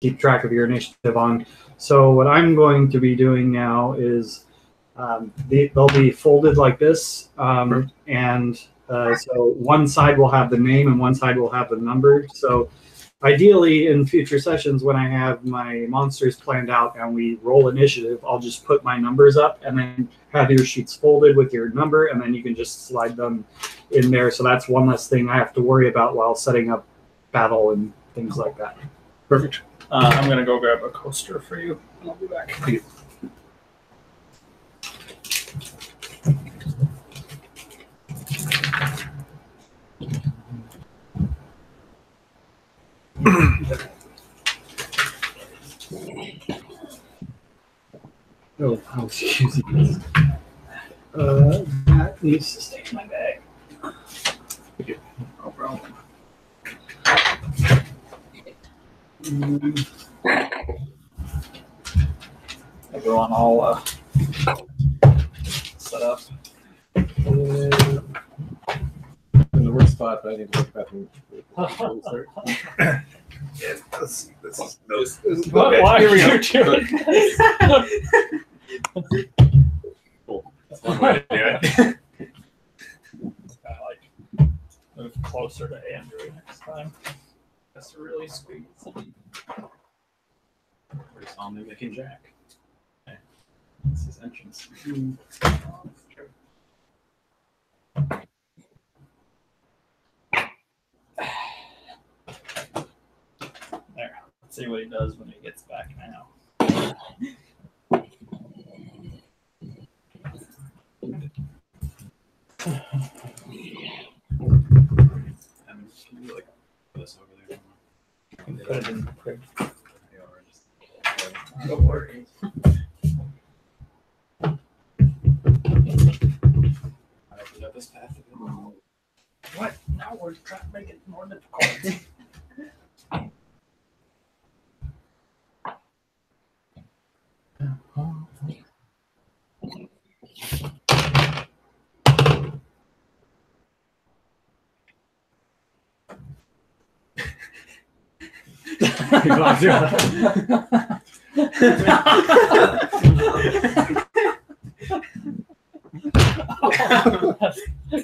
keep track of your initiative on. So what I'm going to be doing now is they'll be folded like this, and so one side will have the name and one side will have the number. So ideally, in future sessions, when I have my monsters planned out and we roll initiative, I'll just put my numbers up and then have your sheets folded with your number, and then you can just slide them in there. So that's one less thing I have to worry about while setting up battle and things like that. Perfect. I'm going to go grab a coaster for you, and I'll be back. Thank you. Oh, excuse me. That needs to stay in my bag. Thank you. No problem. Everyone all set up. In the worst spot, but I need to look back and Yeah, this is Why are you doing this? cool. That's one way to do it. Like move closer to Andrew next time. That's to really squeeze. We're just on mimicking Jack. Okay. This is entrance. There. Let's see what he does when he gets back now. Can you like put this over there? Put it in the crib. Don't worry. We got this path. What? Now we're trying to make it more difficult.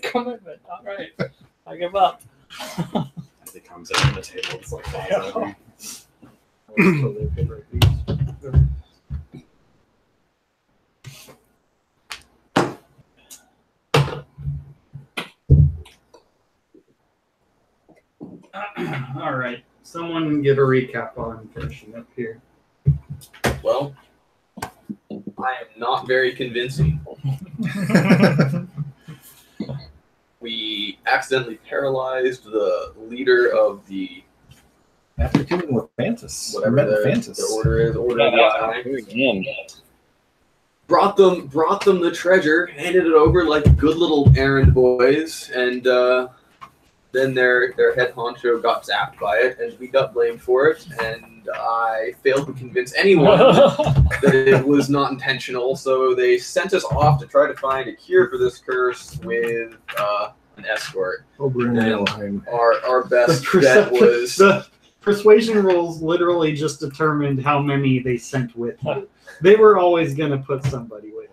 Commitment. All right. I give up. As it comes up on the table, it's like falls over. All right. Someone give a recap while I'm finishing up here. Well, I am not very convincing. We accidentally paralyzed the leader of the after dealing with Fantas, whatever the order is, order of the eye. Again. Brought them the treasure, handed it over like good little errand boys, and then their head honcho got zapped by it, and we got blamed for it, and I failed to convince anyone that it was not intentional, so they sent us off to try to find a cure for this curse with an escort. And our best bet was... The persuasion rolls literally just determined how many they sent with you. They were always going to put somebody with you.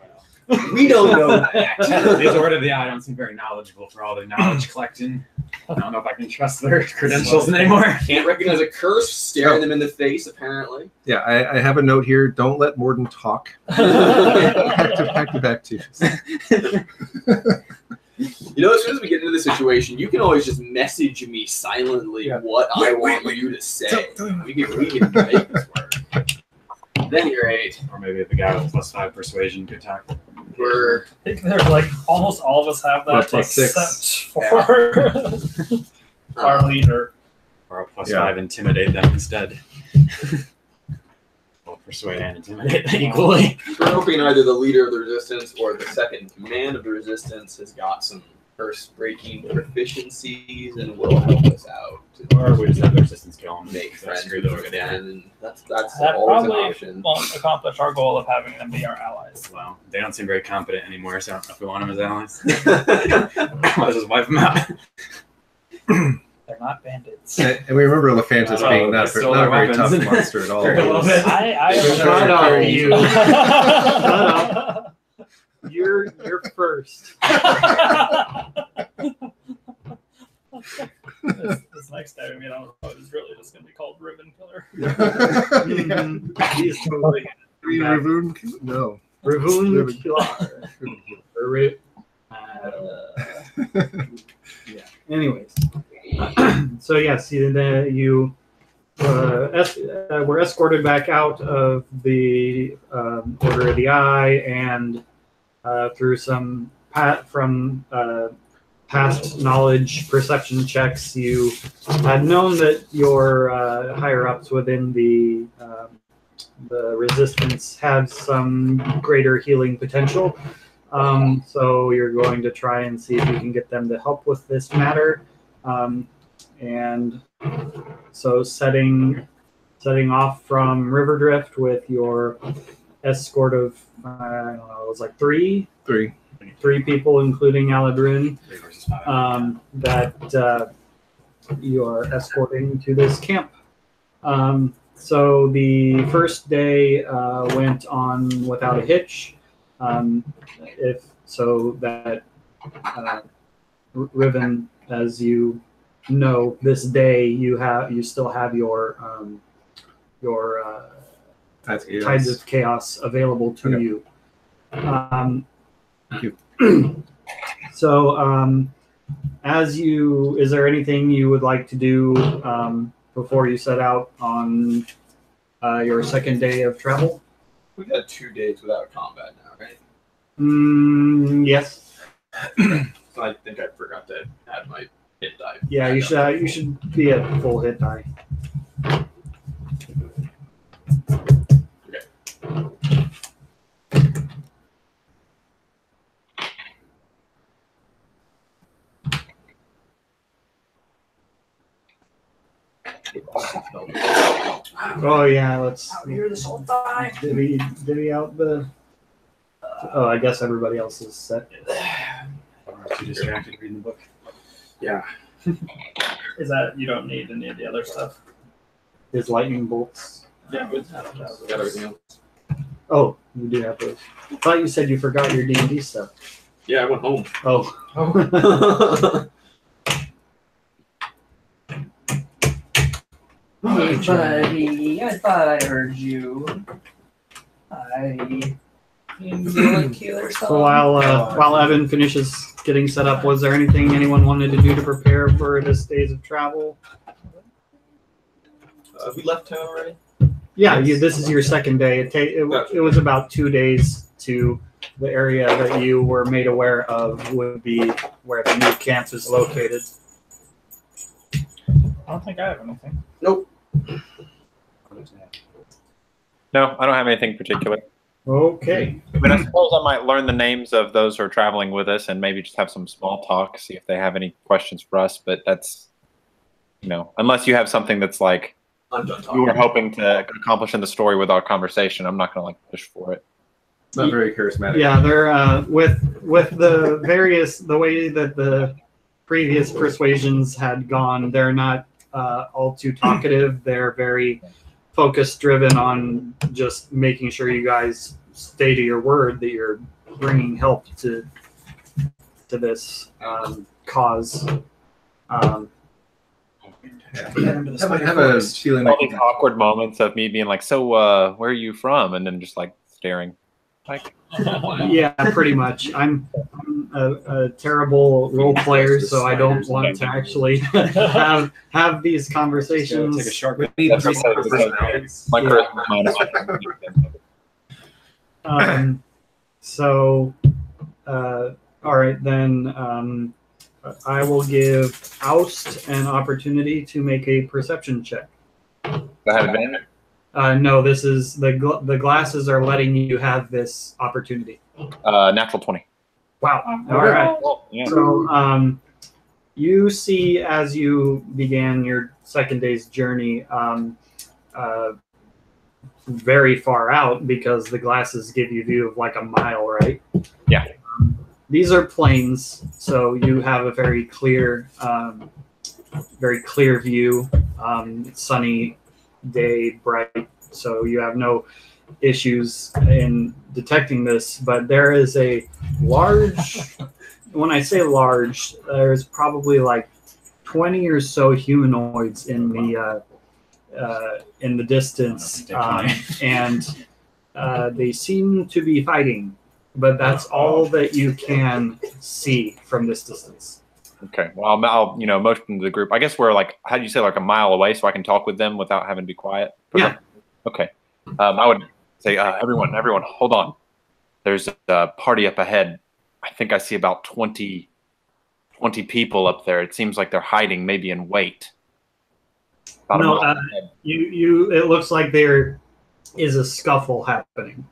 We don't know that. These Order of the Eye don't seem very knowledgeable for all their knowledge collecting. I don't know if I can trust their credentials anymore. Can't recognize a curse, staring them in the face, apparently. Yeah, I have a note here. Don't let Morden talk. back to back to. You know, as soon as we get into the situation, you can always just message me silently what I want you to say. We can make this work. Then you're 8. Or maybe the guy with +5 persuasion could talk. We're... I think they're like almost all of us have that except for our leader. Or a +5 intimidate them instead. Well, persuade and intimidate them equally. We're hoping either the leader of the resistance or the second in command of the resistance has got some curse-breaking proficiencies and will help us out. Or we just have the resistance kill them. Make friends Screw with the Order of the Eye. them. That's That always an probably option. won't accomplish our goal of having them be our allies. Well, they don't seem very competent anymore, so I don't know if we want them as allies. Might as well just wipe them out. They're not bandits. And we remember Lephantis Oh, being they not stole a their very tough weapons. monster at all. Very little bit. Shut up, you. Shut up. You're first. This next time, I mean, I was really just going to be called Ribbon Killer. He's totally No. Ravoon Killer. Yeah. Anyways, so yes, you were escorted back out of the Order of the Eye, and through some past knowledge perception checks, you had known that your higher ups within the resistance have some greater healing potential. So you're going to try and see if you can get them to help with this matter. And so setting off from Riverdrift with your escort of, I don't know, it was like three people, including Aladrun, that you are escorting to this camp. So the first day went on without a hitch. Riven, as you know, this day you still have your Tides of Chaos available to you. Thank you. So, is there anything you would like to do before you set out on your second day of travel? We've had 2 days without combat now, right? Yes. So I think I forgot to add my hit die. Yeah, you should be at full hit die. Oh yeah, let's Here this whole time. divvy out the. Oh, I guess everybody else is set. Too distracted reading the book. Yeah. Is that you don't need any of the other stuff? His lightning bolts. Yeah, We got everything else. Oh, you do have those. I thought you said you forgot your D&D stuff. Yeah, I went home. Oh. Hey, buddy, I thought I heard you. So while Evan finishes getting set up, was there anything anyone wanted to do to prepare for this days of travel? We left town already? Yeah, this is your second day. It was about 2 days to the area that you were made aware of would be where the new camp is located. I don't think I have anything. Nope. No, I don't have anything particular. Okay. I mean, I suppose I might learn the names of those who are traveling with us and maybe just have some small talk, see if they have any questions for us. But that's, unless you have something that's like I'm done we talking. were hoping to accomplish in the story with our conversation, I'm not going to push for it. Not very charismatic. Yeah, they're with the way that the previous persuasions had gone, they're not all too talkative. They're very focus driven on just making sure you guys stay to your word that you're bringing help to this cause. Have a feeling All like these awkward moments of me being like, so where are you from? And then just staring. Yeah, pretty much. I'm a terrible role player, so I don't want to actually have these conversations. Take a shortcut. we need That's three okay. personalities. My Yeah. charisma minus. All right, then I will give Oust an opportunity to make a perception check. I had advantage. No, this is the glasses are letting you have this opportunity. Natural 20. Wow. All right. Yeah. So you see as you began your second day's journey, very far out because the glasses give you view of like a mile, right? Yeah. These are plains, so you have a very clear very clear view, sunny day, bright, so you have no issues in detecting this. But there is a large, when I say large, there's probably like 20 or so humanoids in the distance, and they seem to be fighting, but that's all that you can see from this distance. Okay. Well, I'll motion to the group. I guess we're like, how do you say, like a mile away, so I can talk with them without having to be quiet? Yeah. Okay. I would say, everyone, hold on. There's a party up ahead. I think I see about 20 people up there. It seems like they're hiding, maybe in wait. No, it looks like there is a scuffle happening.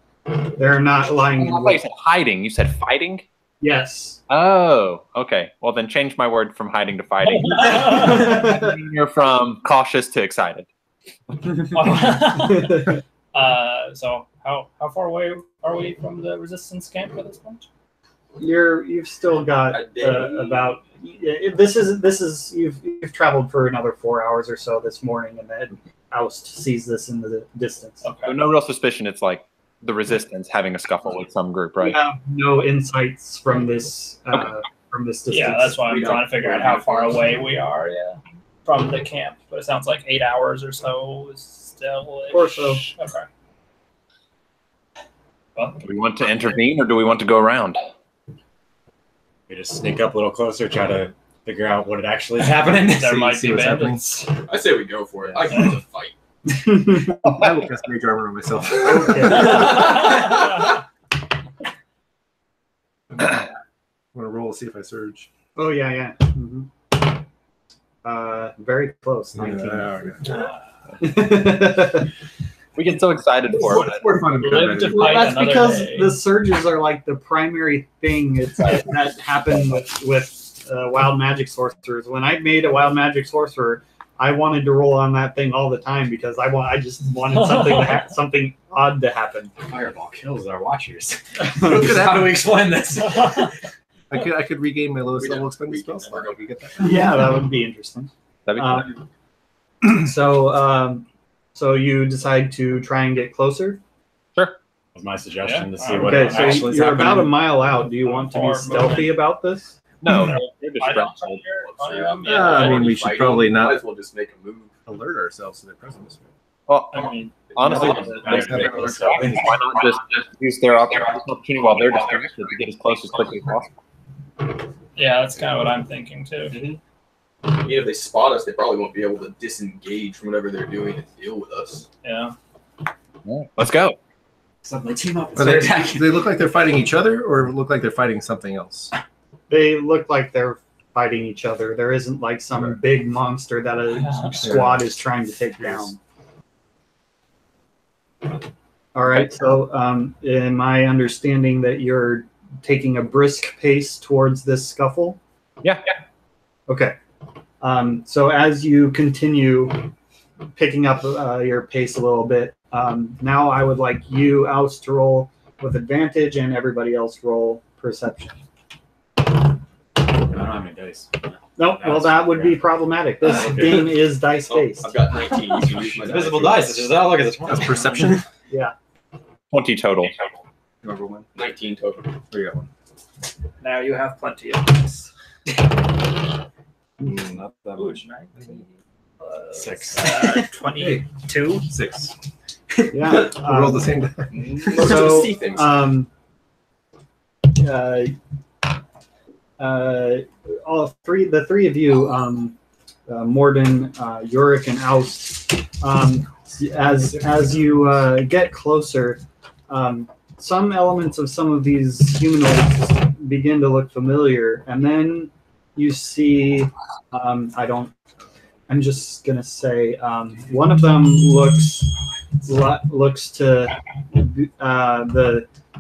They're not lying in You wait. said hiding. You said fighting? Yes. Oh, okay. Well, then change my word from hiding to fighting. You're from cautious to excited. So how far away are we from the resistance camp at this point? You've still got about. You've traveled for another 4 hours or so this morning, and then Oust sees this in the distance. Okay. So no real suspicion. It's like the resistance having a scuffle with some group, right? You have no insights from this distance. Yeah, that's why I'm trying to figure out how far away we are. Yeah, from the camp. But it sounds like 8 hours or so is still. Or so. Okay. Well, Do we want to intervene or do we want to go around? We just sneak up a little closer, try to figure out what actually is happening. there might see be what's happening. bandits. I say we go for it. I can just fight. I will cast Mage Armor on myself. I'm gonna roll to see if I surge. Oh yeah. Mm-hmm. Very close. 19. We get so excited for it. We're fun and Live to competitive. fight That's another because day. the surges are like the primary thing that happened with wild magic sorcerers. When I made a wild magic sorcerer, I wanted to roll on that thing all the time because I just wanted something odd to happen. Fireball kills our watchers. Look at that. How do we explain this? I could regain my lowest We level don't- expended we spell don't- slot. If you get that. Yeah, that would be interesting. That'd be cool. So you decide to try and get closer. Was my suggestion to see Yeah. what Okay, so actually is you're happening. about a mile out. Do you want to be stealthy about this? No, they're I don't distracted. I mean, we should Fighting, probably not- Might as well just make a move. Alert ourselves to their presence. Well, I mean, honestly, no, why not just use their opportunity while they're distracted to get as close as quickly as possible? yeah, that's kind of what I'm thinking too. I mean, if they spot us, they probably won't be able to disengage from whatever they're doing to deal with us. Yeah. Let's go. Suddenly team up and Do start they, attacking. do they look like they're fighting each other, or look like they're fighting something else? They look like they're fighting each other. There isn't like some big monster that a squad is trying to take down. All right. So, in my understanding that you're taking a brisk pace towards this scuffle. Yeah. Okay. So as you continue picking up your pace a little bit, now I would like you, Oust, to roll with advantage, and everybody else roll perception. I don't have any dice. No, well, that would be problematic. This Okay. game is dice based. I've got 19. You can use my Invisible dice. It's just, oh, look at this one. That's perception. 20 total. Number one. 19 total. There you got one. Now you have plenty of this. Not that much. 6. 22. 6. Yeah. We rolled the same die. Most of the sea things. All three, the three of you, Morden, Yorick, and Oust, as you get closer, some elements of some of these humanoids begin to look familiar, and then you see, I'm just gonna say, one of them looks to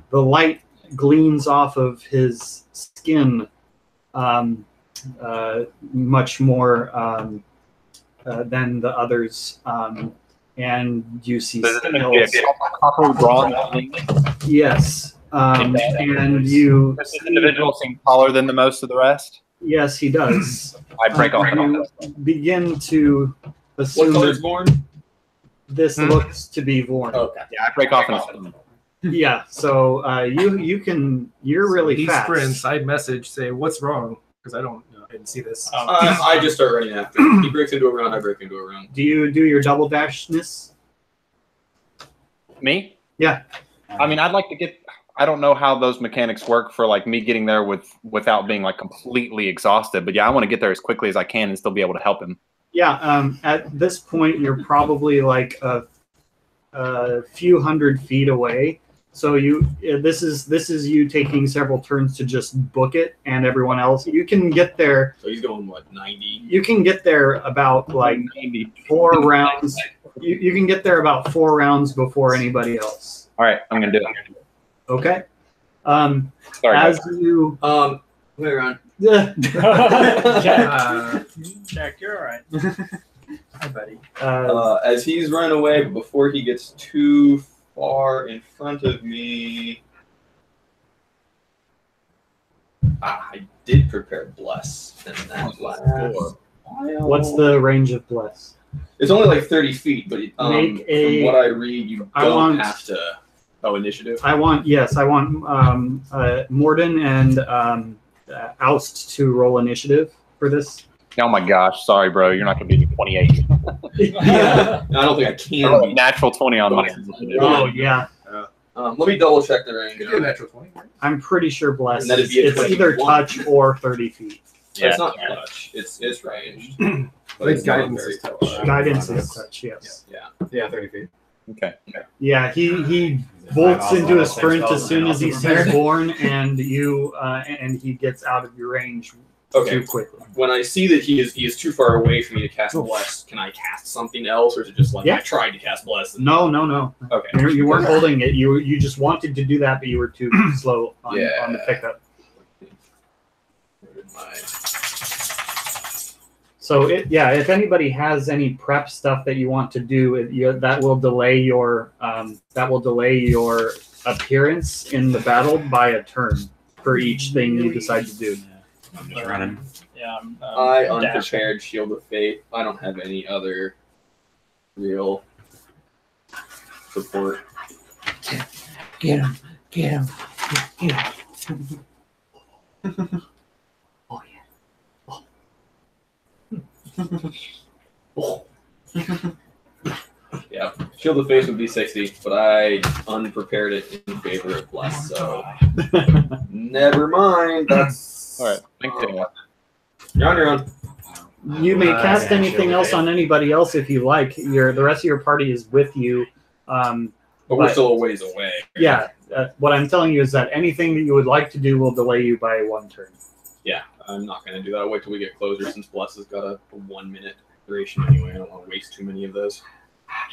the light gleams off of his skin much more than the others, and you see scales. Copper bronze thing. Yes, and you. This individual seems taller than the most of the rest. Yes, he does. I break off. You begin to What assume color's that born? this looks to be Vorn. Okay. Yeah, I break off and Yeah, so you're really He's fast. for inside message. Say what's wrong because I didn't see this. I just start running after him. He breaks into a round, I break into a round. Do you do your double dashness? me. Yeah. I mean, I'd like to get. I don't know how those mechanics work for like me getting there without being like completely exhausted. But yeah, I want to get there as quickly as I can and still be able to help him. Yeah. At this point, you're probably like a few hundred feet away. So this is you taking several turns to just book it, and everyone else you can get there. So he's going, what, 90? You can get there about like 4 rounds. You can get there about 4 rounds before anybody else. All right, I'm gonna do it. Okay. Sorry, As guys. you Wait around. Jack, you're all right. Hi, buddy. As he's running away, but before he gets too far in front of me, I did prepare bless, and that lasts. what's the range of bless? It's only like 30 feet, but Make a- from what I read, you I don't want- have to. Oh, initiative. I want Morden and Oust to roll initiative for this. Oh my gosh, sorry, bro. You're not gonna be 28. Yeah, I don't think I can. Oh, Be. natural 20 on my initiative. Oh yeah, Let me double check the range. You do a natural 20. Right? I'm pretty sure bless. And that'd be a It's either 21. touch or 30 feet. Yeah. It's not much. It's ranged. I But think it's not guidance very is touch. touch. Guidance is touch. Yes. Yeah, 30 feet. Okay. Yeah. He bolts into a sprint as soon as he sees Born, and and he gets out of your range Okay. too quickly. When I see that he is too far away for me to cast bless, can I cast something else, or is it just like Yeah. I tried to cast bless? And, No. okay. You weren't holding it. You just wanted to do that, but you were too slow on the pickup. So if anybody has any prep stuff that you want to do, that will delay your appearance in the battle by a turn for each thing you decide to do. I'm just running. Yeah, I'm I dashing. unprepared Shield of Fate. I don't have any other real support. Get him. Get him. Get him. Oh, Yeah, Shield of Fate would be 60, but I unprepared it in favor of bless. So never mind. That's All right. Thanks, Daniel. You're on your own. You may cast anything else on anybody else if you like. The rest of your party is with you. But we're But- still a ways away. Yeah. What I'm telling you is that anything that you would like to do will delay you by 1 turn. Yeah, I'm not going to do that. I'll wait till we get closer since Bless has got a 1 minute duration anyway. I don't want to waste too many of those.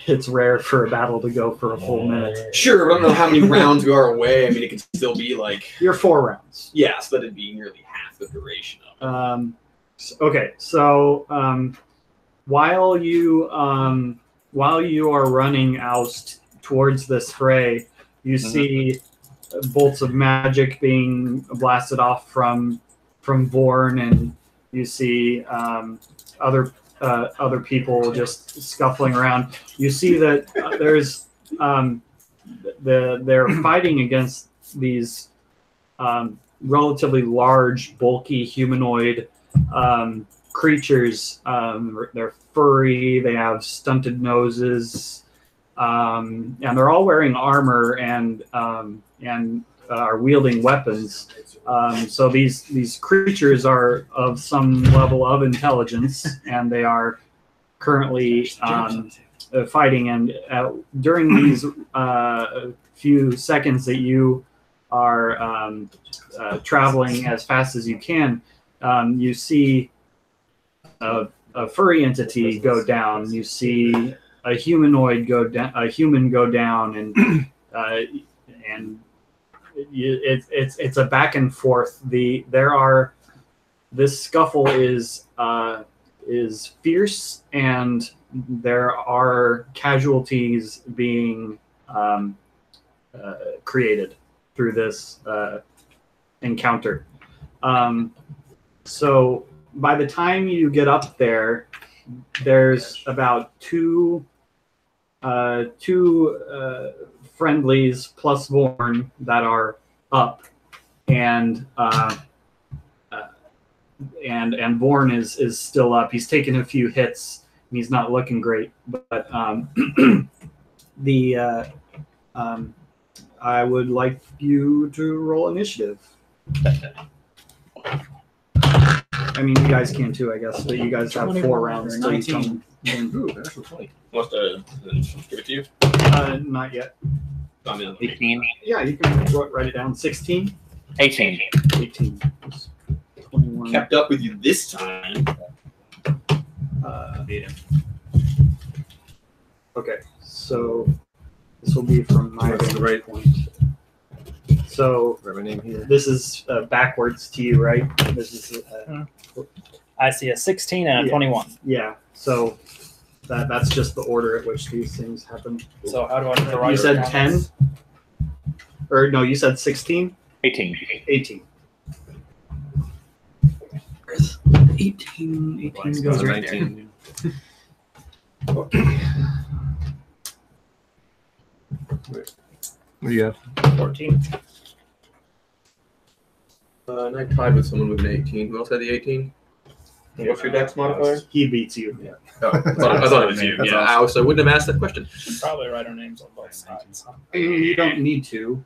It's rare for a battle to go for a full minute. Sure, but I don't know how many rounds we are away. I mean, it could still be like, You're 4 rounds. yeah, so that'd be nearly half the duration of it. Okay, so while you are running Oust towards this fray, you see bolts of magic being blasted off from Vorn, and you see other people just scuffling around. You see that there's they're fighting against these relatively large, bulky humanoid creatures. They're furry. They have stunted noses, and they're all wearing armor and are wielding weapons. So these creatures are of some level of intelligence, and they are currently fighting. And during these few seconds that you are traveling as fast as you can, you see a furry entity go down. You see a humanoid go down. A human go down, and it's a back and forth. This scuffle is fierce, and there are casualties being created through this encounter. So by the time you get up there, there's about two friendlies plus Vorn that are up, and Vorn is still up. He's taken a few hits and he's not looking great. But I would like you to roll initiative. I mean, you guys can too, I guess, but you guys have 4 rounds. 19. Ooh, that's 20. Wants to give it to you? Not yet. 18. Yeah, you can write it down. 16, 18. 18, 21. Kept up with you this time. Okay, so this will be from my That's the right point. So Write my name here. this is backwards to you, right? This is I see a 16 and a Yeah. 21. yeah. So that's just the order at which these things happen. So how do I write? You said 10, or no? You said 16, 18. 18. 18 goes right there. 19. What do you have? 14. And I tied with someone with an 18. Who else had the 18? What's your dex modifier? He beats you. Oh, I thought it was you. Yeah, I wouldn't have asked that question. Should probably write our names on both sides. You don't need to,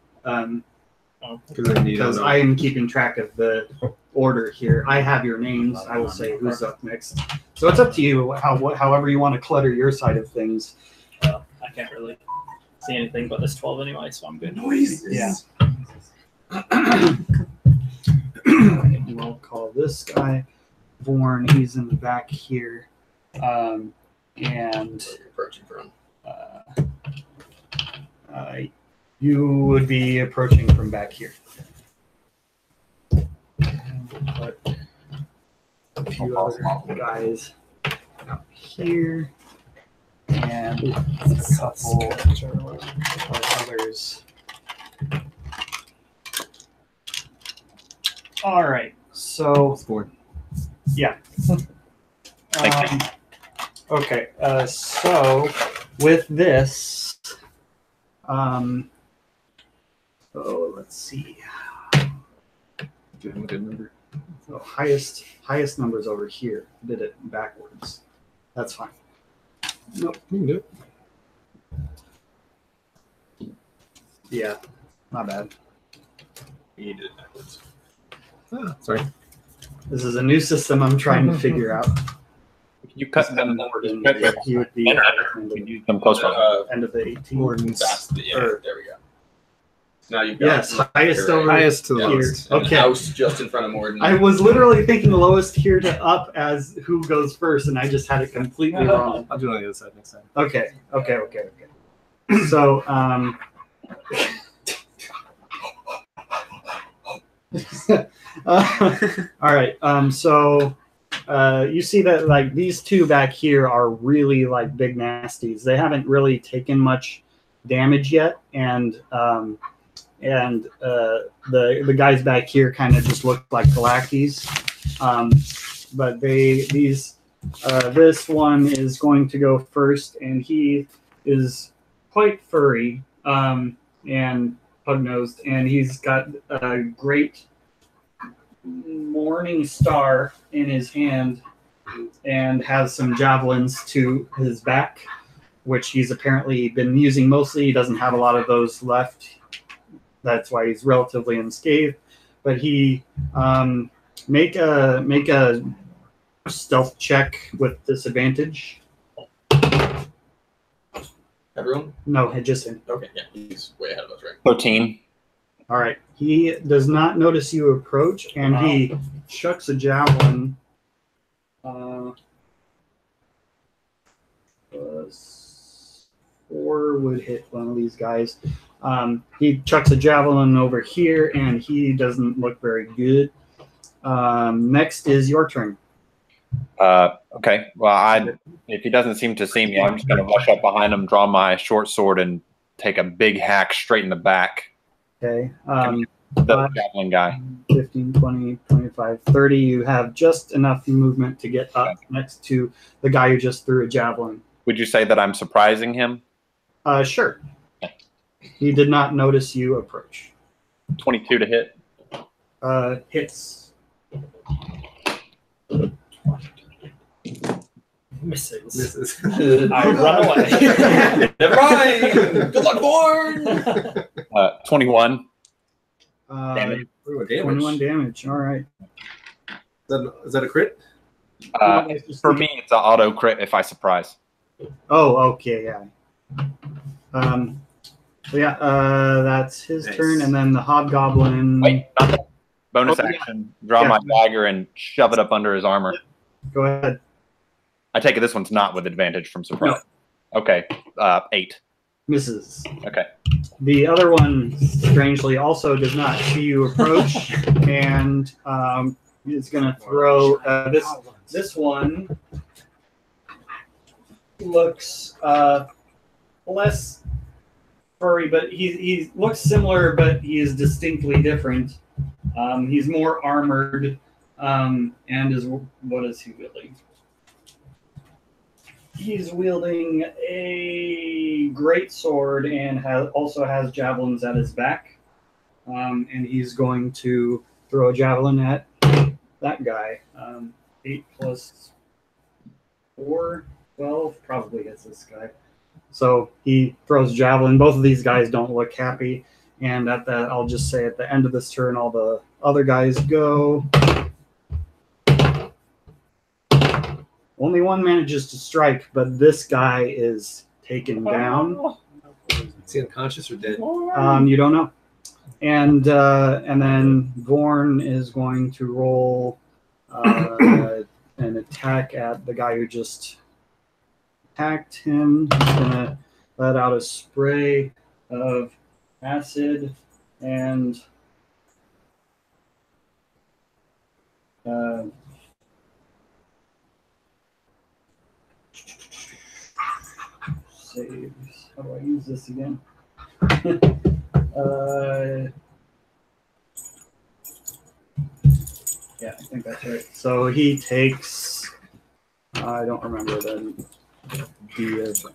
because I am keeping track of the order here. I have your names. I will say who's up next. So it's up to you. However you want to clutter your side of things. I can't really see anything but this 12 anyway, so I'm good. Yeah. We'll call this guy Vorn. He's in the back here, and Approaching from. you would be approaching from back here. And we'll put a few other guys out here, and a couple of others. All right, so yeah. Okay, so with this, so let's see. Give him a good number. So highest numbers over here. Did it backwards. That's fine. Nope, you can do it. Yeah, not bad. You did it backwards. Ah, sorry. This is a new system I'm trying to figure out. You cut them. You would be Use them close one. end of the 18. That's the, yeah, Or- there we go. Now you've got Yes, highest over Highest to the here. lowest. Okay. House just in front of Morden. I was literally thinking lowest here to up as who goes first, and I just had it completely wrong. I'll do it on the other side next time. Okay. So, all right. So, you see that like these two back here are really like big nasties. They haven't really taken much damage yet, and the guys back here kind of just look like Galactes. But this one is going to go first, and he is quite furry and pug-nosed, and he's got a great morning star in his hand and has some javelins to his back, which he's apparently been using mostly. He doesn't have a lot of those left. That's why he's relatively unscathed. But he make a stealth check with disadvantage. Everyone? No, just him. Okay, yeah, he's way ahead of us, right? 13. All right. He does not notice you approach, and he chucks a javelin. Four would hit one of these guys. He chucks a javelin over here, and he doesn't look very good. Next is your turn. Okay. Well, if he doesn't seem to see me, I'm just going to rush up behind him, draw my short sword, and take a big hack straight in the back. Okay. The javelin guy. 15, 20, 25, 30. You have just enough movement to get up next to the guy who just threw a javelin. Would you say that I'm surprising him? Sure. He did not notice you approach. 22 to hit. Hits. Misses. Misses. I run away. Never mind. Good luck, Born. 21. Damage. Ooh, damage. 21 damage. All right. Is that a crit? For me, it's an auto crit if I surprise. Oh, okay, yeah. So yeah, that's his Nice. turn, and then the hobgoblin. Wait, not that. Bonus Oh, yeah. action. Draw Yeah. my dagger and shove it up under his armor. Go ahead. I take it this one's not with advantage from surprise. Okay, 8. Misses. Okay. The other one, strangely, also does not see you approach, and is going to throw this one. Looks less furry, but he looks similar, but he is distinctly different. He's more armored, and what is he wielding? He's wielding a great sword and also has javelins at his back, and he's going to throw a javelin at that guy. 8 plus 4, 12, probably hits this guy. So he throws javelin. Both of these guys don't look happy. And I'll just say at the end of this turn, all the other guys go. Only one manages to strike, but this guy is taken down. Is he unconscious or dead? You don't know. And then Vorn is going to roll an attack at the guy who just attacked him. He's going to let out a spray of acid and saves. How do I use this again? Yeah, I think that's right. So he takes, I don't remember the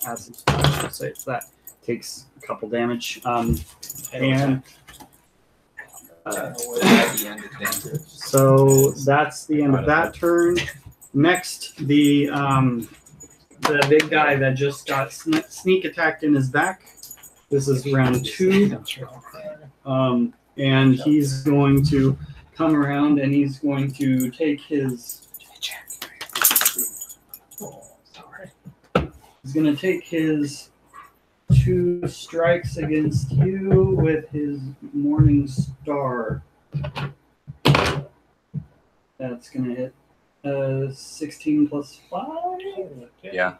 acid splash. I'll say it's that. Takes a couple damage. And so that's the end of that turn. Next, the big guy that just got sneak attacked in his back. This is round 2. And he's going to come around and he's going to take his. He's going to take his 2 strikes against you with his Morning Star. That's going to hit 16 plus 5. Yeah.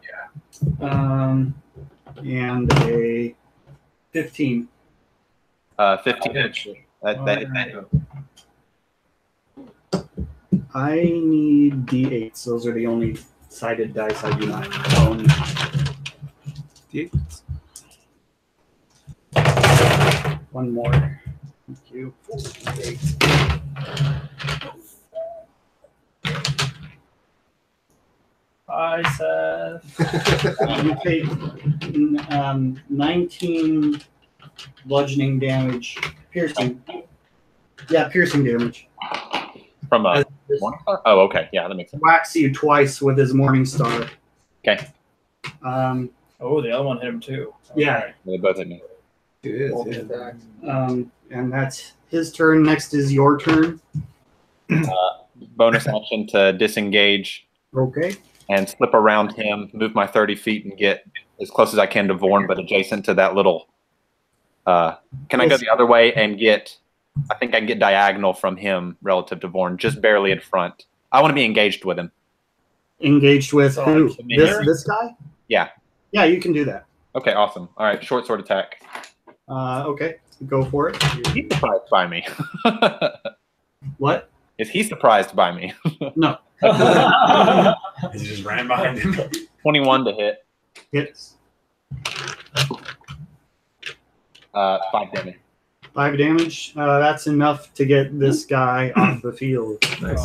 And a 15. 15. That I need D8s. Those are the only sided dice I do not own. D8. One more. Thank you. 8. I said. You take 19 bludgeoning damage. Piercing. Yeah, piercing damage. from a Morningstar? Oh, okay. Yeah, that makes sense. Whacks you twice with his Morning Star. Okay. Oh, the other one hit him too. Yeah. They both hit me. Both attacks. And that's his turn. Next is your turn. Bonus action to disengage Okay. and slip around him, move my 30 feet and get as close as I can to Vorn, but adjacent to that little. Can I go the other way and get? I think I can get diagonal from him relative to Vorn, just barely in front. I want to be engaged with him. Engaged with So, who? like, This guy? Yeah. Yeah, you can do that. Okay, awesome. All right, short sword attack. Okay, go for it. Is he surprised by me? What? Is he surprised by me? No. He just ran behind him. 21 to hit. Hits. 5 damage. 5 damage. That's enough to get this guy off the field. Nice.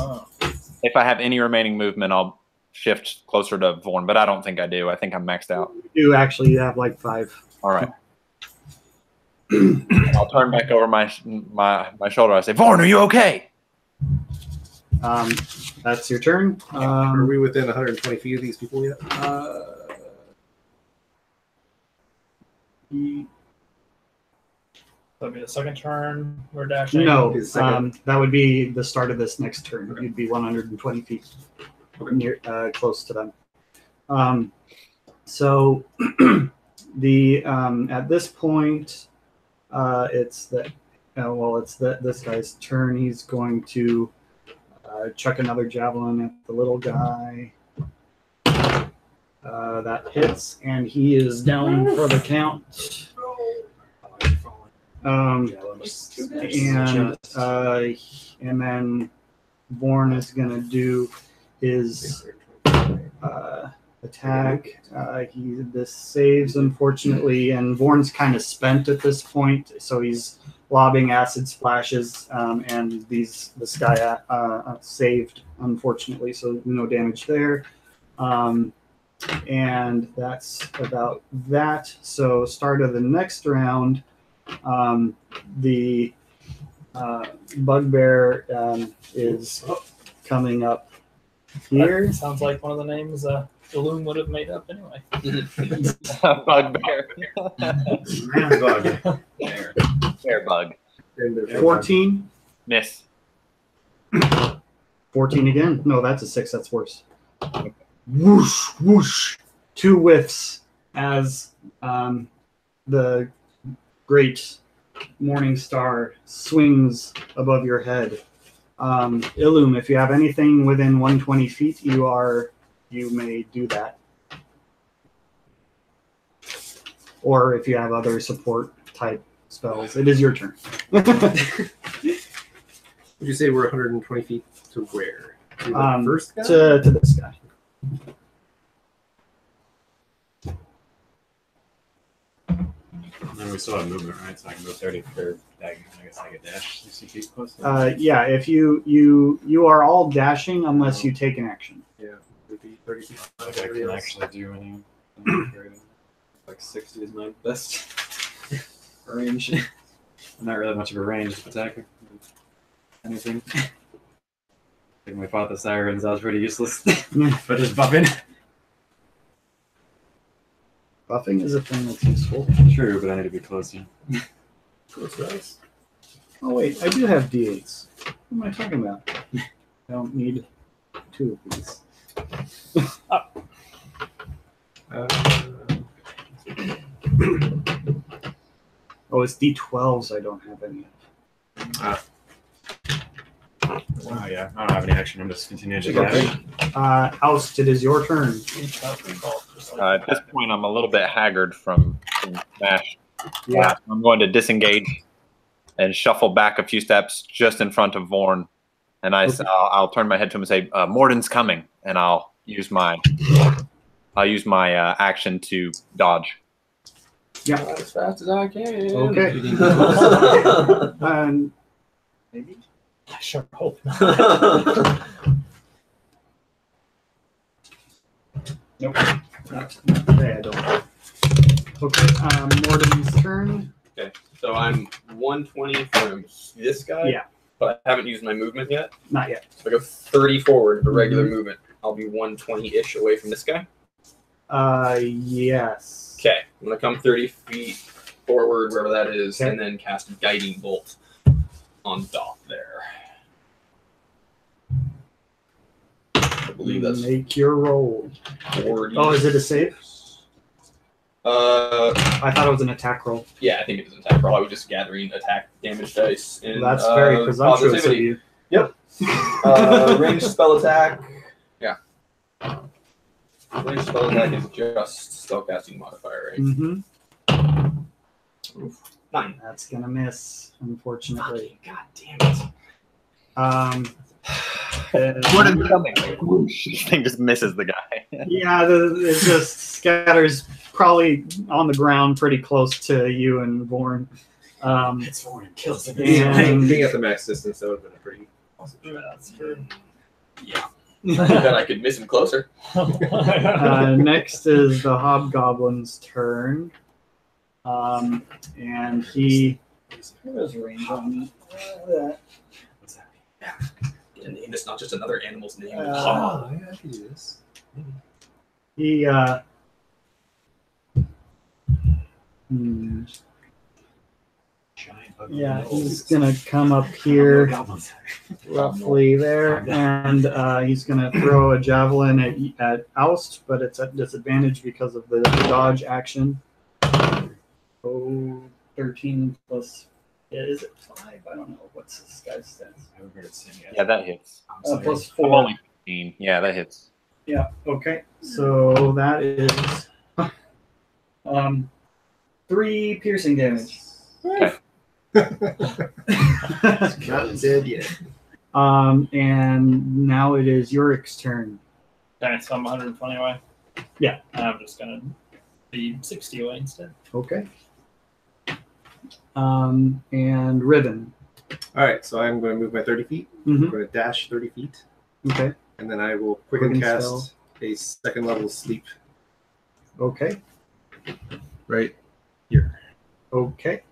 If I have any remaining movement, I'll shift closer to Vorn, but I don't think I do. I think I'm maxed out. You actually have like 5. All right. I'll turn back over my shoulder. I say, Vorn, are you okay? That's your turn. Are we within 120 feet of these people yet? That'll be the second turn. We're dashing. No, His second. that would be the start of this next turn. Okay. You'd be 120 feet near, close to them. So the at this point, it's this guy's turn. He's going to chuck another javelin at the little guy. That hits, and he is down for the count. And then Vorn is gonna do his attack. This saves, unfortunately, and Vorn's kind of spent at this point, so he's lobbing acid splashes, and this guy saved, unfortunately, so no damage there. And that's about that. So start of the next round, the bugbear is coming up here. That sounds like one of the names Illume would have made up anyway. Bugbear. Bug. Bear bug. 14. Miss. 14 again. No, that's a 6. That's worse. Whoosh, whoosh. 2 whiffs as the great morning star swings above your head. Illume, if you have anything within 120 feet, you may do that. Or if you have other support type spells, it is your turn. Would you say we're 120 feet to where? To the first guy? To this guy. And then we still have movement, right? So I can go 30 for I guess I get dash 60 feet close. Yeah, if you are all dashing unless you take an action. Yeah, would be 30 feet. Like I can actually do anything. Like 60 is my best range. I'm not really much of a ranged attacker. Anything. When we fought the sirens, I was pretty useless. But just buffing. Buffing is a thing that's useful. True, but I need to be closer. Close dice. Oh wait, I do have D8s. What am I talking about? I don't need 2 of these. Oh, it's D12s I don't have any of. Oh yeah, I don't have any action. I'm just continuing to dash. Oust, it is your turn. At this point, I'm a little bit haggard from MASH. Yeah. I'm going to disengage and shuffle back a few steps just in front of Vorn. And I'll turn my head to him and say, Morden's coming. And I'll use my action to dodge. Yeah. As fast as I can. Okay. Maybe. I sure hope not. Nope. Not today, I don't. Okay, Morden's turn. Okay, so I'm 120 from this guy. Yeah. But I haven't used my movement yet. Not yet. So I go 30 forward for regular movement. I'll be 120-ish away from this guy. Yes. Okay, I'm gonna come 30 feet forward, wherever that is, Okay. and then cast a guiding bolt on Doth there. I believe that's Make your roll. 40. Oh, is it a save? I thought it was an attack roll. Yeah, I think it is an attack roll. I was just gathering attack damage dice. And, That's very presumptuous of positivity. you. Yep. Ranged spell attack. Yeah. Ranged spell attack is just spellcasting modifier, right? Mm-hmm. 9. That's gonna miss, unfortunately. God damn it. Morden's coming. Whoosh. This thing just misses the guy. Yeah, it just scatters probably on the ground pretty close to you and Vorn. It's 4 and kills it. And Being at the max distance, that would have been a pretty awesome shot. That's true. Then I could miss him closer. next is the hobgoblin's turn. And he has range on that. What's that? And name is not just another animal's name. Oh, yeah, I could do this. He Giant bug. yeah, he's gonna come up here Goblins. roughly there, and he's gonna throw a javelin at Oust, but it's at disadvantage because of the dodge action. Oh, 13 plus. Yeah, is it 5? I don't know. What's this guy's stats? I haven't heard it sing yet. Yeah, that hits. I'm sorry. Plus I'm 4. only 15. Yeah, that hits. Yeah. Okay. So that is 3 piercing damage. Not dead yet. And now it is Yurik's turn. Okay, so I'm 120 away. Yeah. I'm just gonna be 60 away instead. Okay. And Riven. All right, so I'm going to move my 30 feet. Mhm. I'm going to dash 30 feet, Okay. and then I will quicken Quicken cast spell. a second level sleep Okay. right here. Okay.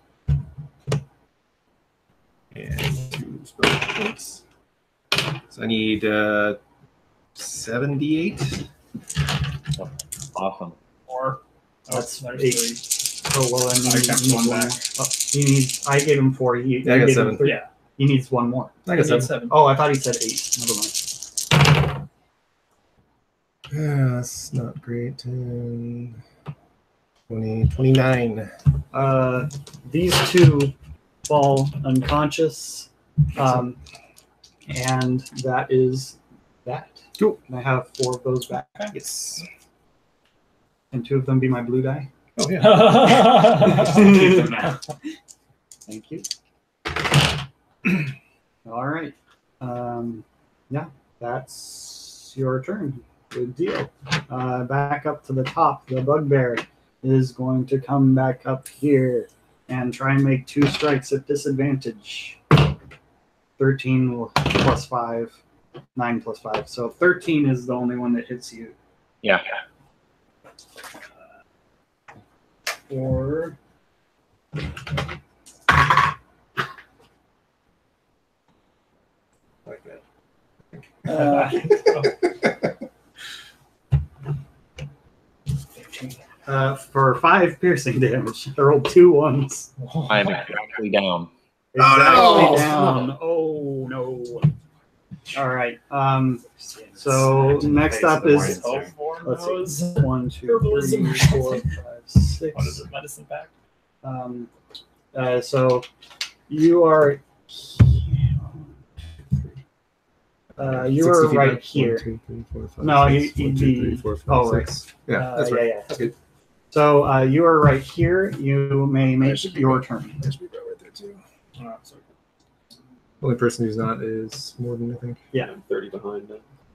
And 2 spell points. So I need 78. Awesome. Or That's there's 8. 3. Oh well, then I kept one more. back. Oh, he needs. I gave him 4. He, Yeah, I you got gave 7. him 3. Yeah. He needs 1 more. I got I need 7. 7. Oh, I thought he said 8. Never mind. That's not great. 10, 20, 29. These 2 fall unconscious, and that is that. Cool. And I have 4 of those back, Yes. and 2 of them be my blue die. Oh, yeah. Keep them now. Thank you. All right. Yeah, that's your turn. Good deal. Back up to the top. The bugbear is going to come back up here and try and make 2 strikes at disadvantage. 13 will plus 5, 9 plus 5. So 13 is the only one that hits you. Yeah. Or Like that. for 5 piercing damage. I rolled 2 ones. I am exactly down. Exactly down. Oh no. All right. So next up is let's see. 1, 2, 3, 4, 5, 6. What is it? Medicine pack? So you are you are 60 feet right back. here. 1, 2, 3, 4, 5, No, 6. he'd 1, 2, be- 3, 4, 5, oh, 6. Yeah, that's right. Yeah. That's good. So you are right here. You may I make should be your right. turn. That should be about right there too. Oh, sorry. Only person who's not is Morden, I think. Yeah. I'm 30 behind.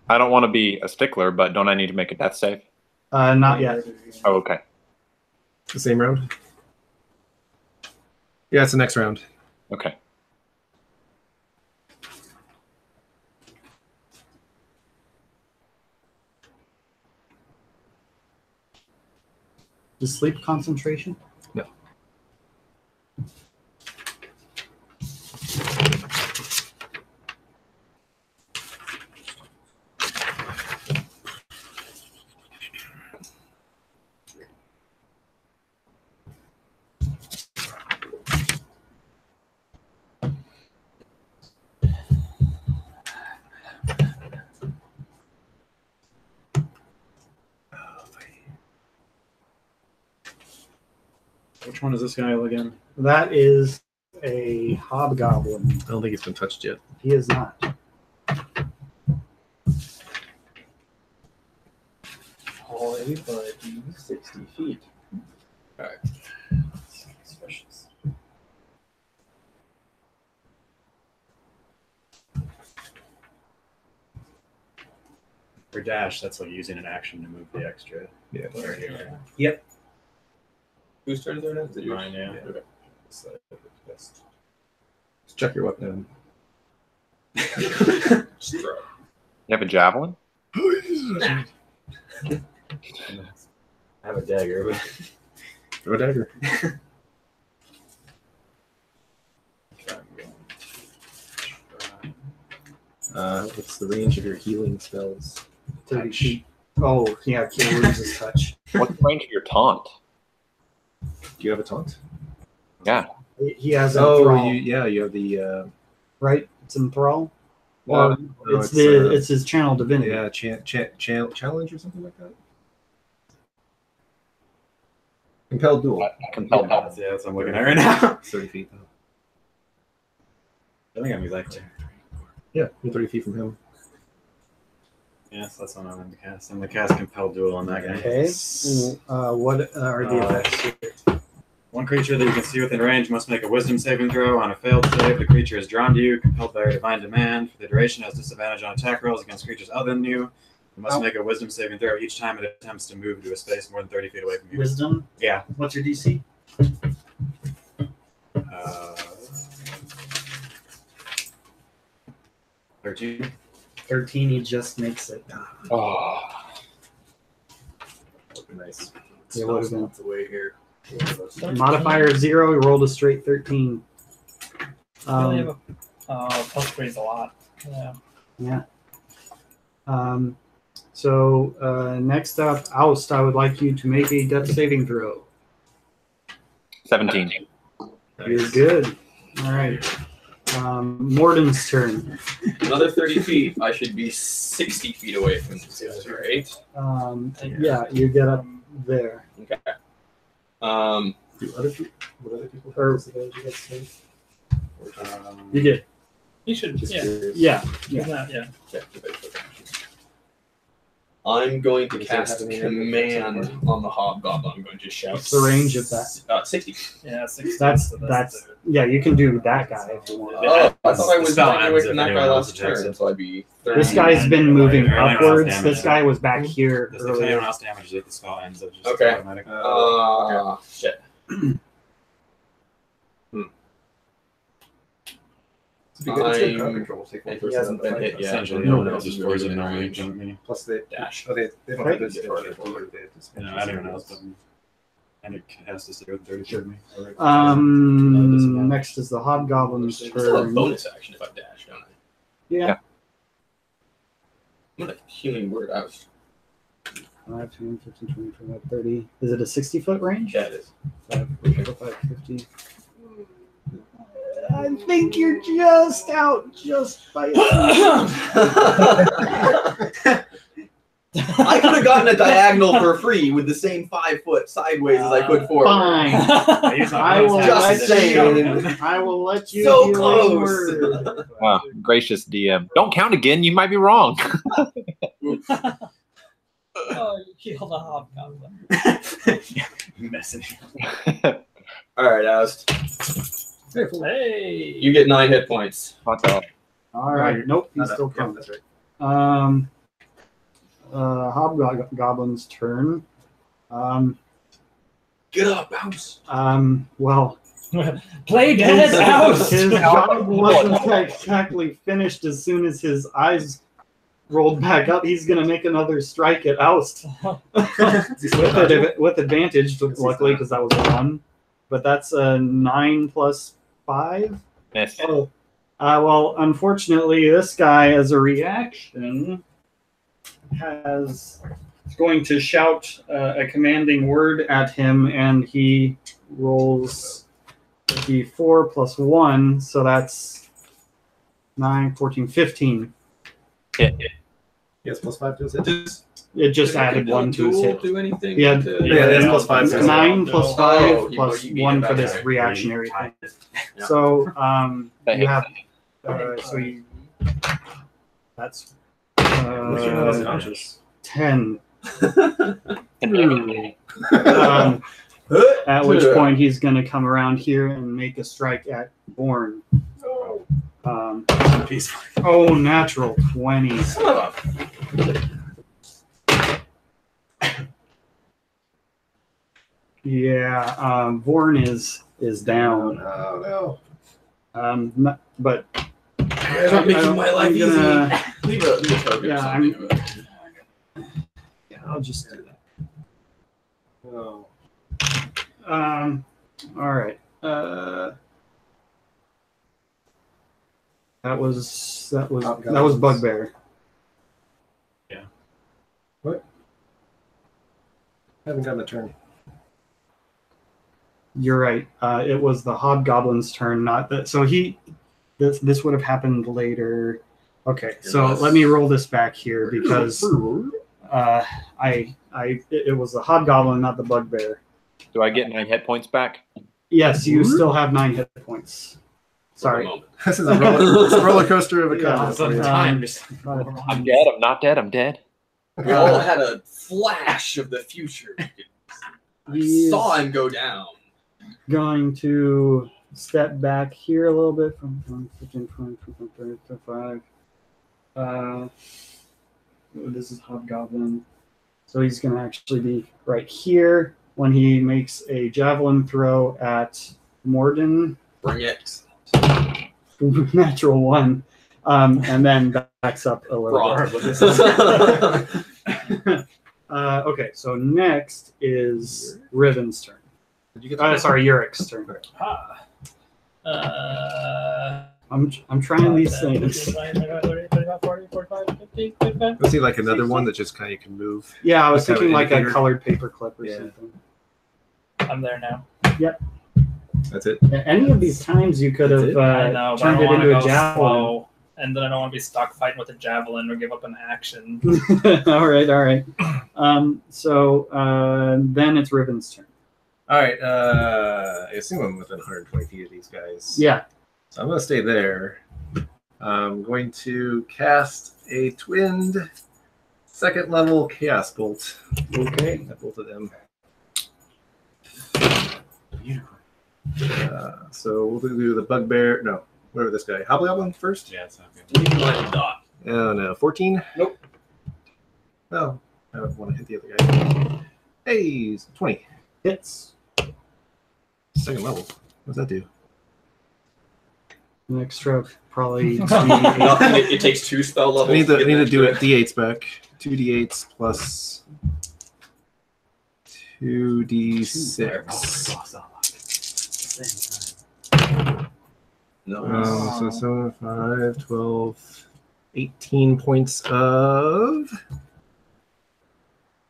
I don't want to be a stickler, but don't I need to make a death save? Not yet. Oh, okay. The same round? Yeah, it's the next round. Okay. Is sleep concentration? No. Which one is this guy again? That is a hobgoblin. I don't think it's been touched yet. He is not. Holy but 60 feet. Alright. Specials. For dash, that's like using an action to move the extra. Yeah. There you are. Whose turn is it now? Is it yours? Mine, yeah. Okay. Let's check your weapon. Just throw. You have a javelin? I have a dagger, but Throw a dagger. What's the range of your healing spells? 30 feet. Oh, yeah, can't lose his touch. What's the range of your taunt? Do you have a taunt? Yeah. He has a Oh, enthrall, you have the. right? It's enthrall. Well, Or no, it's his channel divinity. yeah, challenge or something like that. Compelled duel. Compelled. yeah, that's what I'm looking at right now. 30 feet. I think I'm exactly. Yeah, you're 30 feet from him. Yes, that's what I'm going to cast. I'm going to cast Compel Duel on that guy. Okay. What are the effects here? One creature that you can see within range must make a Wisdom saving throw. On a failed save, the creature is drawn to you, compelled by your divine demand. For the duration, has disadvantage on attack rolls against creatures other than you. You must make a Wisdom saving throw each time it attempts to move to a space more than 30 feet away from you. Wisdom? Yeah. What's your DC? 13. 13, he just makes it. Oh. Nice. It would have been. Lots away here. Modifier 0, he rolled a straight 13. Really have a +3 is a lot. Yeah. Yeah. So next up, Oust, I would like you to make a death saving throw. 17. You're good. All right. Morden's turn. Another 30 feet. I should be 60 feet away from these guys, right? Yeah, you get up there. Okay. Do other people? What other people Or- have disadvantage against saves? You did. You should. Just Yeah. curious. Yeah. He's not, yeah. I'm going to Does that cast have any command other- on the hobgoblin. I'm going to shout. What's the range of that? 60. Yeah. 60, That's so yeah. You can do that guy if you want. Oh, I thought I was spell running away ends from if that guy anyone else last attacks turn, it. so I'd be 30. This guy's been moving Everyone else upwards. damage. This guy was back here If anyone earlier. else damages it, the spell ends. It just Okay. automatic. Shit. It's because it's good crowd I'm- control. Take one and he person hasn't out of the been fight. hit yet. Essentially, No no one one else just is pours really in in range. range. Plus they Dash. Oh, they don't Right. have disadvantage. They have disadvantage. You know, anyone else doesn't. And it has to stay with 30 feet of me. Next is the hobgoblin's I still have turn. bonus action if I dash, don't I? Yeah. I'm gonna healing word out. 5, 10, 15, 20, 25, 30. Is it a 60-foot range? Yeah, it is. 5, 45, 50. I think you're just out just by I could have gotten a diagonal for free with the same 5 foot sideways as I could forward. Fine. I will Just let you. saying. I will let you. So do close. your word. Wow. Gracious DM. Don't count again. You might be wrong. Oh, you killed a hobgoblin. Messing. All right, Oust. Hey. You get 9 hit points. What's up? All right. Nope. He's still coming. That's right. Hobgoblin's turn. Get up, Oust. Well, Play dead out. his job wasn't exactly finished as soon as his eyes rolled back up. He's going to make another strike at Oust. with advantage, luckily, because that was 1. But that's a 9 plus 5. Miss. Oh. Well, unfortunately, this guy, as a reaction, is going to shout a commanding word at him, and he rolls the 4 plus 1, so that's 9, 14, 15. Hit. Yes, plus 5 to his hit. It just added 1 to his hit. Do anything? Yeah, Yeah, that's plus 5. It's 9 plus 5 Oh, plus you beat 1 it for back this there. reactionary thing. Yeah. So That you hits. have so you, that's Which one was conscious? 10. And At which point he's going to come around here and make a strike at Born. Oh, natural 20. Yeah, Vorn is down. Oh But You're not making my life I'm gonna- easy. Leave a token Yeah, or something. yeah, I'll just do that. no. All right. That was Bugbear. Haven't gotten a turn. You're right. It was the Hobgoblin's turn, not that. So this would have happened later. Okay, so Unless- let me roll this back here because it was the Hobgoblin, not the Bugbear. Do I get 9 hit points back? Yes, you still have 9 hit points. For the Sorry. moment. This is a roller coaster of a Yeah, combat. for you. Sometimes. I'm dead. I'm not dead. I'm dead. We all had a flash of the future. I He's saw him go down. going to step back here a little bit from 15, 20, 30, 35. This is Hobgoblin. So he's going to actually be right here when he makes a javelin throw at Morden. Bring it. Natural 1. And then backs up a little Broad. bit. Okay, so next is Riven's turn. Did you get Sorry, Yurik's turn. Ah. I'm trying these things. 35, 40, 45, 50, 55. Let's see, like another one that just kind of can move. Yeah, I was Like a thinking like a indicator? colored paper clip or Yeah. something. I'm there now. That's it. Any of these times you could have I know, but I turned don't it want to into a go javelin. slow, and then I don't want to be stuck fighting with a javelin or give up an action. all right. So then it's Riven's turn. All right. I assume I'm within 120 feet of these guys. Yeah. So I'm going to stay there. I'm going to cast a twinned 2nd level Chaos Bolt. Okay. I bolted them. So we'll do the Bugbear. No, whatever this guy. Hobgoblin first? Yeah, it's not good. You can let him dot. Oh, no. 14? Nope. Oh, I don't want to hit the other guy. Hey, 20. Hits. 2nd level. What does that do? Next stroke, probably. Nothing. It takes 2 spell levels. I need to get that do good. it D8s back. 2d8s plus 2d6. No. So 7, 5, 12, 18 points of.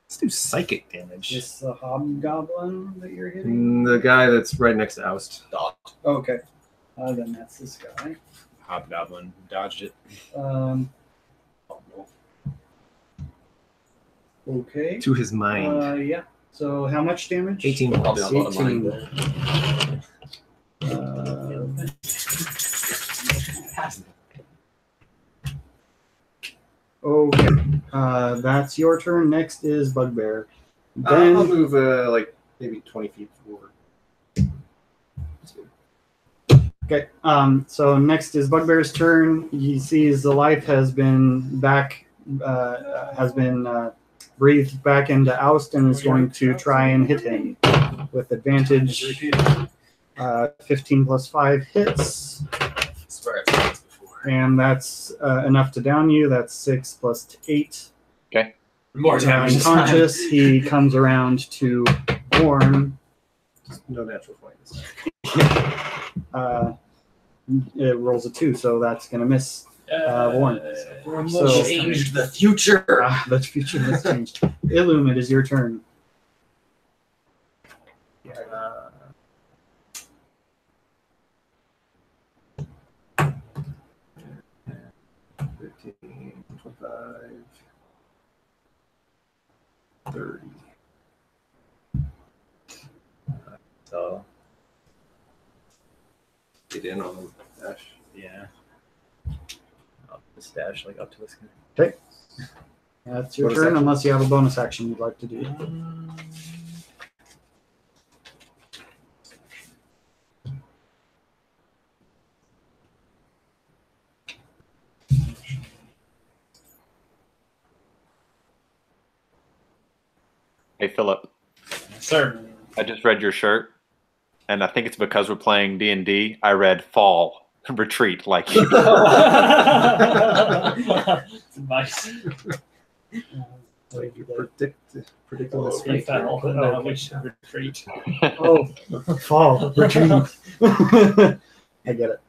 Let's do psychic damage. Is the Hobgoblin that you're hitting? The guy that's right next to Oust. Dot. Okay. Then that's this guy. Hobgoblin dodged it. Okay. To his mind. Yeah. So how much damage? 18 Probably points. not a lot of money. Okay. That's your turn. Next is Bugbear. I'll Then move like maybe 20 feet forward. okay. So next is Bugbear's turn. He sees the life has been back, breathed back into Oust, and is going to try and hit him with advantage. 15 plus 5 hits. Swear I've seen this before. And that's enough to down you. That's 6 plus 8. More damage. Unconscious. He comes around to Born. No natural 20. It rolls a 2, so that's going to miss. Warren. So- Changed the future. The future has changed. Illum, it is your turn. Uh, 15, 25, 30. So get in on him. Dash. Yeah. I'll just dash like up to this guy. That's your Bonus turn, action. unless you have a bonus action you'd like to do. Hey, Philip. Sir. I just read your shirt, and I think it's because we're playing D&D. I read fall, retreat, like Nice. You predict We this fell, and now we should retreat. Oh, fall, retreat. I get it.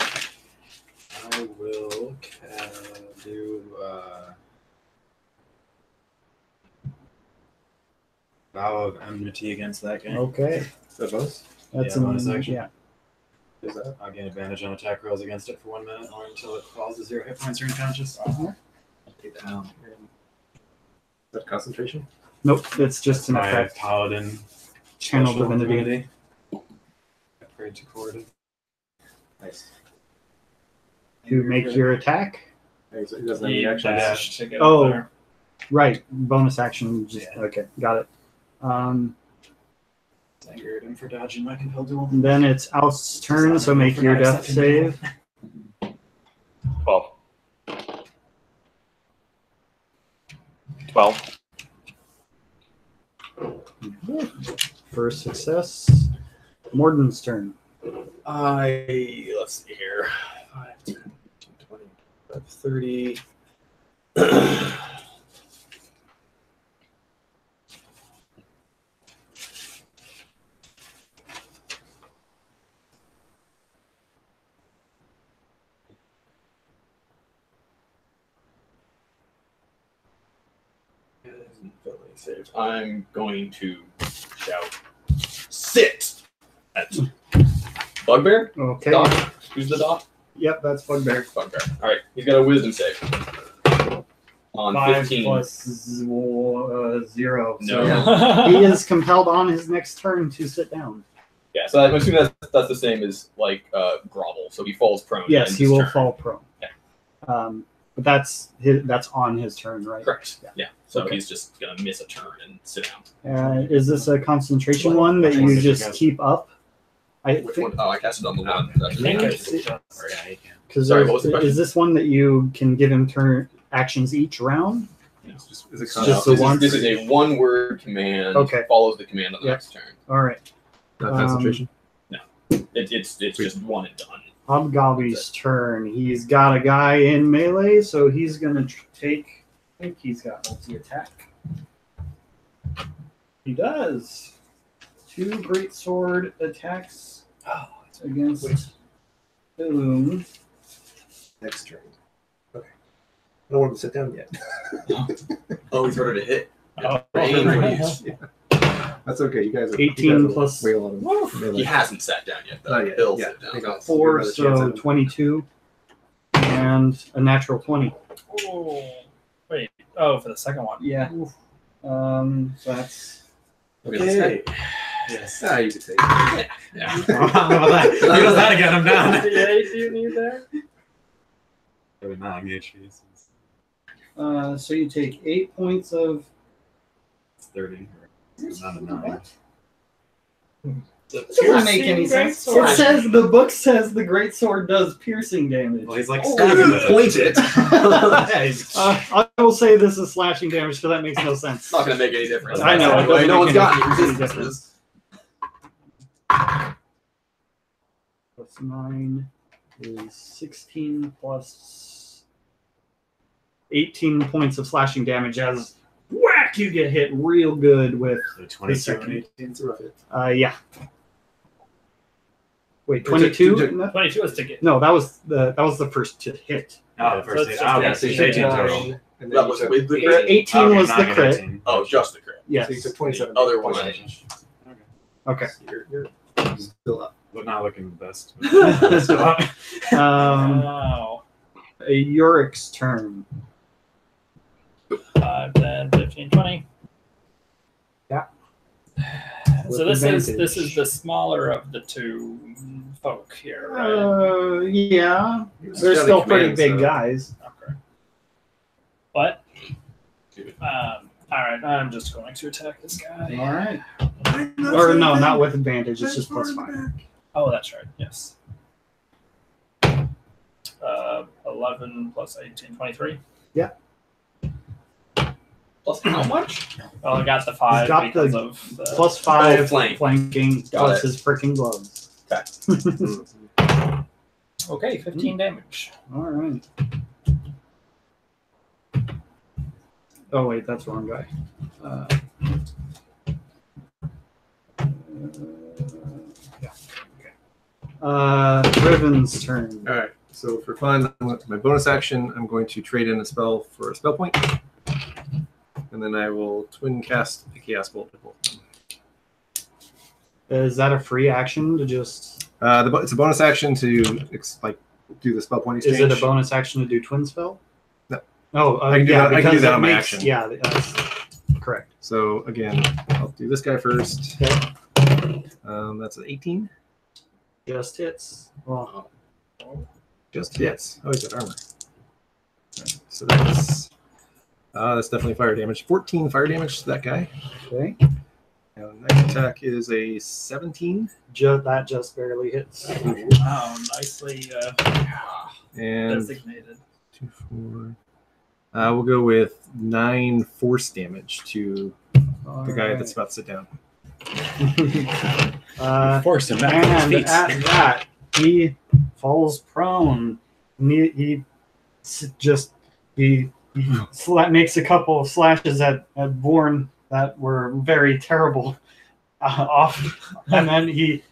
I will do vow of enmity against that guy. Okay. Is that both? That's Yeah, bonus action. Yeah. Is that? I'll gain advantage on attack rolls against it for 1 minute or until it falls to 0 hit points or unconscious. Take that down. Is that concentration? Nope, it's just an My effect. paladin Channel special divinity. Upgrade to coordinate. Nice. To make your attack. He doesn't have He any action. dashed to get Oh. up there. Right. Bonus action. Just okay. Got it. Angered him for dodging my compelled duel. Then it's Al's turn, so make your death save. 12. 12. First success. Morden's turn. Let's see here. 5, 10, 15, 20, 30. I'm going to shout, sit at Bugbear? Okay. Doc? Who's the doc? Yep, that's Bugbear. Bugbear. All right, he's got a wisdom save. On 5 15. plus 0. No. So he is compelled on his next turn to sit down. Yeah, so I'm assuming that's the same as like grovel. So he falls prone. Yes, and he his will turn. fall prone. Yeah. But that's on his turn, right? Correct. Yeah. So Okay. he's just gonna miss a turn and sit down. Is this a concentration one that you just keep up? I Which think one? Oh, I cast it on the one. I think it's because Sorry, what was the question? is this one that you can give him turn actions each round? Is it Just the this, one? is, this is a one-word command. Okay. Follows the command on the Yep. next turn. All right. not concentration? It's just one and done. Hobgobby's turn. He's got a guy in melee, so he's gonna take. I think he's got multi attack. He does. 2 greatsword attacks against Illume. Next turn. Okay. I don't want him to sit down yet. Oh, he's ready to hit. Oh, Range. That's okay. You guys are 18 plus- way a lot of melee. He hasn't sat down yet. Though. Not yet. He'll Yeah, sit down. I got 4, another chance so at him. 22, and a natural 20. Oh, wait. Oh, for the second one. Yeah. So that's Okay. Yes. Ah, you could take it. Yeah. How about that? He does that again, I'm down. do you need there? Really not engaged fees. so you take 8 points of. It's 30. Not a 9. It doesn't make any sense. It says the book says the greatsword does piercing damage. Well, he's like Oh, stabbing with it. point it. Yeah, he's- I will say this is slashing damage because that makes no sense. It's not going to make any difference. I know, it Anyway, doesn't no make one's any got any difference. resistances. Plus 9 is 16 plus 18 points of slashing damage as whack you get hit real good with So 22 second. and 18. It's rough. yeah. Wait, Wait, 22? 22 is to get. No, that was the first to hit. Oh, the So first it's eight. just- Oh, yeah, okay, so so you it's take 18 total. And then That you was took- with the crit. 18 Okay, was not the even crit. 18. Oh, just the crit. Yes. So you took 27. Other points one. of damage. Okay. You're still up. But not looking the best. But still up. Wow. Yorick's turn. 5, 10, 15, 20. Yeah. So With this advantage. is the smaller of the two folk here, right? Yeah. He was They're shouting still pretty commands, big so- guys. Okay. But all right, I'm just going to attack this guy. All right. Or no, not with advantage. It's just plus 5. Oh, that's right. Yes. 11 plus 18, 23. Yeah. Plus how much? Well, I got the 5 got because the of the Plus 5 flank. flanking Got plus it. his freaking gloves. Okay, 15 damage. All right. Oh wait, that's the wrong guy. Yeah. Okay. Riven's turn. All right. So for fun, my bonus action, I'm going to trade in a spell for a spell point, and then I will twin cast a chaos bolt. Is that a free action to just? It's a bonus action to do the spell point exchange. Is it a bonus action to do twin spell? No. Oh, I can do yeah, that- I can do because that it on my makes- action. Yeah, that's correct. So again, I'll do this guy first. Okay. That's an 18. Just hits. Well, Just hits. Oh, he's got armor. Right, so that's definitely fire damage. 14 fire damage to that guy. okay. And next attack is a 17. That just barely hits. Wow, nicely And designated. 2, 4. We'll go with 9 force damage to the guy that's about to sit down. Forced him back to And his feet. at that, he falls prone. He makes a couple of slashes at Vorn that were very terrible off, and then he,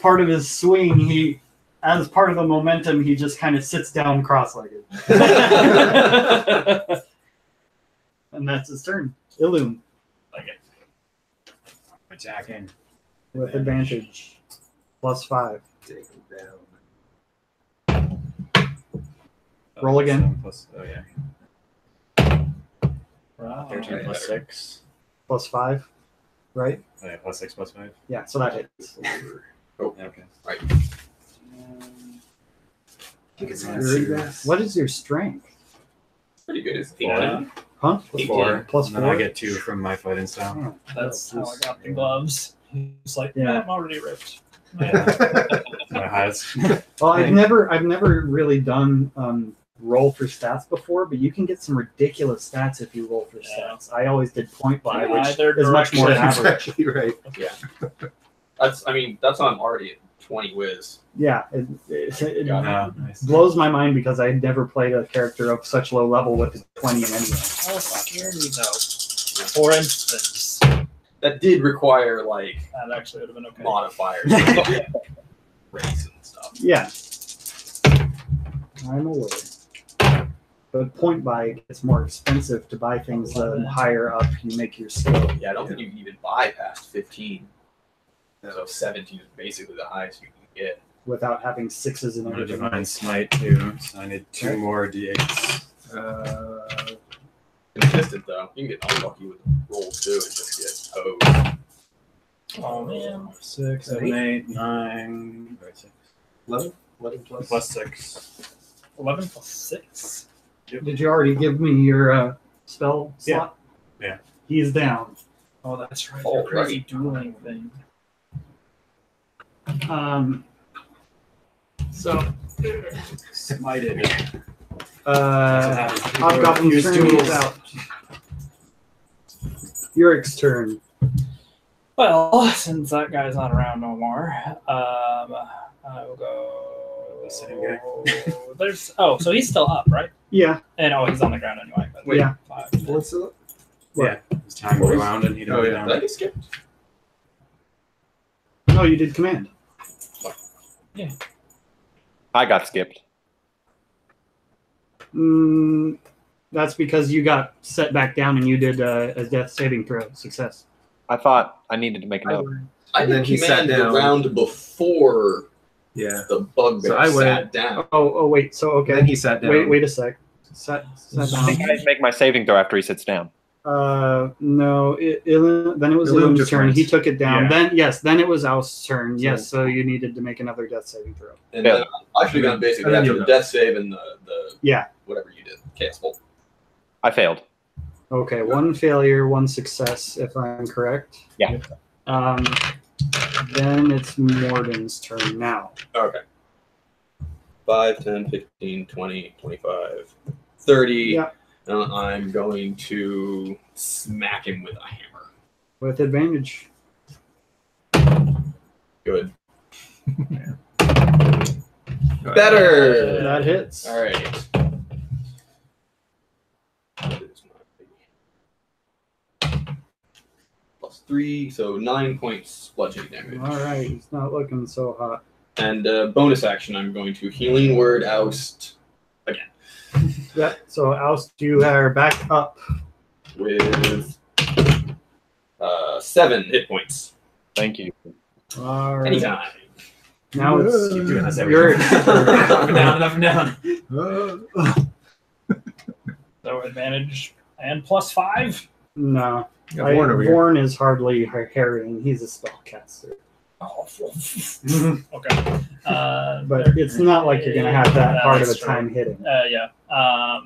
part of his swing, as part of the momentum, he just kind of sits down cross-legged, and that's his turn. Illum Attacking. with advantage, +5. Take him down. Roll again. 7 plus, oh yeah. Wow. 13 plus 6. +5, right? Oh yeah, plus 6 plus 5. Yeah, so that hits. Okay. What is your strength? Pretty good. It's 4. 18. Huh? Plus 4. Plus And then 4? I get 2 from my fighting style. Oh, That's how I got the gloves. He's like, Yeah. yeah, I'm already ripped. My highest. Well, I've never really done roll for stats before, but you can get some ridiculous stats if you roll for Yeah. stats. I always did point by, In which either is much more direction. average. Exactly right. That's I'm already at 20 whiz. Yeah, it Got Oh, nice. blows my mind because I never played a character of such low level with 20 in any way. How scary though. For instance, That did require like that actually would have been okay. modifiers, race and stuff. Yeah, I'm aware. But point buy gets more expensive to buy things the higher up you make your skill. Yeah, I don't think you can even buy past 15. So 17 is basically the highest you can get. Without having 6s in I'm gonna everything. divine smite too, so I need 2 more d8s. Consistent though. You can get unlucky with rolls too and just get hosed. Oh man. 6, 7, 8, 9. 11? 11 plus. Plus 6. 11 plus 6. Did you already give me your spell slot? Yeah. He's down. Oh, that's right. Oh, The crazy dueling thing. So, Smited. Hobgoblin's Use turn tools. is out. Yurik's turn. Well, since that guy's not around no more, I will go. The same guy. There's so he's still up, right? Yeah. And he's on the ground anyway. But Yeah. 5. What's it? Yeah, his time went around and he didn't Oh, go yeah. down. Did I get skipped? No, you did command. I got skipped. That's because you got set back down and you did a death saving throw. Success. I thought I needed to make a note. I And then did he sat command the down. round before Yeah. the bugbear So I went- sat down. Oh, wait. So, okay. Then he sat down. Wait a sec. Sat I think I down. need to make my saving throw after he sits down. No, then it was Illum Illum's just turn. went. He took it down. Yeah. Then it was Al's turn. Yes, so you needed to make another death saving throw. And Yeah. then I should have gone basically And then after you the go. death save and the Yeah. whatever you did. Chaos bolt. I failed. Okay, one failure, one success, if I'm correct. Yeah. Then it's Morden's turn now. Okay. 5, 10, 15, 20, 25, 30. Yeah. And I'm going to smack him with a hammer. With advantage. Good. Better. That hits. All right. +3, so 9 points bludgeoning damage. All right, it's not looking so hot. And bonus action, I'm going to Healing Word Oust again. Yeah, so Oust, you are back up. With 7 hit points. Thank you. All right. Anytime. Now it's Keep doing this your up and down, up and down. So advantage and +5. No. Got Warren over here. Warren is hardly harrying. He's a spellcaster. Oh, okay. But it's not like you're going to have that hard of a that's true. time hitting. Yeah.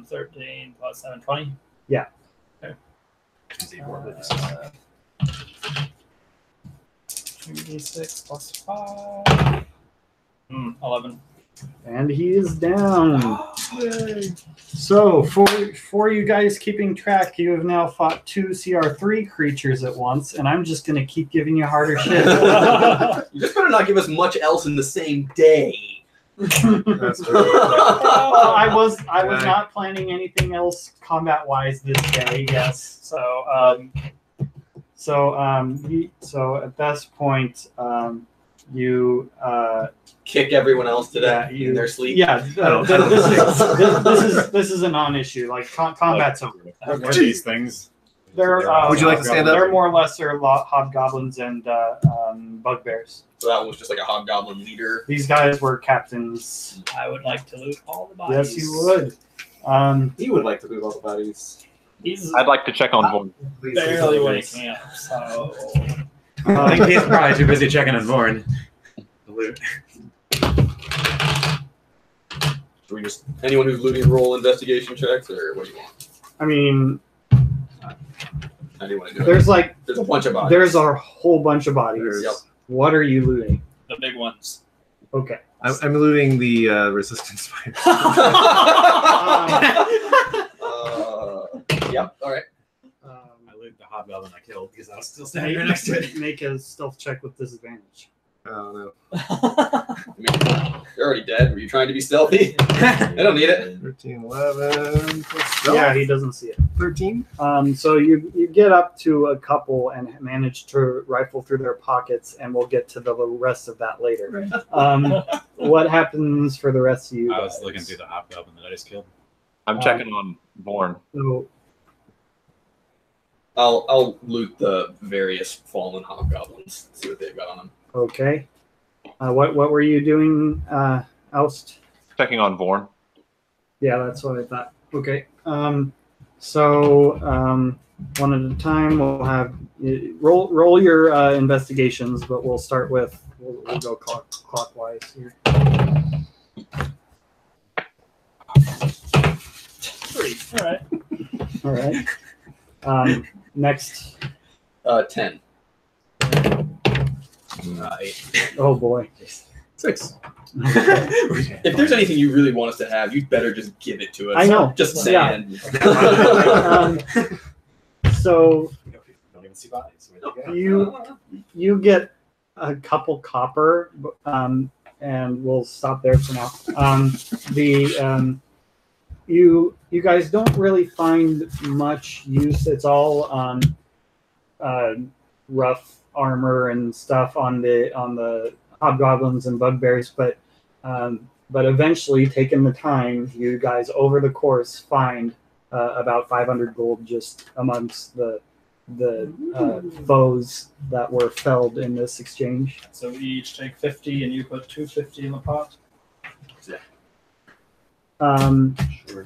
13 + 7, 20. Yeah. Okay. 2d6 +5. 11. And he is down. So, for you guys keeping track, you have now fought 2 CR3 creatures at once, and I'm just going to keep giving you harder shit. You just better not give us much else in the same day. That's true. Well, I was not planning anything else combat-wise this day. Yes. So at this point, you Kick everyone else to Yeah, death you- in their sleep. yeah. This is a non-issue. Like combat's over. What are these things? They're Would you like to stand up? They're more or less hobgoblins and bugbears. So that was just like a hobgoblin leader. These guys were captains. I would like to loot all the bodies. Yes, you would. He would like to move all the bodies. He's I'd like to check on Vorn. barely waking up, so. I think he's probably too busy checking on Vorn. Loot. Should we just anyone who's looting roll investigation checks, or what do you want? I mean, How do you want to do it? there's like There's a bunch of bodies. there's a whole bunch of bodies. Yep. What are you looting? The big ones. Okay. I'm looting the resistance spiders. Yep. All right. I loot the hobgoblin I killed because I was still standing right next to it. Make a stealth check with disadvantage. Oh I mean, you're already dead. Were you trying to be stealthy? I don't need it. no. 13, 11, plus Yeah, he doesn't see it. 13. So you get up to a couple and manage to rifle through their pockets, and we'll get to the rest of that later. What happens for the rest of you? I was guys? looking through the hobgoblin that I just killed. I'm checking on Vorn. So, I'll loot the various fallen hobgoblins. See what they've got on them. okay. What were you doing, Oust? Checking on Vorn. Yeah, that's what I thought. Okay. So one at a time, we'll have roll your investigations, but we'll start with we'll go clockwise here. 3. All right. All right. Next. 10. 8. Oh boy. 6. If there's anything you really want us to have, you'd better just give it to us. I know. Just Yeah. saying. So Don't even see bodies. Where'd they go? you get a couple copper, and we'll stop there for now. You guys don't really find much use. It's all rough armor and stuff on the hobgoblins and bugbears, but eventually, taking the time, you guys over the course find about 500 gold just amongst the foes that were felled in this exchange. So we each take 50, and you put 250 in the pot.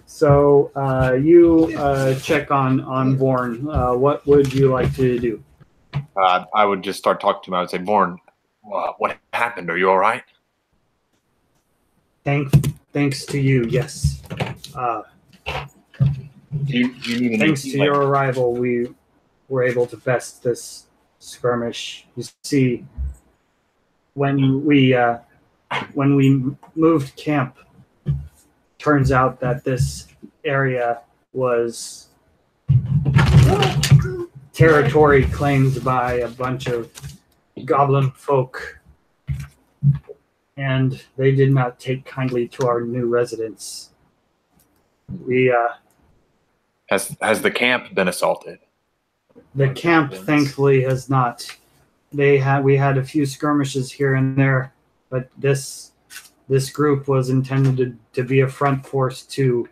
So you check on Vorn. What would you like to do? I would just start talking to him. I would say, Vorn, what happened? Are you all right? Thanks to you, yes. Do you need any Thanks to healing? your arrival, we were able to best this skirmish. You see, when we moved camp, turns out that this area was territory claimed by a bunch of goblin folk, and they did not take kindly to our new residents. We Has the camp been assaulted? the camp thankfully has not. We had a few skirmishes here and there, but this group was intended to be a front force to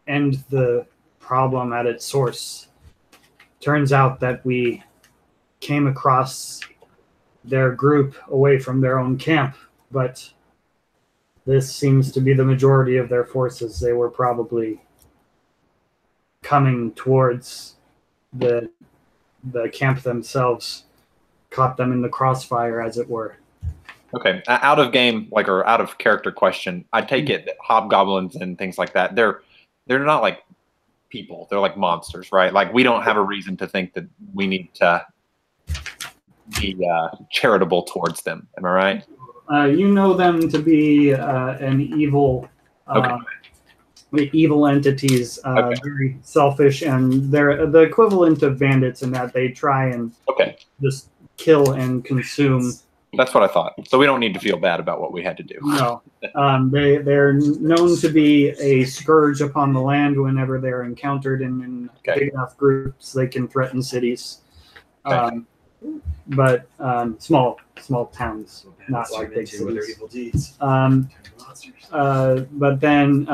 end the problem at its source. Turns out that we came across their group away from their own camp, but this seems to be the majority of their forces. They were probably coming towards the camp themselves, caught them in the crossfire, as it were. Okay, out of game, or out of character question, I take it that hobgoblins and things like that, they're not like people. They're like monsters, right? Like, we don't have a reason to think that we need to be charitable towards them. Am I right? You know them to be an evil, evil entities, very selfish, and they're the equivalent of bandits in that they try and just kill and consume. That's what I thought. So we don't need to feel bad about what we had to do. No, they're known to be a scourge upon the land whenever they're encountered, and in big enough groups they can threaten cities. But small towns, not like big cities. Their evil deeds. But then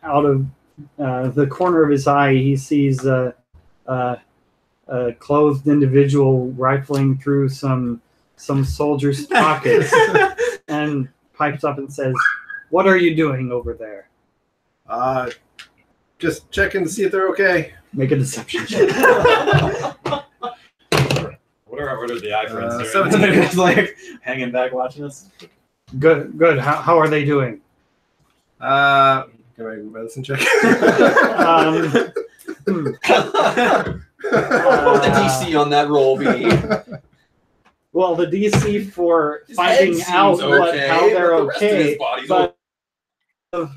out of the corner of his eye, he sees a clothed individual rifling through some soldiers' pockets and pipes up and says, "What are you doing over there?" Just checking to see if they're okay. Make a deception check. What are the eye friends 17. doing? Just like hanging back watching us. Good. How are they doing? Can I medicine check? What would the DC on that roll be? Well, the DC for finding out how they're okay, but of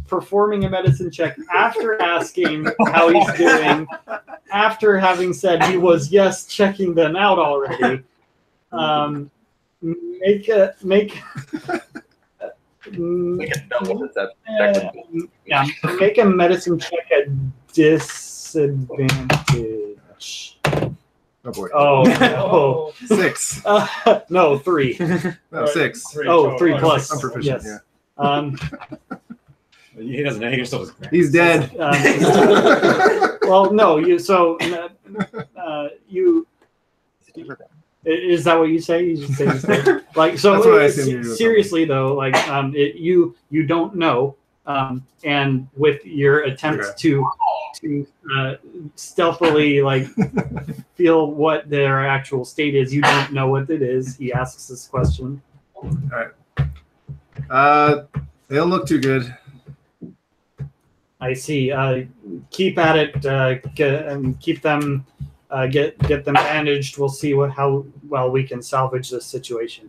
performing a medicine check after asking how he's doing, after having said he was checking them out already. Make a double deception. Make a medicine check at disadvantage. Oh boy. Oh no. 6. No, 3. No, 6. 3 3 plus. I'm proficient. Yes. Yeah. He doesn't know. He still doesn't. He's dead. Well, no. You is that what you say? You just say he's dead. Like so. That's what I assume you do. Seriously though, like you don't know, and with your attempts to stealthily like feel what their actual state is, you don't know what it is. He asks this question. All right. They don't look too good. I see. Keep at it. Keep them. Get them bandaged. We'll see how well we can salvage this situation.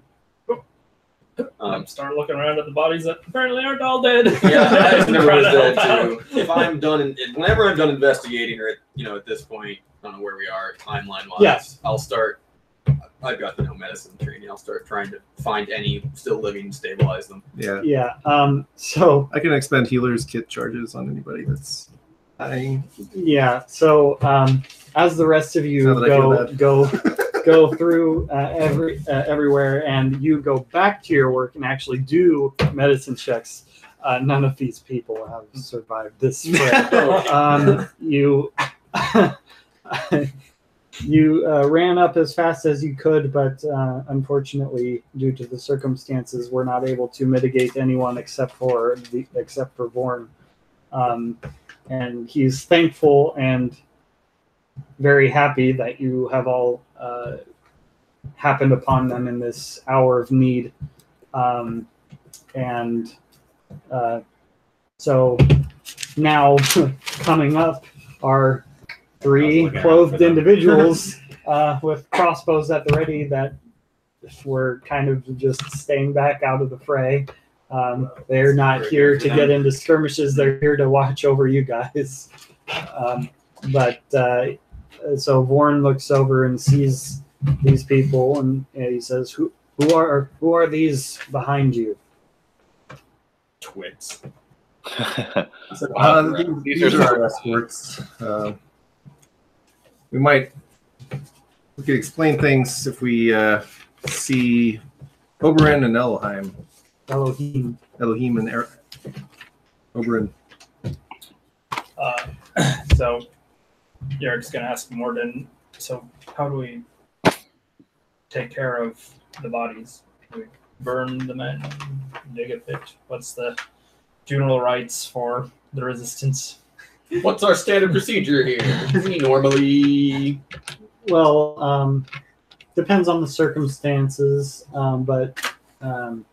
Start looking around at the bodies that apparently aren't all dead. Yeah, I assume it was dead too. If I'm done, whenever I'm done investigating, or at this point, I don't know where we are timeline wise. Yes. I'll start. I've got the no medicine training. I'll start trying to find any still living, stabilize them. Yeah. Yeah. So I can expend healer's kit charges on anybody that's dying. yeah. So as the rest of you Now that I feel go through everywhere, and you go back to your work and actually do medicine checks, none of these people have survived this fray. You ran up as fast as you could, but unfortunately, due to the circumstances, we're not able to mitigate anyone except for Vorn. And he's thankful and very happy that you have all happened upon them in this hour of need. So now coming up are 3 clothed individuals with crossbows at the ready that were kind of just staying back out of the fray. They're not here to get into skirmishes. They're here to watch over you guys. So Vorn looks over and sees these people, and he says, "Who are these behind you?" Twits. These are our escorts. We could explain things if we see Oberyn and Elohim. Elohim. Elohim and Oberyn. So Eric's going to ask Morden, so how do we take care of the bodies? Do we burn the men, dig a pit? What's the funeral rites for the resistance? What's our standard procedure here? We normally... Well, depends on the circumstances, but... Can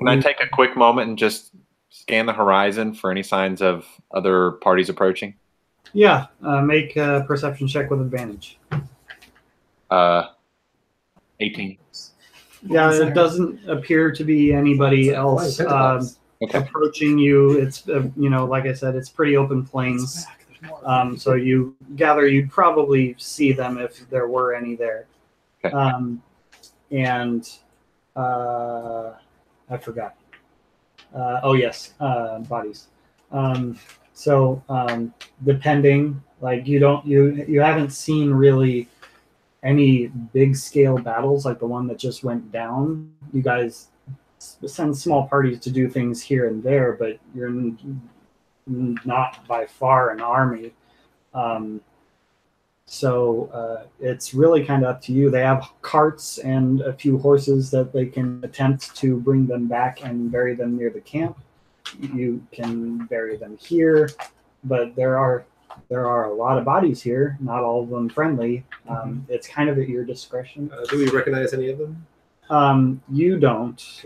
I take a quick moment and just scan the horizon for any signs of other parties approaching? Yeah, make a perception check with advantage. 18. Yeah, it doesn't appear to be anybody else approaching you. It's like I said, it's pretty open plains. So you gather you'd probably see them if there were any there. Okay. I forgot. Bodies. Depending, like you haven't seen really any big scale battles like the one that just went down. You guys send small parties to do things here and there, but you're not by far an army. It's really kind of up to you. They have carts and a few horses that they can attempt to bring them back and bury them near the camp. You can bury them here, but there are a lot of bodies here, not all of them friendly. It's kind of at your discretion. Do we recognize any of them? You don't.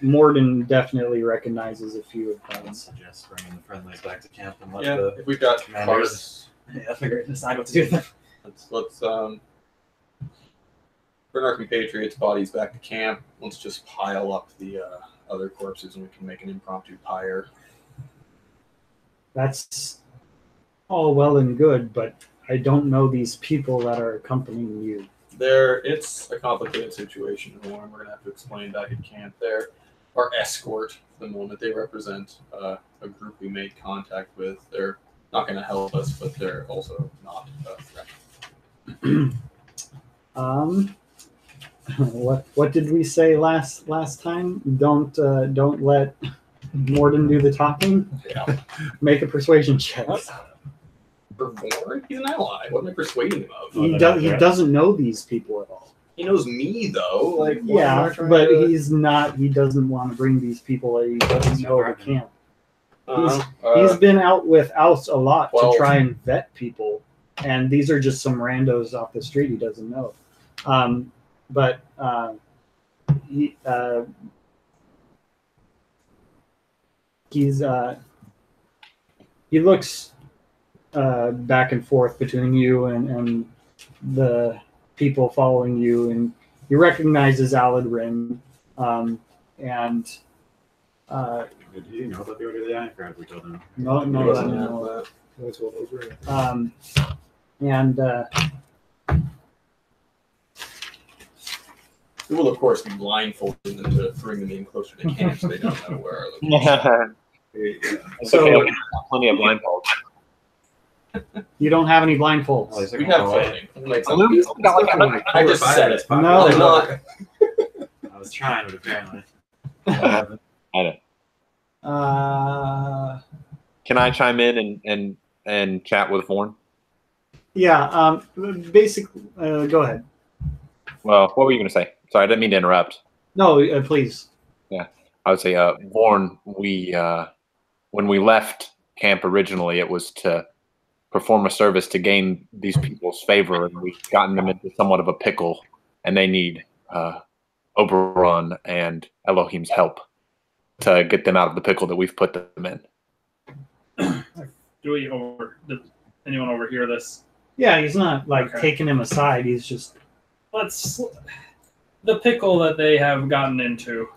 Morden definitely recognizes a few of them. I suggest bringing the friendlies back to camp and let if we've got commanders decide what to do with them. Let's bring our compatriots' bodies back to camp. Let's just pile up the other corpses, and we can make an impromptu pyre. That's all well and good, but I don't know these people that are accompanying you. It's a complicated situation, Warren. We're going to have to explain back at camp. They're our escort for the moment. They represent a group we made contact with. They're not going to help us, but they're also not a threat. What did we say last time? Don't let Morden do the talking. Yeah. Make a persuasion check. For Warren, he's an ally. What am I persuading him of? He doesn't know these people at all. He knows me though. Like, yeah, but he's not. He doesn't want to bring these people that he doesn't know to camp. He's been out with Aus a lot to try and vet people, and these are just some randos off the street he doesn't know. He looks back and forth between you and the people following you, and he recognizes Aladrin, and Did you know about the Order of the Iron Crown? We told him. no. We will, of course, be blindfolding them to bring them in closer to camp so they don't know where our location is. So plenty of blindfolds. You don't have any blindfolds. We have clothing. I just said it. No. I'm not. I was trying, but apparently. I don't. Can I chime in and chat with Vorn? Yeah. Basically, go ahead. Well, what were you going to say? Sorry, I didn't mean to interrupt. No, please. Yeah, I would say, Vorn, when we left camp originally, it was to perform a service to gain these people's favor, and we've gotten them into somewhat of a pickle, and they need Oberon and Elohim's help to get them out of the pickle that we've put them in. Did anyone overhear this? Yeah, he's not taking him aside. He's just Let's the pickle that they have gotten into.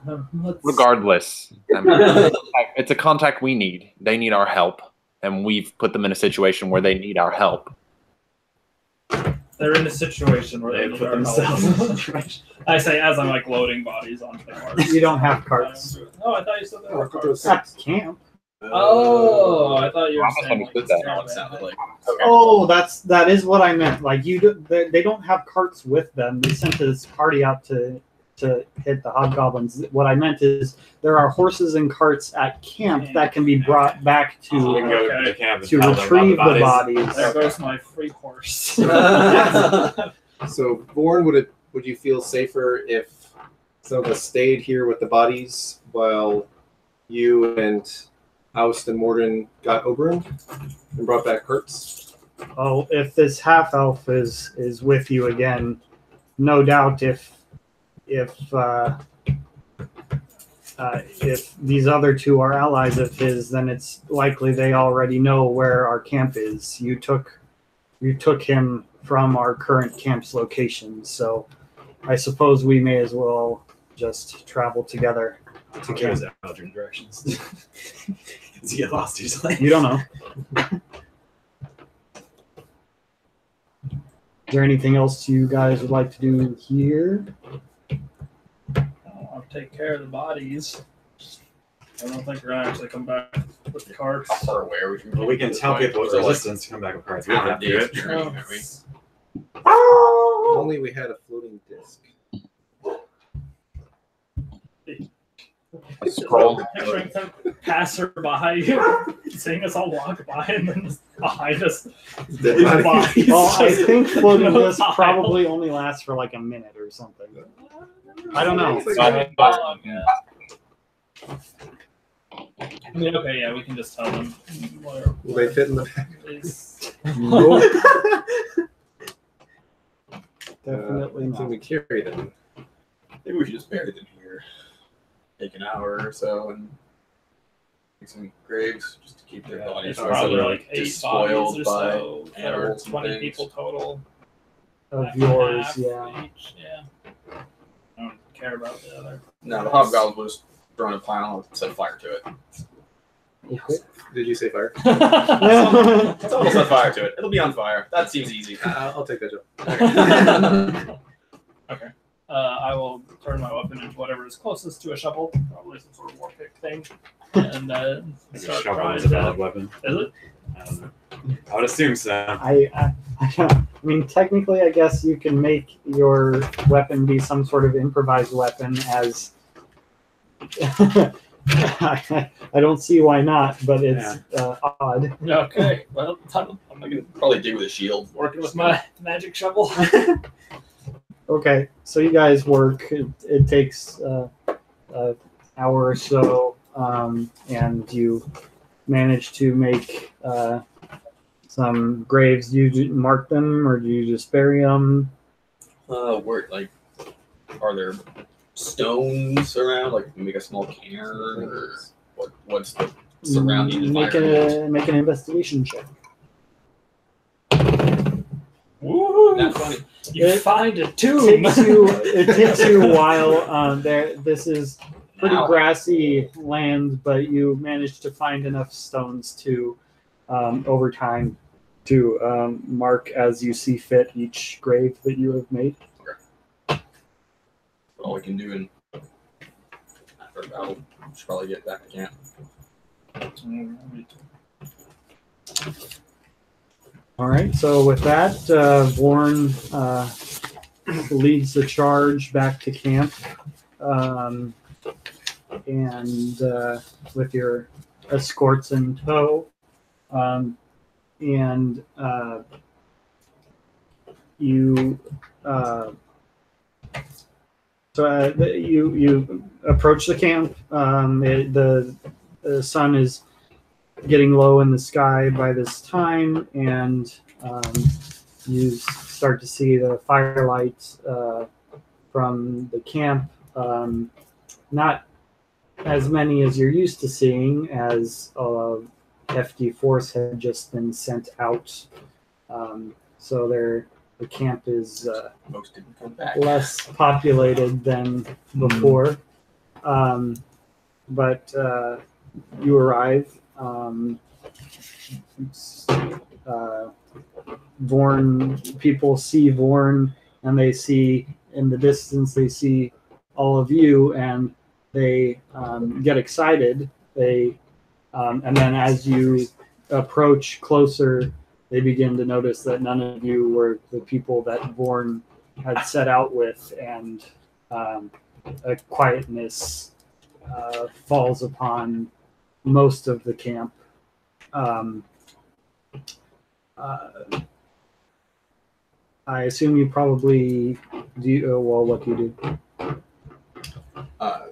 Regardless, I mean, it's a contact we need. They need our help, and we've put them in a situation where they need our help. They're in a situation where they need put our themselves in a help. situation. I say as I'm like loading bodies onto the carts. You don't have carts. Oh, I thought you said there were carts. At camp. Oh, I thought you were I must saying understood that. That's what it sounded like. Oh, that is what I meant. Like they don't have carts with them. They sent this party out to hit the hobgoblins. What I meant is there are horses and carts at camp that can be brought back to We can go Okay. to the camp and to tell them about retrieve the bodies. bodies. There goes my free horse. So, Vorn, would you feel safer if some of us stayed here with the bodies while you and Aust and Morden got Oberon and brought back Kurtz? Oh, if this half elf is with you again, no doubt. If these other two are allies of his, then it's likely they already know where our camp is. You took him from our current camp's location, so I suppose we may as well just travel together to Give us camp. Eldrin directions. Does he get lost usually? You don't know. Is there anything else you guys would like to do here? I'll take care of the bodies. I don't think we're gonna actually come back with the carts. How far away are we from Well, we can tell people with resistance to come back with cards. We don't have to do it. journey, aren't we? If only we had a floating disc. A scroll. Picturing some passerby seeing us all walk by and then just behind us Dead body. bodies. Well, I think floating No disc pile. probably only lasts for like a minute or something. I don't know. I mean, okay, yeah, we can just tell them. Where, Will they fit in the back? Definitely Can not. we carry them? Maybe we should just bury them here. Take an hour or so and make some graves just to keep their Yeah, bodies It's It's probably also, like 8 despoiled bodies or by so. There are animals and 20 things. people total. Of Half and yours, half yeah. each, yeah. I don't care about the other. No, the hobgoblins will just throw in a pile and set fire to it. Okay. Did you say fire? Someone set fire to it. It'll be on fire. That seems easy. I'll take that job. I will turn my weapon into whatever is closest to a shovel, probably some sort of war pick thing, and Like a start shovel trying is a to. valid weapon. Is it? I don't know. I would assume so. I mean, technically, I guess you can make your weapon be some sort of improvised weapon as. I don't see why not, but it's odd. Okay. Well, I'm I could probably dig with a shield. working with my magic shovel. Okay, so you guys work. It takes an hour or so, and you manage to make some graves. Do you mark them, or do you just bury them? Where are there stones around? Like, make a small cairn, or what's the surrounding Make environment? make an investigation check. Woo! Not funny. You It find a tomb. It takes you a while. This is pretty Now, grassy land, but you managed to find enough stones to, over time, to mark as you see fit each grave that you have made. all we can do in after battle. We should probably get back to camp. All right. So with that, Vorn leads the charge back to camp, and with your escorts in tow, and you. You approach the camp. The sun is getting low in the sky by this time, and you start to see the firelight from the camp. Not as many as you're used to seeing, as FD force had just been sent out. So the camp is Folks didn't come back. less populated than before. But you arrive. Vorn, people see Vorn, and they see in the distance, they see all of you, and they get excited. They and then as you approach closer, they begin to notice that none of you were the people that Vorn had set out with, and a quietness falls upon most of the camp. I assume you probably do. Well, what do you do? I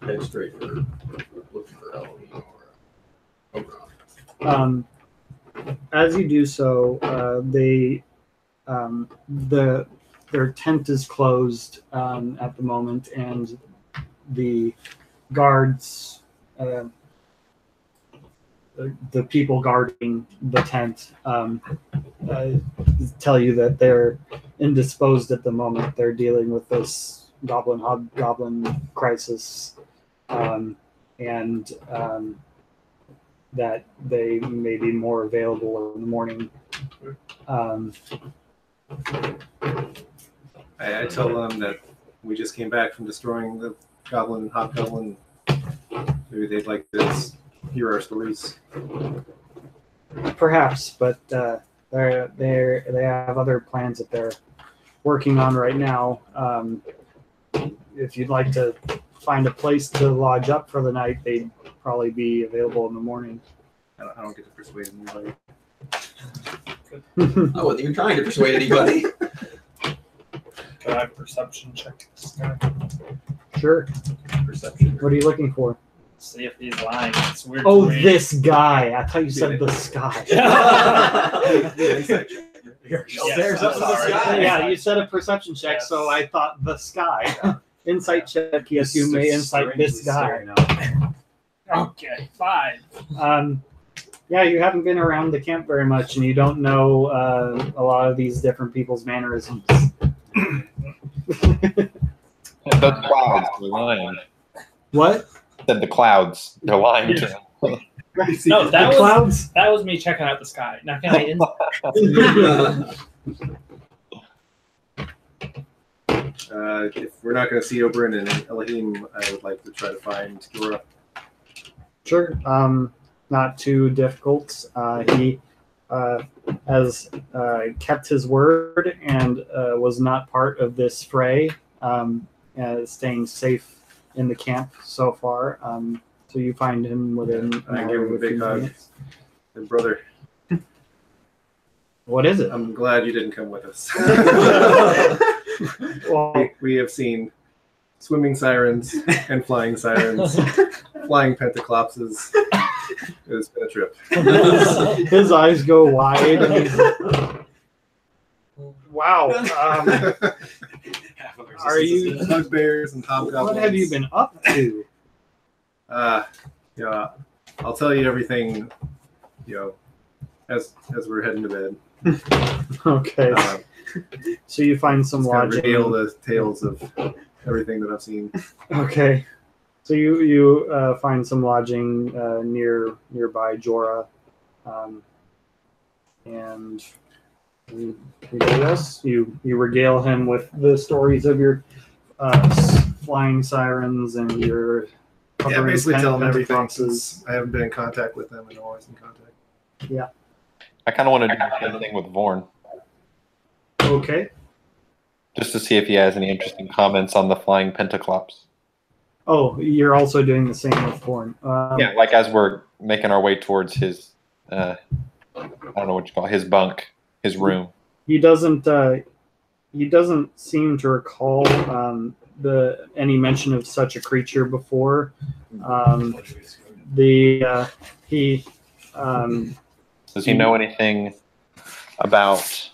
head straight for looking for Elohim or Oberon. As you do so, their tent is closed at the moment, and the guards, the people guarding the tent, tell you that they're indisposed at the moment. They're dealing with this hobgoblin crisis, and that they may be more available in the morning. I tell them that we just came back from destroying the hobgoblin. Maybe they'd like to hear our stories. Perhaps, but they have other plans that they're working on right now. If you'd like to find a place to lodge up for the night, they'd probably be available in the morning. I don't get to persuade anybody. I wasn't even trying to persuade anybody. Can I have a perception check this guy? Sure. Perception. What are you looking for? See if he's lying. It's weird. Oh, to me. this guy. I thought you said the sky. Yes, There's up to the sorry. sky. Yeah, you said a perception check, Yes. so I thought the sky. Insight check, yes, you may insight this guy. Okay, 5. Yeah, you haven't been around the camp very much, and you don't know a lot of these different people's mannerisms. The clouds, they're lying. What? Said the clouds, they're lying to him. No, The that was clouds? that was me checking out the sky. Now can I? If we're not going to see Oberon and Elohim, I would like to try to find Gora. Sure. Not too difficult. He has kept his word and was not part of this fray, staying safe in the camp so far. So you find him within a I matter give him of a big few hug. minutes. And brother, What is it? I'm glad you didn't come with us. Well, We have seen swimming sirens and flying sirens, flying pentaclopses. It's been a trip. his eyes go wide, and he's wow. Are you? Bugbears and hobgoblins? What have you been up to? Yeah, I'll tell you everything. As we're heading to bed. Okay, so you find some Just kind of lodging. reveal the tales of everything that I've seen. Okay, so you find some lodging nearby Jorah, and you do this. You regale him with the stories of your flying sirens and your Yeah, covering basically tell them everything pentacopses. since I haven't been in contact with them and always in contact. I kind of want to do the same thing with Vorn, Okay. just to see if he has any interesting comments on the flying pentaclops. Oh, you're also doing the same with Thorn. Yeah, like as we're making our way towards his, I don't know what you call it, his bunk, his room. He doesn't seem to recall any mention of such a creature before. Does he know anything about?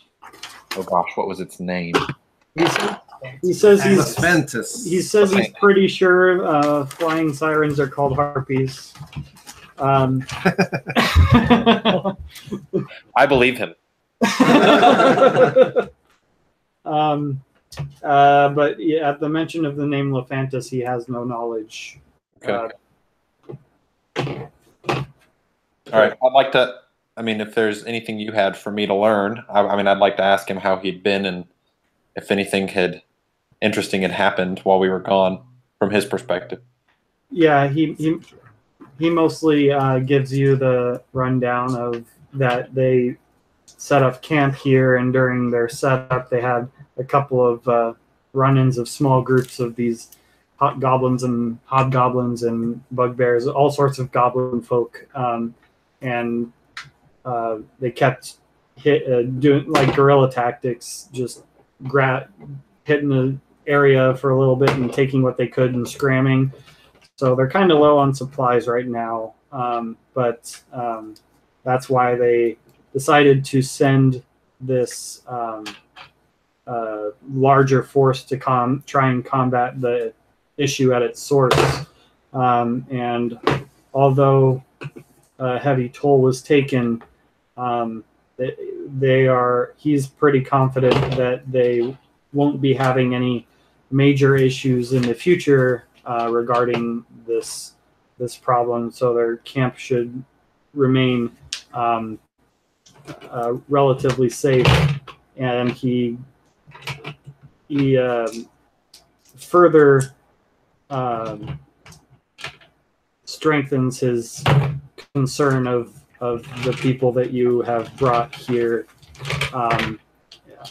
Oh gosh, what was its name? He says Ventus. he says he's pretty sure flying sirens are called harpies. I believe him. But yeah, at the mention of the name Lephantis, he has no knowledge. Okay. All right. I'd like to. I mean, if there's anything you had for me to learn, I mean, I'd like to ask him how he'd been and if anything interesting had happened while we were gone from his perspective. Yeah, he mostly gives you the rundown of that they set up camp here, and during their setup, they had a couple of run-ins of small groups of these goblins and hobgoblins and bugbears, all sorts of goblin folk, and they kept doing like guerrilla tactics, just hitting the area for a little bit and taking what they could and scramming. So they're kind of low on supplies right now, but that's why they decided to send this larger force to try and combat the issue at its source. And although a heavy toll was taken, he's pretty confident that they won't be having any major issues in the future regarding this problem. So their camp should remain relatively safe, and he further strengthens his concern of the people that you have brought here.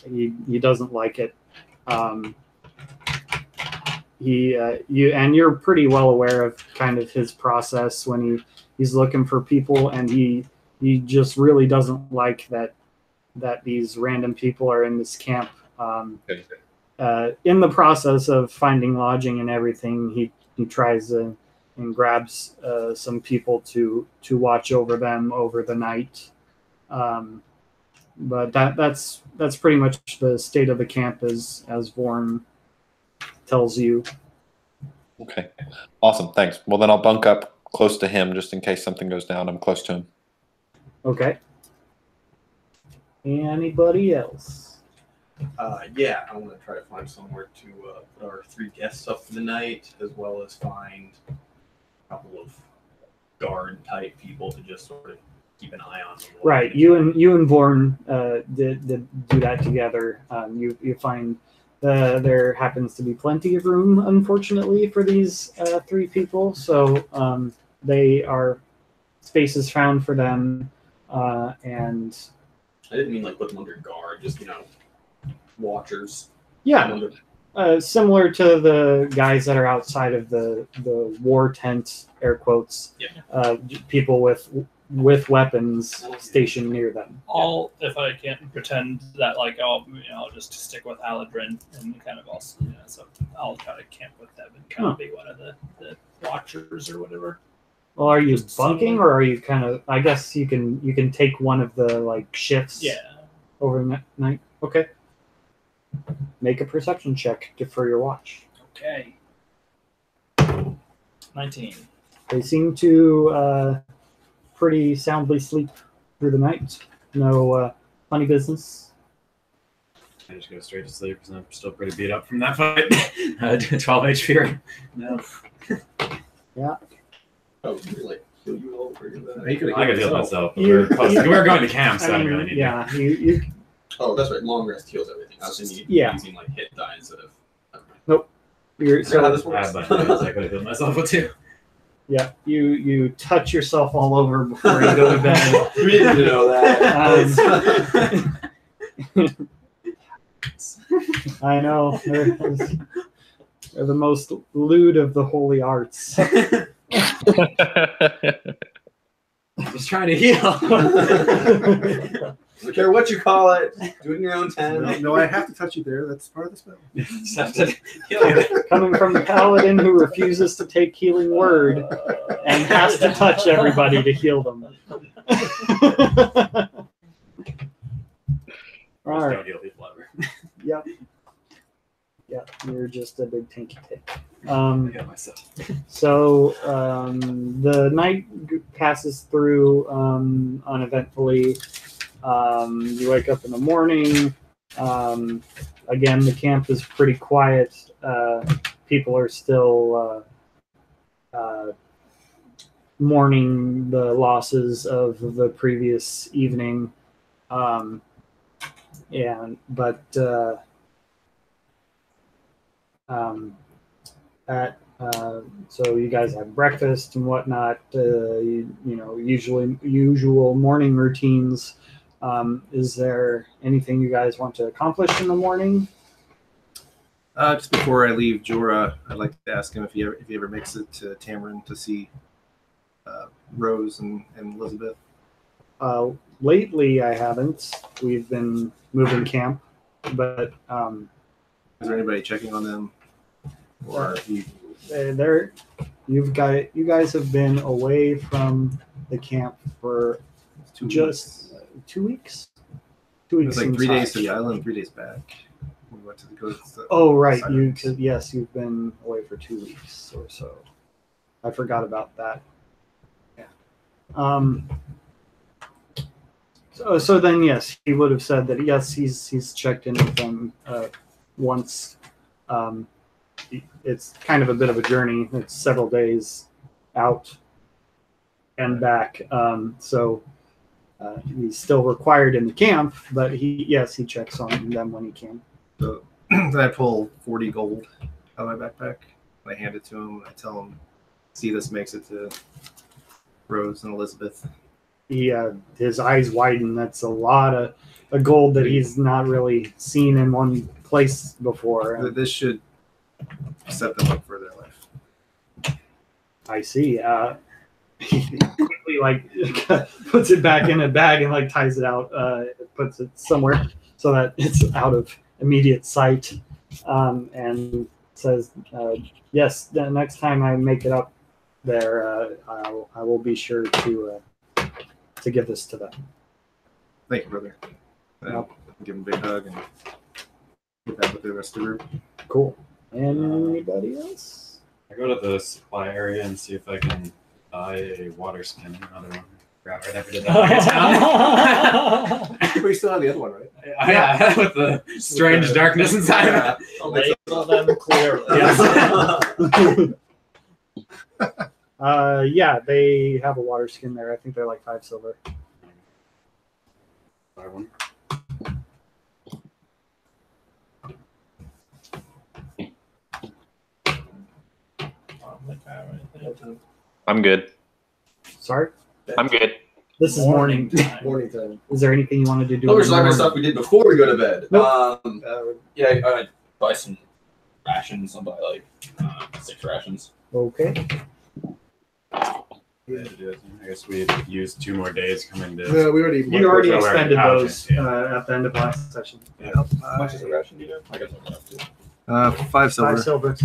He doesn't like it. You're pretty well aware of kind of his process when he's looking for people, and he just really doesn't like that these random people are in this camp. In the process of finding lodging and everything, he tries and grabs some people to watch over them over the night. But that's pretty much the state of the camp as Vorn tells you. Okay. Awesome. Thanks. Well, then I'll bunk up close to him just in case something goes down. I'm close to him. Okay. Anybody else? Yeah, I want to try to find somewhere to put our 3 guests up for the night, as well as find a couple of guard-type people to just sort of keep an eye on them. Right. You and Vorn did do that together. You find there happens to be plenty of room, unfortunately, for these 3 people. So spaces found for them, and I didn't mean like put them under guard, just watchers. Yeah, similar to the guys that are outside of the war tent, air quotes. Yeah. People with weapons stationed near them. If I can't pretend that I'll just stick with Aladrin and kind of also, so I'll try to camp with them and kind of be one of the watchers or whatever. Well, are you bunking, or are you kind of? I guess you can take one of the shifts. Yeah. Overnight. Okay. Make a perception check for your watch. Okay. 19. They seem to pretty soundly sleep through the night. No funny business. I just go straight to sleep because I'm still pretty beat up from that fight. 12 HP. No. Yeah. Oh, really? Heal you over? I could heal myself. But You- we're going to camp, so I don't I mean, really need yeah, you Oh, that's right. Long rest heals everything. I was using hit die instead of. you're Is that how this so works? I could have healed myself with 2. yeah, you touch yourself all over before you go to bed. We didn't know that. I know they're the most lewd of the holy arts. Just trying to heal. Don't care what you call it. Do it in your own time. No, I have to touch you there. That's part of the spell. Just have to heal you. Coming from the paladin who refuses to take healing word and has to touch everybody to heal them. All right. Don't heal people ever. Yep. Yeah, you're just a big tinky tick. I heal myself. So the night passes through uneventfully. You wake up in the morning. Again, the camp is pretty quiet. People are still mourning the losses of the previous evening. So you guys have breakfast and whatnot. Usual morning routines. Is there anything you guys want to accomplish in the morning? Just before I leave Jorah, I'd like to ask him if he ever makes it to Tamarin to see Rose and Elizabeth. Lately, I haven't. We've been moving camp, but is there anybody checking on them? Or you guys have been away from the camp for just 2 weeks. 2 weeks. It was like 3 days to the island, 3 days back. We went to the Oh right, Silence. you've been away for 2 weeks or so. I forgot about that. Yeah. So then yes, he would have said that yes, he's checked in with them once. It's kind of a bit of a journey. It's several days out and back. So he's still required in the camp, but he checks on them when he can. So then I pull 40 gold out of my backpack. And I hand it to him. I tell him, see, this makes it to Rose and Elizabeth. His eyes widen. That's a lot of gold that he's not really seen in one place before. This should set them up for their life. I see. He quickly puts it back in a bag and ties it out. Puts it somewhere so that it's out of immediate sight, and says, "Yes, the next time I make it up there, I will be sure to give this to them." Thank you, brother. I'll give him a big hug and get back with the rest of the group. Cool. Anybody else? I go to the supply area and see if I can buy a water skin. Another one. I never did that. We still have the other one, right? Yeah, with the strange darkness inside of it. I'll label them clearly. Yeah, they have a water skin there. I think they're like 5 silver. Buy one. I'm good. Sorry? I'm good. This is morning. Morning time. Is there anything you wanted to do? Oh, in there's the a lot of morning? stuff we did before we go to bed. Nope. Yeah, I'd buy some rations. I'll buy 6 rations. Okay. I guess we used 2 more days coming to. No, we already. You already Well, expended okay, those yeah. at the end of last session. How much is a ration do you have? I guess I'll have to. 5 silver. 5 silver.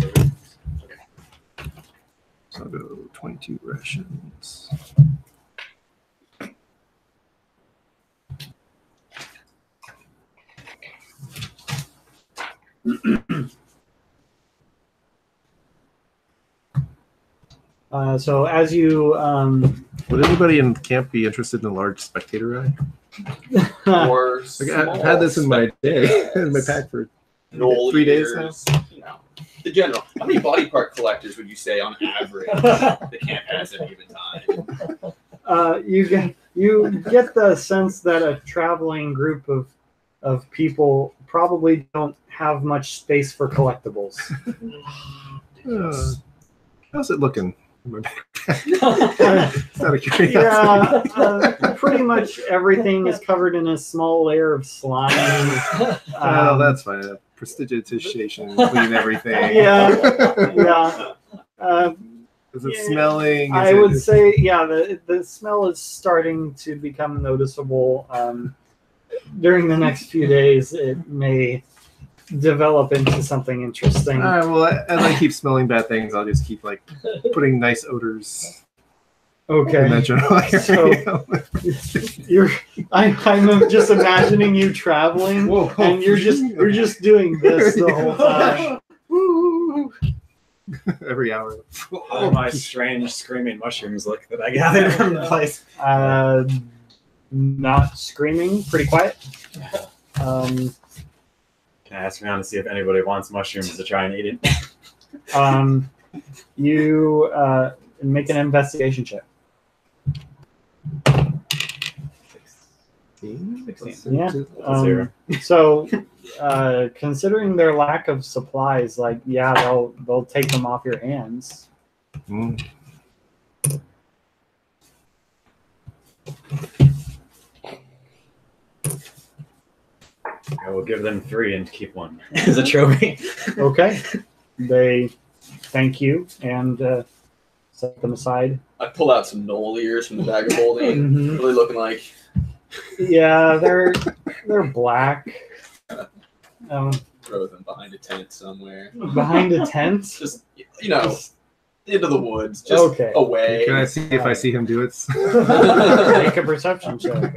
So I'll go 22 rations. So as you Would anybody in camp be interested in a large spectator eye? Or I've had this in my day, in my pack for 3 days now. No. The general. How many body part collectors would you say on average the camp has at a given time? you get the sense that a traveling group of people probably don't have much space for collectibles. How's it looking? It's out of curiosity. Yeah, pretty much everything is covered in a small layer of slime. Oh, that's fine. Prestidigitation, clean everything. Yeah. Is it smelling? I would say, yeah, the smell is starting to become noticeable. During the next few days, it may develop into something interesting. All right, well, as I keep smelling bad things, I'll just keep putting nice odors in Okay. that general area. I'm just imagining you traveling, and you're just doing this the whole time. Every hour. All my strange screaming mushrooms look that I gathered from the place. not screaming, pretty quiet. Can I ask around to see if anybody wants mushrooms to try and eat it? You make an investigation check. 16? Yeah. Zero. So, considering their lack of supplies, like yeah, they'll take them off your hands. Mm. I will give them 3 and keep 1 as a trophy. Okay. They thank you and set them aside. I pull out some knoll ears from the bag of holding, Mhm. really looking like Yeah, they're black. throw them behind a tent somewhere. Behind a tent. Just into the woods, just Okay. away. Can I see if I see him do it? Make a perception check.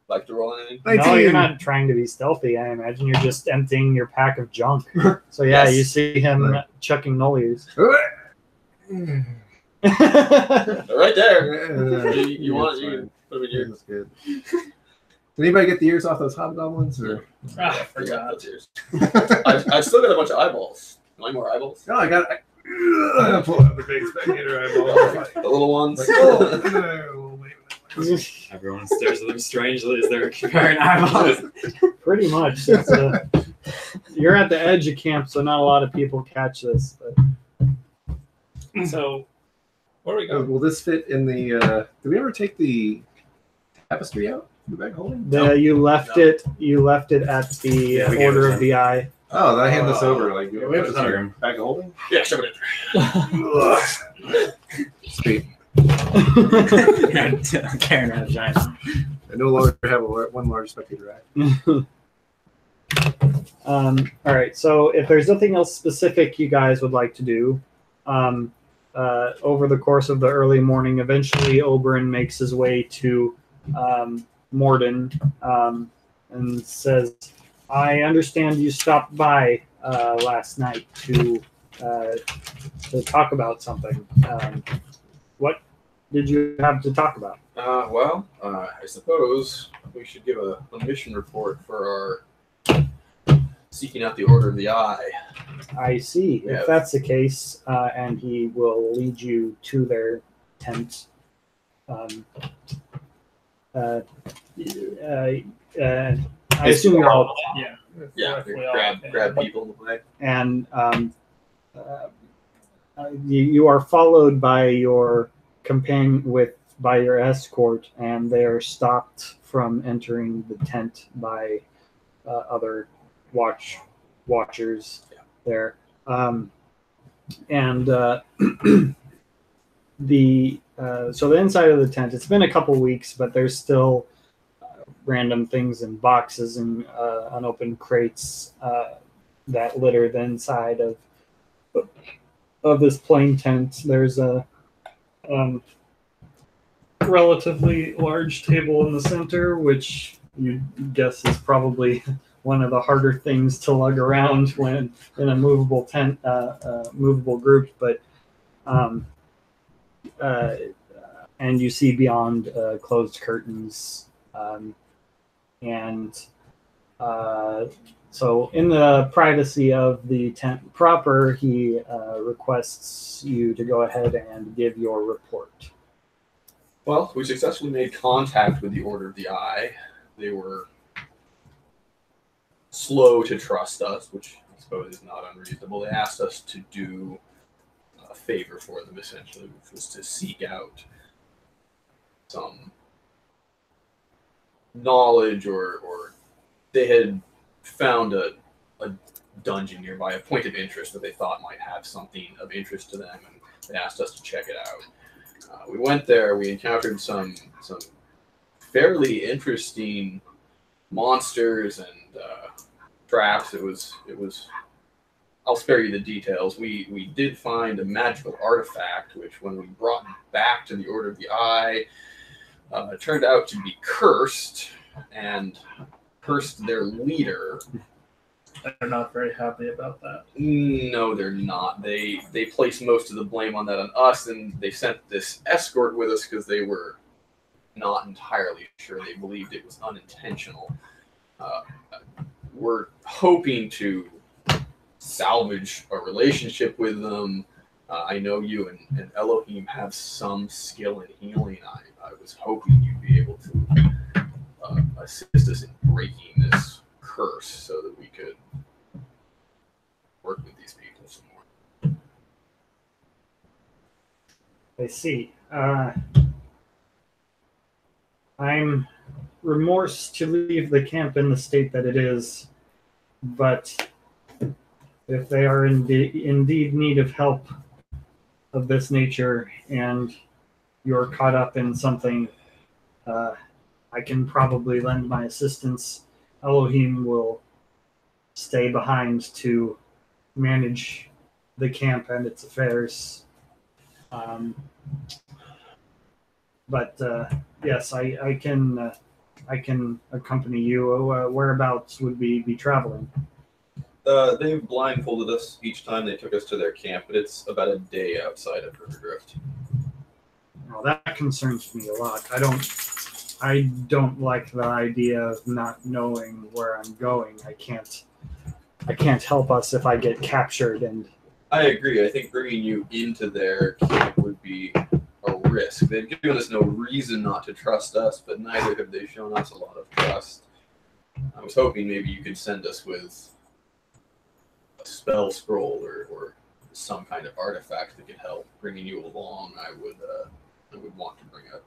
Like to roll anything? No, you're not trying to be stealthy. I imagine you're just emptying your pack of junk. So yeah, Yes. you see him chucking nollies. Right there. You Yeah, want that's you fine. can put them in your That's good. Did anybody get the ears off those hobgoblins? Or Ah, I forgot. That's yours. I've still got a bunch of eyeballs. Any more eyeballs? no, I got. I pull out the big spectator eyeball. The little ones. Like, oh, no, wait a minute. Everyone stares at them strangely as they're comparing eyeballs. Pretty much. You're at the edge of camp, so not a lot of people catch this. But So, where are we Oh, going? will this fit in the? Did we ever take the tapestry out? The bag holding? you left it. You left it at the Yeah, we gave Order it of the Eye. Oh, I hand this over. Like, Yeah, we have a this is room. bag of holding. Yeah, shove it in. Sweet. Carrying around a giant. I no longer have one large spectator eye. All right. So if there's nothing else specific you guys would like to do, over the course of the early morning, eventually Oberyn makes his way to Morden and says, "I understand you stopped by last night to talk about something. What did you have to talk about?" I suppose we should give a mission report for our seeking out the Order of the Eye. I see. Yeah. If that's the case, and he will lead you to their tent. I assume you're all, Yeah. Yeah, We all- grab people in the way. and you are followed by your companion by your escort, and they are stopped from entering the tent by other watchers there. So the inside of the tent, it's been a couple weeks, but there's still random things in boxes and unopened crates that litter the inside of this plain tent. There's a relatively large table in the center, which you guess is probably one of the harder things to lug around when in a movable tent, movable group. But and you see beyond closed curtains, so in the privacy of the tent proper, he requests you to go ahead and give your report. Well, we successfully made contact with the Order of the Eye. They were slow to trust us, which I suppose is not unreasonable. They asked us to do a favor for them, essentially, which was to seek out some knowledge or they had found a dungeon nearby, a point of interest that they thought might have something of interest to them, and they asked us to check it out. We went there. We encountered some fairly interesting monsters and traps. It was. I'll spare you the details. We did find a magical artifact, which when we brought back to the Order of the Eye, turned out to be cursed and cursed their leader. They're not very happy about that. No, they're not. They placed most of the blame on that on us, and they sent this escort with us because they were not entirely sure. They believed it was unintentional. We're hoping to salvage a relationship with them. I know you and Elohim have some skill in healing. I was hoping you'd be able to assist us in breaking this curse so that we could work with these people some more. I see. I'm remorse to leave the camp in the state that it is, but if they are indeed need of help of this nature and you're caught up in something, I can probably lend my assistance. Elohim will stay behind to manage the camp and its affairs. But yes, I can accompany you. Whereabouts would we be traveling? They blindfolded us each time they took us to their camp, but it's about a day outside of Riverdrift. Well, that concerns me a lot. I don't like the idea of not knowing where I'm going. I can't help us if I get captured. And I agree. I think bringing you into their camp would be a risk. They've given us no reason not to trust us, but neither have they shown us a lot of trust. I was hoping maybe you could send us with a spell scroll or some kind of artifact that could help. Bringing you along, I would want to bring a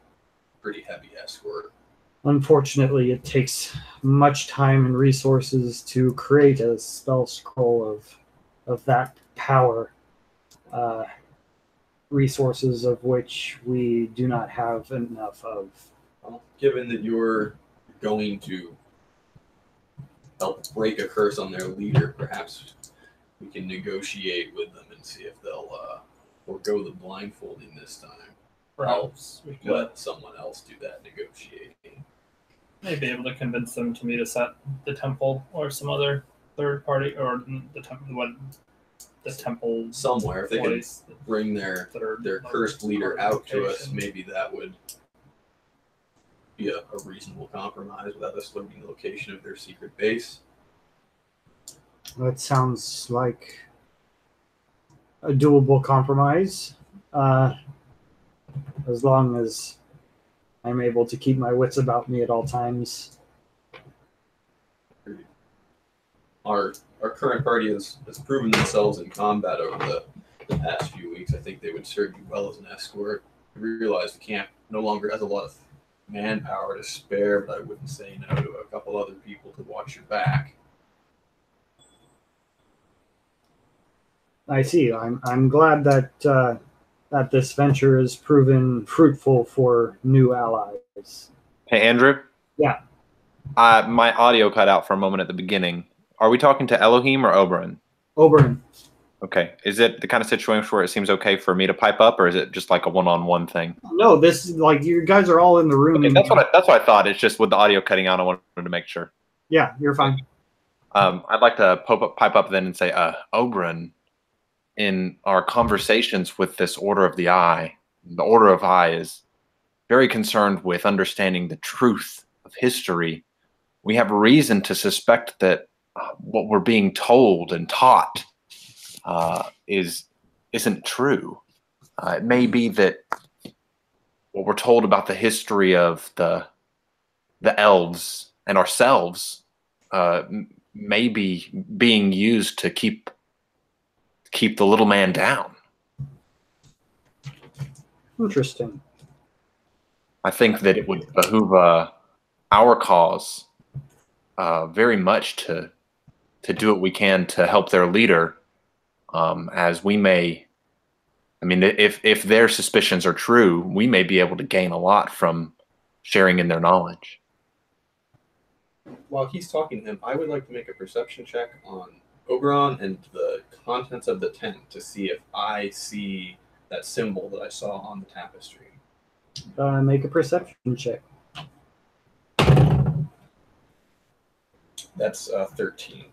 pretty heavy escort. unfortunately, it takes much time and resources to create a spell scroll of that power. Resources of which we do not have enough of. Well, given that you're going to help break a curse on their leader, perhaps we can negotiate with them and see if they'll forego the blindfolding this time. Perhaps we could Let someone else do that negotiating. maybe able to convince them to meet us at the temple or some other third party, or the temple Somewhere, if they could place bring their that are cursed leader out to us, location. maybe that would be a reasonable compromise without us learning the location of their secret base. That sounds like a doable compromise, as long as I'm able to keep my wits about me at all times. Our current party has proven themselves in combat over the past few weeks. I think they would serve you well as an escort. I realize the camp no longer has a lot of manpower to spare, but I wouldn't say no to a couple other people to watch your back. I see. I'm glad that that this venture has proven fruitful for new allies. Hey, Andrew? Yeah. My audio cut out for a moment at the beginning. Are we talking to Elohim or Oberon? Oberon. Okay. Is it the kind of situation where it seems okay for me to pipe up, or is it just like a one-on-one thing? No, this is like you guys are all in the room. Okay, that's what I thought. It's just with the audio cutting out, I wanted to make sure. Yeah, you're fine. I'd like to pipe up then and say, Oberon, in our conversations with this Order of the Eye, the Order of Eye is very concerned with understanding the truth of history. We have reason to suspect that what we're being told and taught isn't true. It may be that what we're told about the history of the elves and ourselves may be being used to keep the little man down. Interesting. I think that it would behoove our cause very much to do what we can to help their leader, as we may. I mean, if their suspicions are true, we may be able to gain a lot from sharing in their knowledge. While he's talking to him, I would like to make a perception check on Oberon and the contents of the tent to see if I see that symbol that I saw on the tapestry. Make a perception check. That's 13.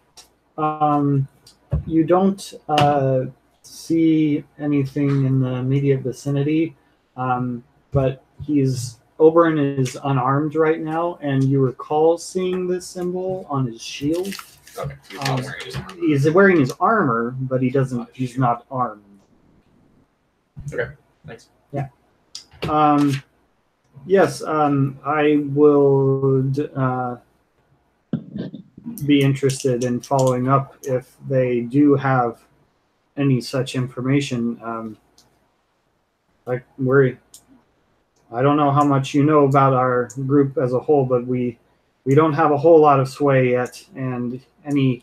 You don't see anything in the immediate vicinity, but he's Oberon is unarmed right now, and you recall seeing this symbol on his shield. Okay. He's not wearing his armor. He's wearing his armor, but he doesn't. He's not armed. Okay. Thanks. Yeah. Yes. I would be interested in following up if they do have any such information. I don't know how much you know about our group as a whole, but we don't have a whole lot of sway yet, and any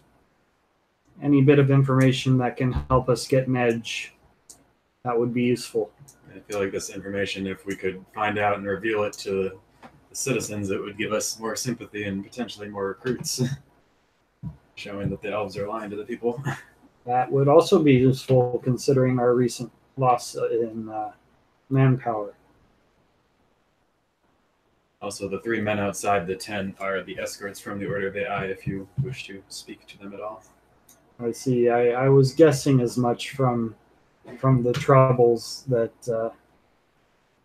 bit of information that can help us get an edge, that would be useful. I feel like this information, if we could find out and reveal it to the citizens, it would give us more sympathy and potentially more recruits, showing that the elves are lying to the people. That would also be useful considering our recent loss in manpower. Also, the 3 men outside the tent are the escorts from the Order of the Eye, if you wish to speak to them at all. I see. I was guessing as much from the troubles that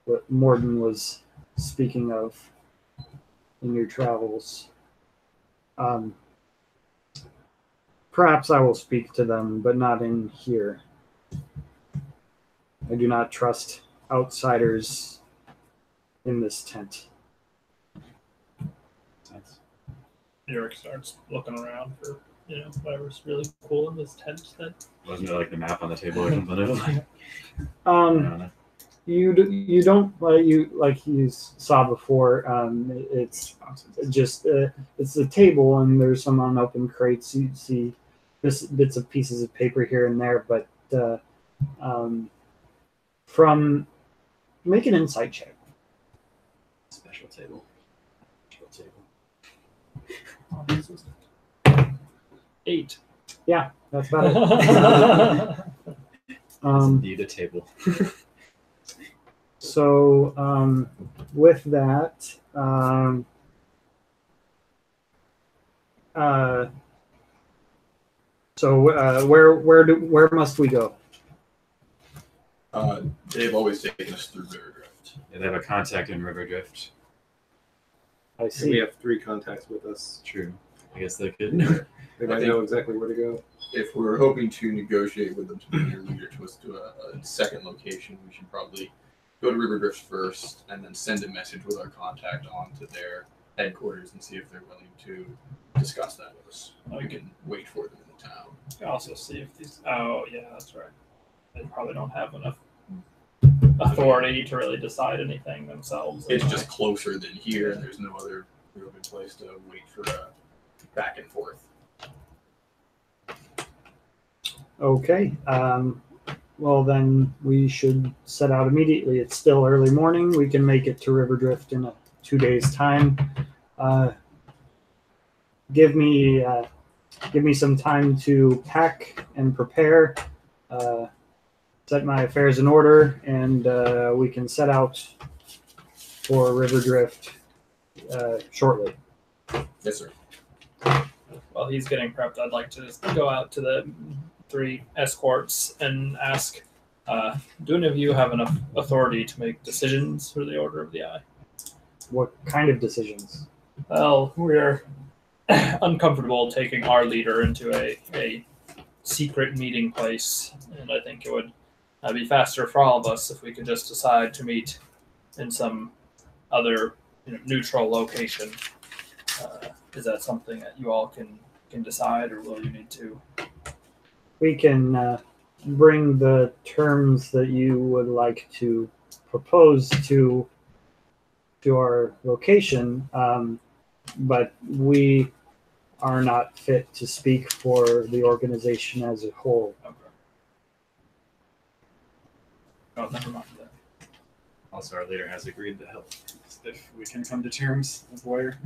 what Morden was speaking of in your travels. Perhaps I will speak to them, but not in here. I do not trust outsiders in this tent. Yorick starts looking around for whatever's really cool in this tent. That Wasn't it like the map on the table or something? I Um, don't know. you don't like you saw before. It's just it's a table, and there's some unopened crates. You see bits of pieces of paper here and there, but from make an insight check. Special table. Special table. 8. Yeah, that's about it. Indeed a table. So with that, where must we go? They've always taken us through Riverdrift. Yeah, they have a contact in Riverdrift. I We see. have 3 contacts with us. True. I guess they could. They might know exactly where to go. If we're hoping to negotiate with them to bring your leader to us to a second location, we should probably go to Riverdrift first and then send a message with our contact on to their headquarters and see if they're willing to discuss that with us. We can wait for them in the town. I also see if these. Oh yeah, that's right. They probably don't have enough authority to really decide anything themselves. It's anyway. just closer than here, and there's no other real good place to wait for a back and forth. Okay. Well, then we should set out immediately. It's still early morning. We can make it to Riverdrift in 2 days' time. Give me some time to pack and prepare, set my affairs in order, and we can set out for Riverdrift shortly. Yes, sir. While he's getting prepped, I'd like to just go out to the 3 escorts and ask, do any of you have enough authority to make decisions for the Order of the Eye? What kind of decisions? Well, we're uncomfortable taking our leader into a secret meeting place, and I think it would be faster for all of us if we could just decide to meet in some other neutral location. Is that something that you all can decide, or will you need to? We can bring the terms that you would like to propose to our location, but we are not fit to speak for the organization as a whole. Okay. Oh, never mind that. Also, our leader has agreed to help if we can come to terms with Warrior.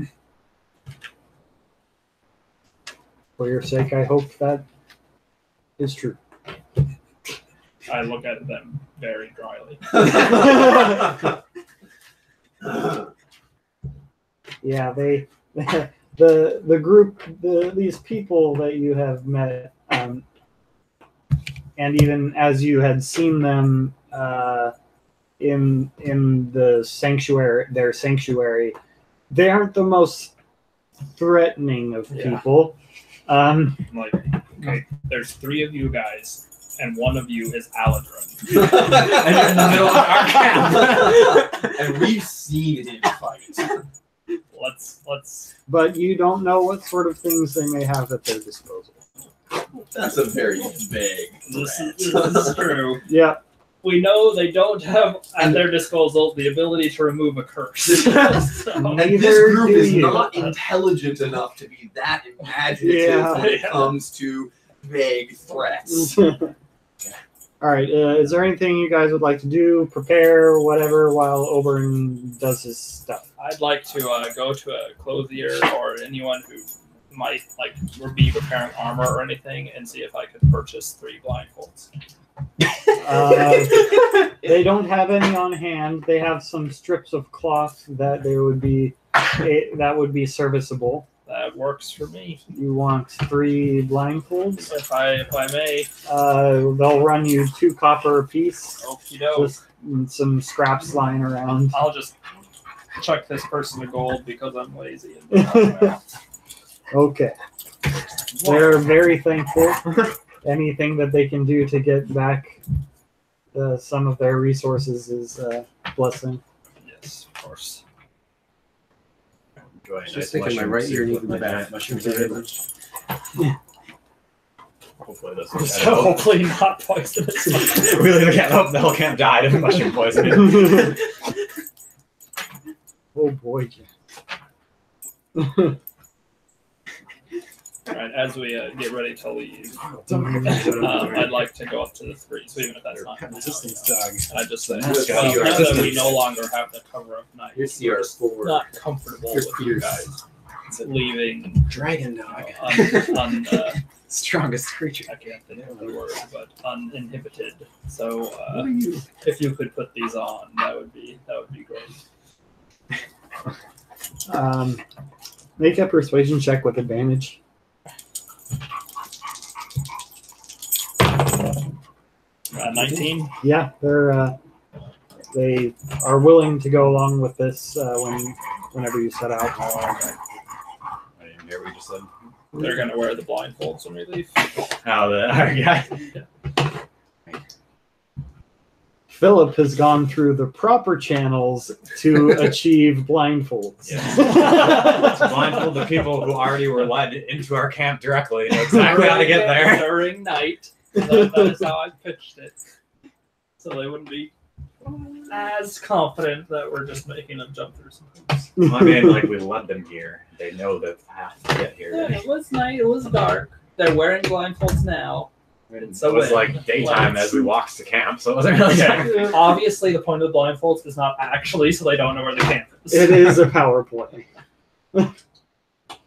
For your sake, I hope that is true. I look at them very dryly. Yeah, the group, these people that you have met, and even as you had seen them in the sanctuary, their sanctuary, they aren't the most threatening of Yeah. people. I'm like, okay, there's 3 of you guys, and 1 of you is Aladrin. And you're in the middle of our camp. And we've seen him fight. Let's. But you don't know what sort of things they may have at their disposal. That's a very vague This threat. is true. Yeah. We know they don't have at their disposal the ability to remove a curse. So, And Neither this group do is you. not intelligent enough to be that imaginative Yeah. when it comes to vague threats. All right. Is there anything you guys would like to do, prepare, whatever, while Oberon does his stuff? I'd like to go to a clothier or anyone who might be repairing armor or anything, and see if I could purchase 3 blindfolds. They don't have any on hand. They have some strips of cloth that would be serviceable. That works for me. You want 3 blindfolds? If I may. They'll run you 2 copper apiece. Okie doke. Just some scraps lying around. I'll just chuck this person to gold because I'm lazy. Okay. They're very thankful. Anything that they can do to get back some of their resources is a blessing. Yes, of course. Enjoy a Just nice thinking my mushroom right soup ear needs with the my back. giant mushroom potato. Hopefully this will So hopefully not poisonous. we leave the camp. Oh, the whole camp died of mushroom poisoning. Oh boy. Alright, as we get ready to leave, I'd like to go up to the 3, so even if that's not Resistance dog. and I just say, Let's go. well, now that we no longer have the cover of night, Your CR4. not comfortable Your with you fierce. guys leaving Dragon dog. strongest creature. I can't think of the word, but uninhibited. So if you could put these on, that would be great. Make a persuasion check with advantage. 19. Yeah, they are willing to go along with this whenever you set out. I didn't hear what you just said. They're gonna wear the blindfolds when we leave. Oh, the guy. Philip has gone through the proper channels to achieve blindfolds. To blindfold the people who already were led into our camp directly. Know exactly how to get there. During night. That is how I pitched it. So they wouldn't be as confident that we're just making them jump through some hoops. Well, I mean, like, we led them here. They know the path to get here. Yeah, it was night. It was dark. They're wearing blindfolds now. It So was when- like daytime as we walked to camp, so it wasn't really dark. Obviously, the point of the blindfolds is not actually so they don't know where the camp is. It is a power play. All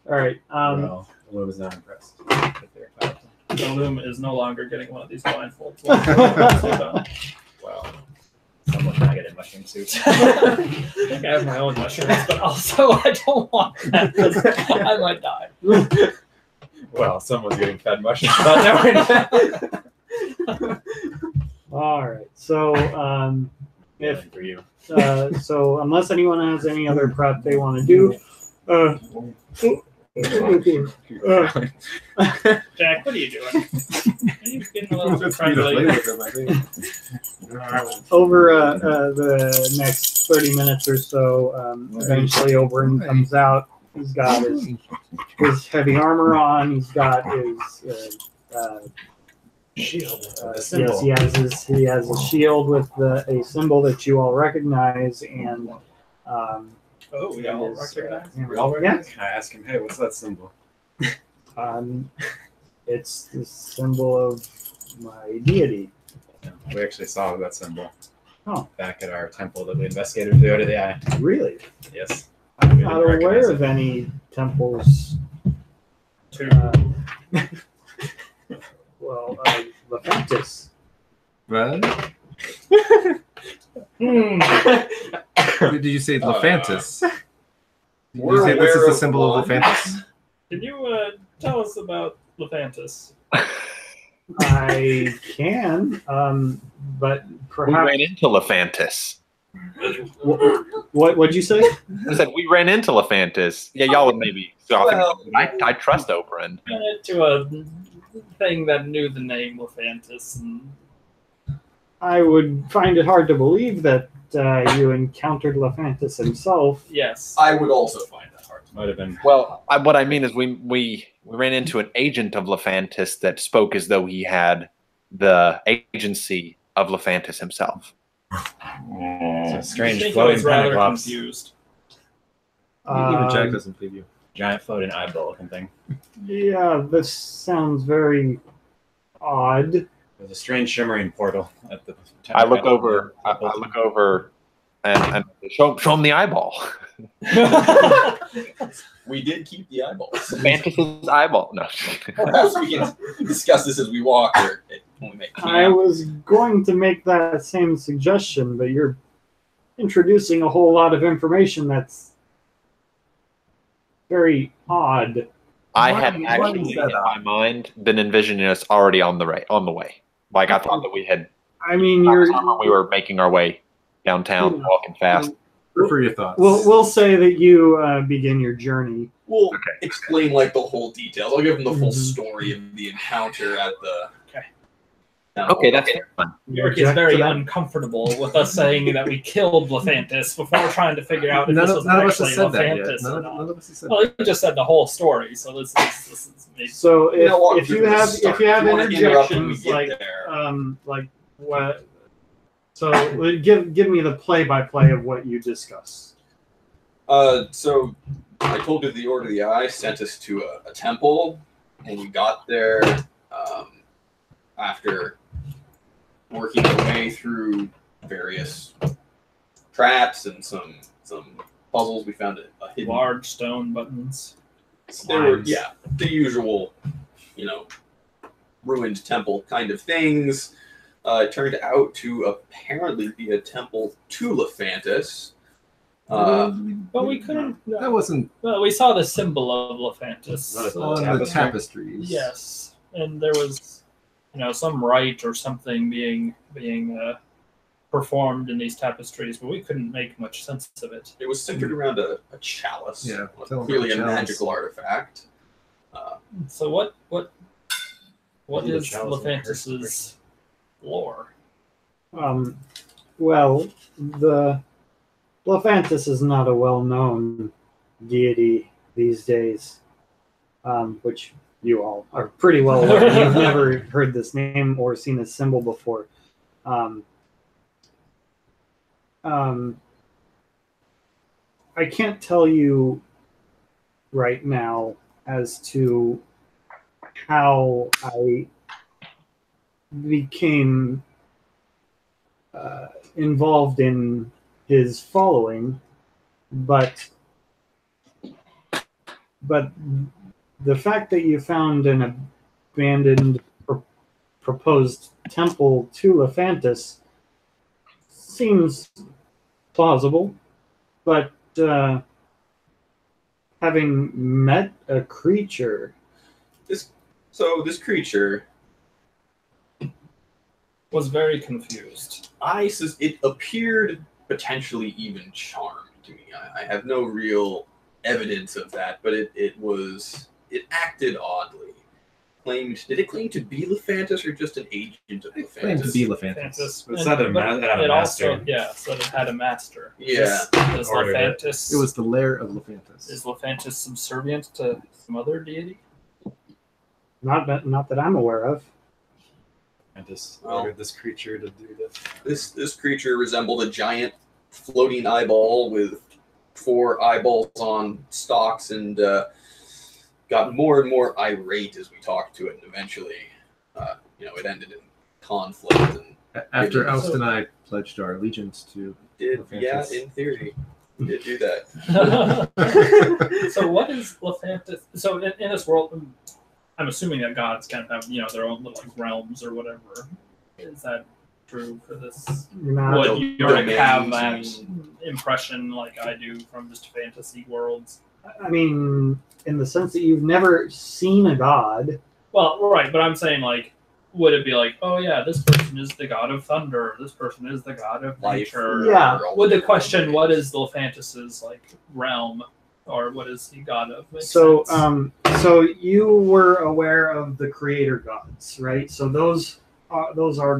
right. Well, Lou was not impressed. The Loom is no longer getting one of these blindfolds. Well, someone's not getting mushroom soup. I think I have my own mushrooms, but also I don't want that because I might die. Well, someone's getting fed mushrooms. But no, All right. So if for you. so, unless anyone has any other prep they want to do, Jack, what are you doing? Are you getting a little too friendly? over the next 30 minutes or so, eventually Oberon comes out. He's got his heavy armor on. He's got his Shield. yes, he has a shield with a symbol that you all recognize, and Oh, we all his, recognize. We all recognize? I ask him, hey, what's that symbol? It's the symbol of my deity. Yeah, we actually saw that symbol. Oh. Back at our temple that we investigated the other day. Really? Yes. I'm We not didn't recognize aware it. of any temples. Two. Well, Lephantis. What? Hmm. Did you say Lephantis? Did you We're say this is aware the of symbol one. of Lephantis? Can you tell us about Lephantis? I can, but We perhaps ran into Lephantis. What'd you say? I said we ran into Lephantis. Yeah, y'all would maybe scoff at Well- me, but I trust Oberon. Ran into a thing that knew the name Lephantis, and I would find it hard to believe that you encountered Lephantis himself. yes. I would also find that hard. Might have been. Well, what I mean is we ran into an agent of Lephantis that spoke as though he had the agency of Lephantis himself. It's a I strange think I floating was rather Pentaclops. confused. Even Jack Um, doesn't believe you. Giant floating eyeball looking thing. Yeah, this sounds very odd. There's a strange shimmering portal at the. I look over. I look over, and show him the eyeball. We did keep the eyeballs. Lephantis' eyeball. No. Perhaps we can discuss this as we walk, or when we make I camp. was going to make that same suggestion, but you're introducing a whole lot of information that's very odd. I Why- had why is actually that in my mind been envisioning us already on the way. Like I thought that we had. I mean, you're. We were making our way downtown, walking fast. Prefer your thoughts. We'll say that you begin your journey. We'll Okay. explain like the whole details. I'll give them the full Mhm. story of the encounter at the. Okay. Okay, that's fun. York is very uncomfortable with us saying that we killed Lephantis before trying to figure out if none, this of, was none of us actually has said that yet. Lephantis or None not. of us has said Well, that. you just said the whole story, so this is maybe. So You know what, if you from the have start, if you have if you wanna interrupt when we interjections get there. like what, so give me the play-by-play of what you discuss. So I told you the Order of the Eye sent us to a temple, and we got there after working our way through various traps and some puzzles. We found a hidden Large stone buttons. There were, Lines. yeah, the usual, ruined temple kind of things. It turned out to apparently be a temple to Lephantis. But we couldn't. That wasn't Well, we saw the symbol of Lephantis. Not a on the Tapestry. tapestries. Yes, and there was, some rite or something being performed in these tapestries, but we couldn't make much sense of it. It was centered around a chalice. Yeah, Well, tell 'em clearly a about the chalice. magical artifact. So what Maybe the is chalice and the curse Lephantis's lore? Well, the Lephantis is not a well-known deity these days, which you all are pretty well aware. You've never heard this name or seen this symbol before. I can't tell you right now as to how I became involved in his following, but the fact that you found an abandoned proposed temple to Lephantis seems plausible, but having met a creature, So this creature, Was very confused. it appeared potentially even charmed to me. I have no real evidence of that, but it acted oddly. Did it claim to be Lephantis or just an agent of It claimed to Lephantis? be Lephantis. Lephantis. It's not a But it had a it master. also, yeah, so it had a master. Yeah. Is Ordered it. Lephantis, It was the lair of Lephantis. is Lephantis subservient to some other deity? not that I'm aware of. And just Well- ordered this creature to do this. This creature resembled a giant floating eyeball with 4 eyeballs on stalks, and got more and more irate as we talked to it, and eventually, it ended in conflict. And After So- Oust and I pledged our allegiance to Lephantis. in theory, did do that. So what is Lephantis? So in this world, I'm assuming that gods kind of have their own little realms or whatever. Is that true for this? Not- Would you already have that domains impression like I do from just fantasy worlds? I mean, in the sense that you've never seen a god. Well, right, but I'm saying like would it be like, oh yeah, this person is the god of thunder, this person is the god of Life. nature? Yeah. Would the question, what is Lephantis's like realm, or what is he god of? Makes So, sense. so you were aware of the creator gods, right? So those are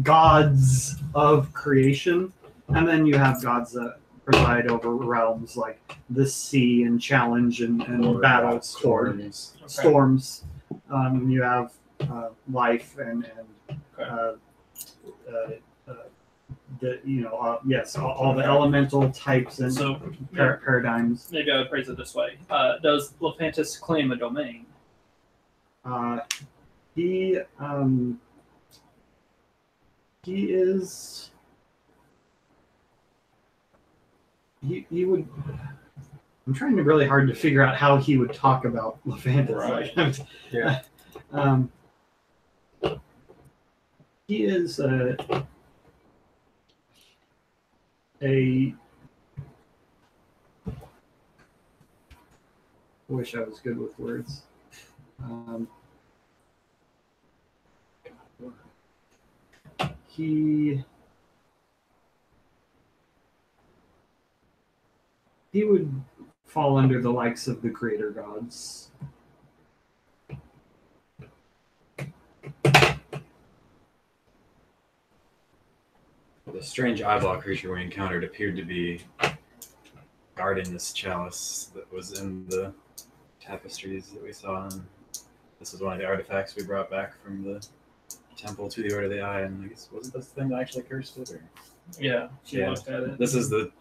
gods of creation, and then you have gods that preside over realms like the sea and challenge and battle storms. Storms. You have life and the yes, all the elemental types and So paradigms. maybe I would phrase it this way: does Lephantis claim a domain? He is. He would. I'm trying to really hard to figure out how he would talk about Lephantis. Right. Yeah. He is a I wish I was good with words. He would fall under the likes of the creator gods. The strange eyeball creature we encountered appeared to be guarding this chalice that was in the tapestries that we saw. And this is one of the artifacts we brought back from the temple to the Order of the Eye. And I guess, wasn't this the thing that actually cursed it? Or? Yeah, she Yeah. looked at it. This is the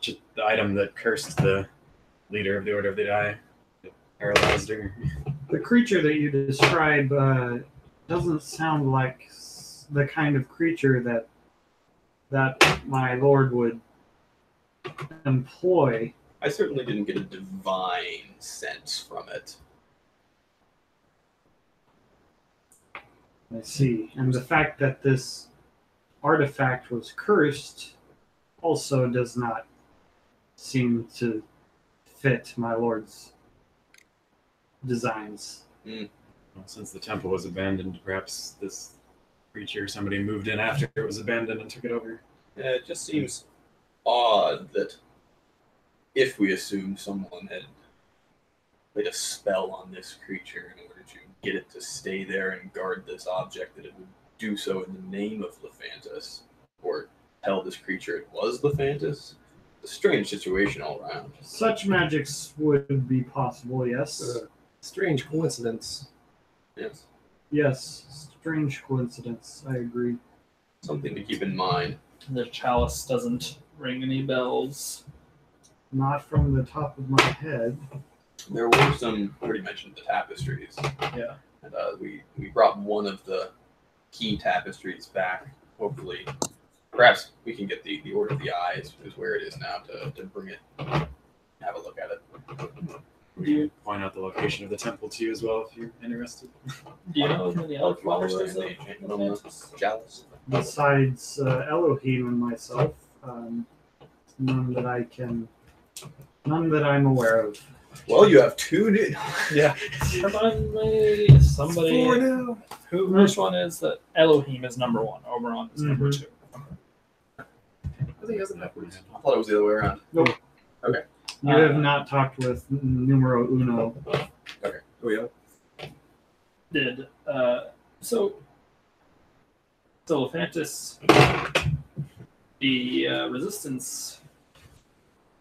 item that cursed the leader of the Order of the Eye. It paralyzed her. The creature that you describe doesn't sound like the kind of creature that my lord would employ. I certainly didn't get a divine sense from it. I see. And the fact that this artifact was cursed also does not seem to fit my lord's designs. Well, since the temple was abandoned, perhaps this creature, somebody moved in after it was abandoned and took it over. Yeah, it just seems odd that if we assume someone had laid a spell on this creature in order to get it to stay there and guard this object, that it would do so in the name of Lephantis, or tell this creature it was Lephantis. It's a strange situation all around. Such magics would be possible, yes. Strange coincidence. Yes. Yes, strange coincidence. I agree. Something to keep in mind. The chalice doesn't ring any bells. Not from the top of my head. There were some, I already mentioned the tapestries. Yeah. And we brought one of the key tapestries back. Hopefully, perhaps we can get the Order of the Eye is where it is now to bring it, have a look at it. We can point out the location of the temple to you as well if you're interested. Do you know many other If you understand followers the of enchantment on the Lephantis? chalice. Besides Elohim and myself, none that I'm aware of. Well, you have two new. Yeah. Somebody. Four now. Which one is that? Elohim is number one. Oberon is number two. I think he has an upwards. I thought it was the other way around. You have not talked with numero uno. Oh yeah. Did so Lephantis, the resistance.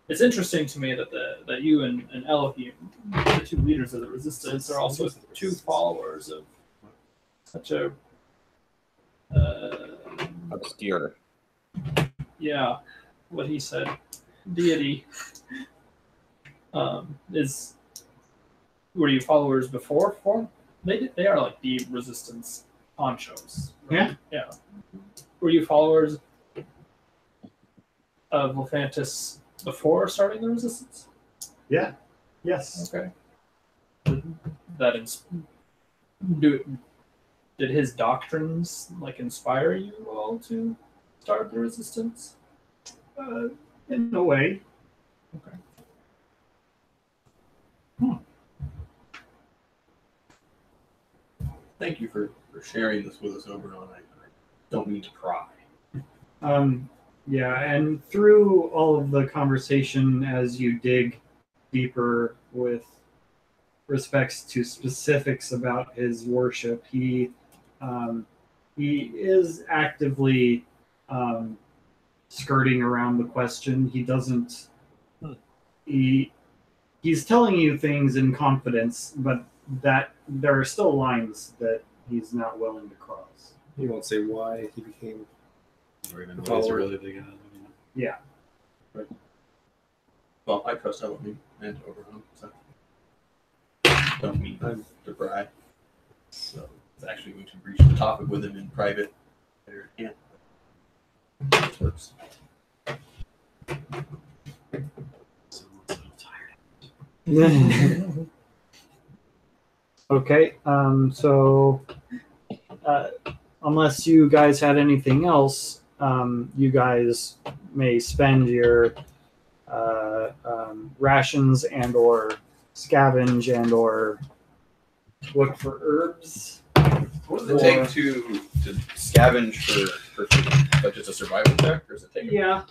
It's interesting to me that you and Elohim, the two leaders of the resistance, are also two followers of such a Obscure. yeah, what he said, deity. Were you followers before? They are like the resistance ponchos. Right? Yeah. Were you followers of Lephantis before starting the resistance? Yeah. Yes. Okay. Did his doctrines like inspire you all to start the resistance? In a way. Okay. Thank you for sharing this with us, Oberon. I don't mean to pry. Yeah, and through all of the conversation, as you dig deeper with respects to specifics about his worship, he is actively skirting around the question. He doesn't. He's telling you things in confidence, but that there are still lines that he's not willing to cross. He won't say why he became. Or even what he's really big on. Yeah. Well, I trust Elohim and Oberon, so don't mean to pry. So it's actually going to breach the topic with him in private. Yeah. This works. Okay. So, unless you guys had anything else, you guys may spend your rations and or scavenge and or look for herbs. What does it take to scavenge for food? Like just a survival check, or does it take? Yeah,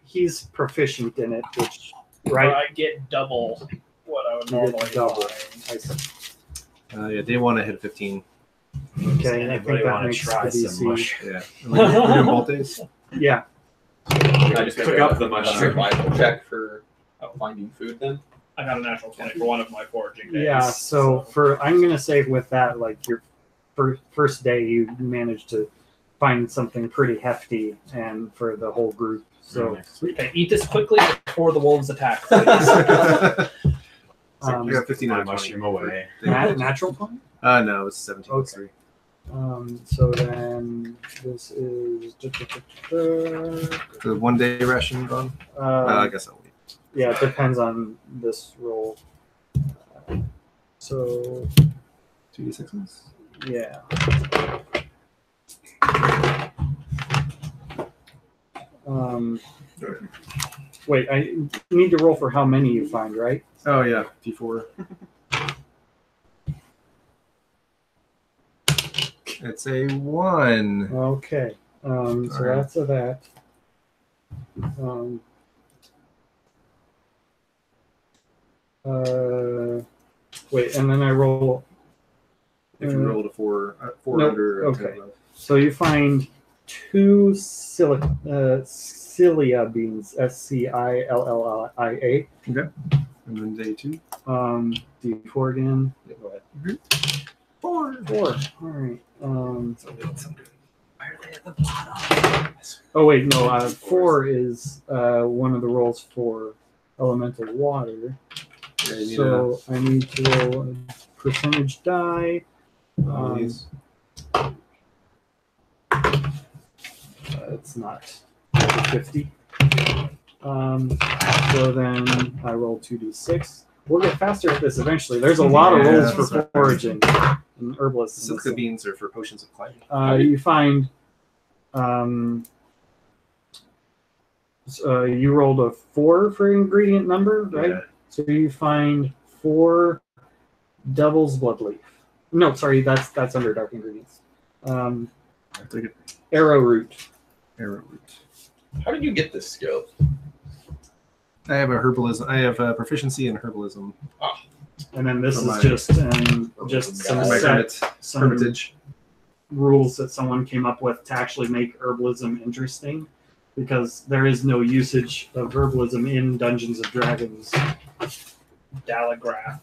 he's proficient in it, which Right. right. I get double what I would You get normally double. find. I see. Yeah, day one I hit 15. Okay, and I think that makes the DC. Yeah. We're doing both days. Yeah. I just Cook up the mushroom. survival check for finding food. Then I got a natural 20 for one of my foraging days. Yeah. So for I'm gonna say with that, like your first day, you managed to find something pretty hefty, and for the whole group. So Okay, eat this quickly before the wolves attack, please. I got 15 out of 20. Mushroom away. natural point. No, it's 17. Okay. So then this is The 1 day ration gone? I guess I'll wait. yeah, it depends on this roll. So 2d6s? yeah. Wait, I need to roll for how many you find, right? Oh, yeah. D4. It's a 1. Okay. So Alright. that's a that. Wait, and then I roll. If you rolled a 4 Nope, under a 10 okay. above. So you find 2 cilia beans, SCILLIA. And then day 2. D4 again. Yeah. Go ahead. 4. 4. All right. Some good. Why are they at the bottom? Oh wait, no. 4 is one of the rolls for elemental water. Yeah, you need So I need to roll a percentage die. these. It's not 50. So then I roll 2d6. We'll get faster at this eventually. There's a lot of Yeah, rolls that's for right. foraging and herbalists. Silka beans are for potions of climbing. You find you rolled a 4 for ingredient number, right? Yeah. So you find 4 devil's bloodleaf. No, sorry, that's under dark ingredients. I take it. Arrowroot. Arrowroot. how did you get this skill? I have a herbalism. I have a proficiency in herbalism. And then this For is my- just some My some hermitage. rules that someone came up with to actually make herbalism interesting, because there is no usage of herbalism in Dungeons and Dragons. Dalagrath.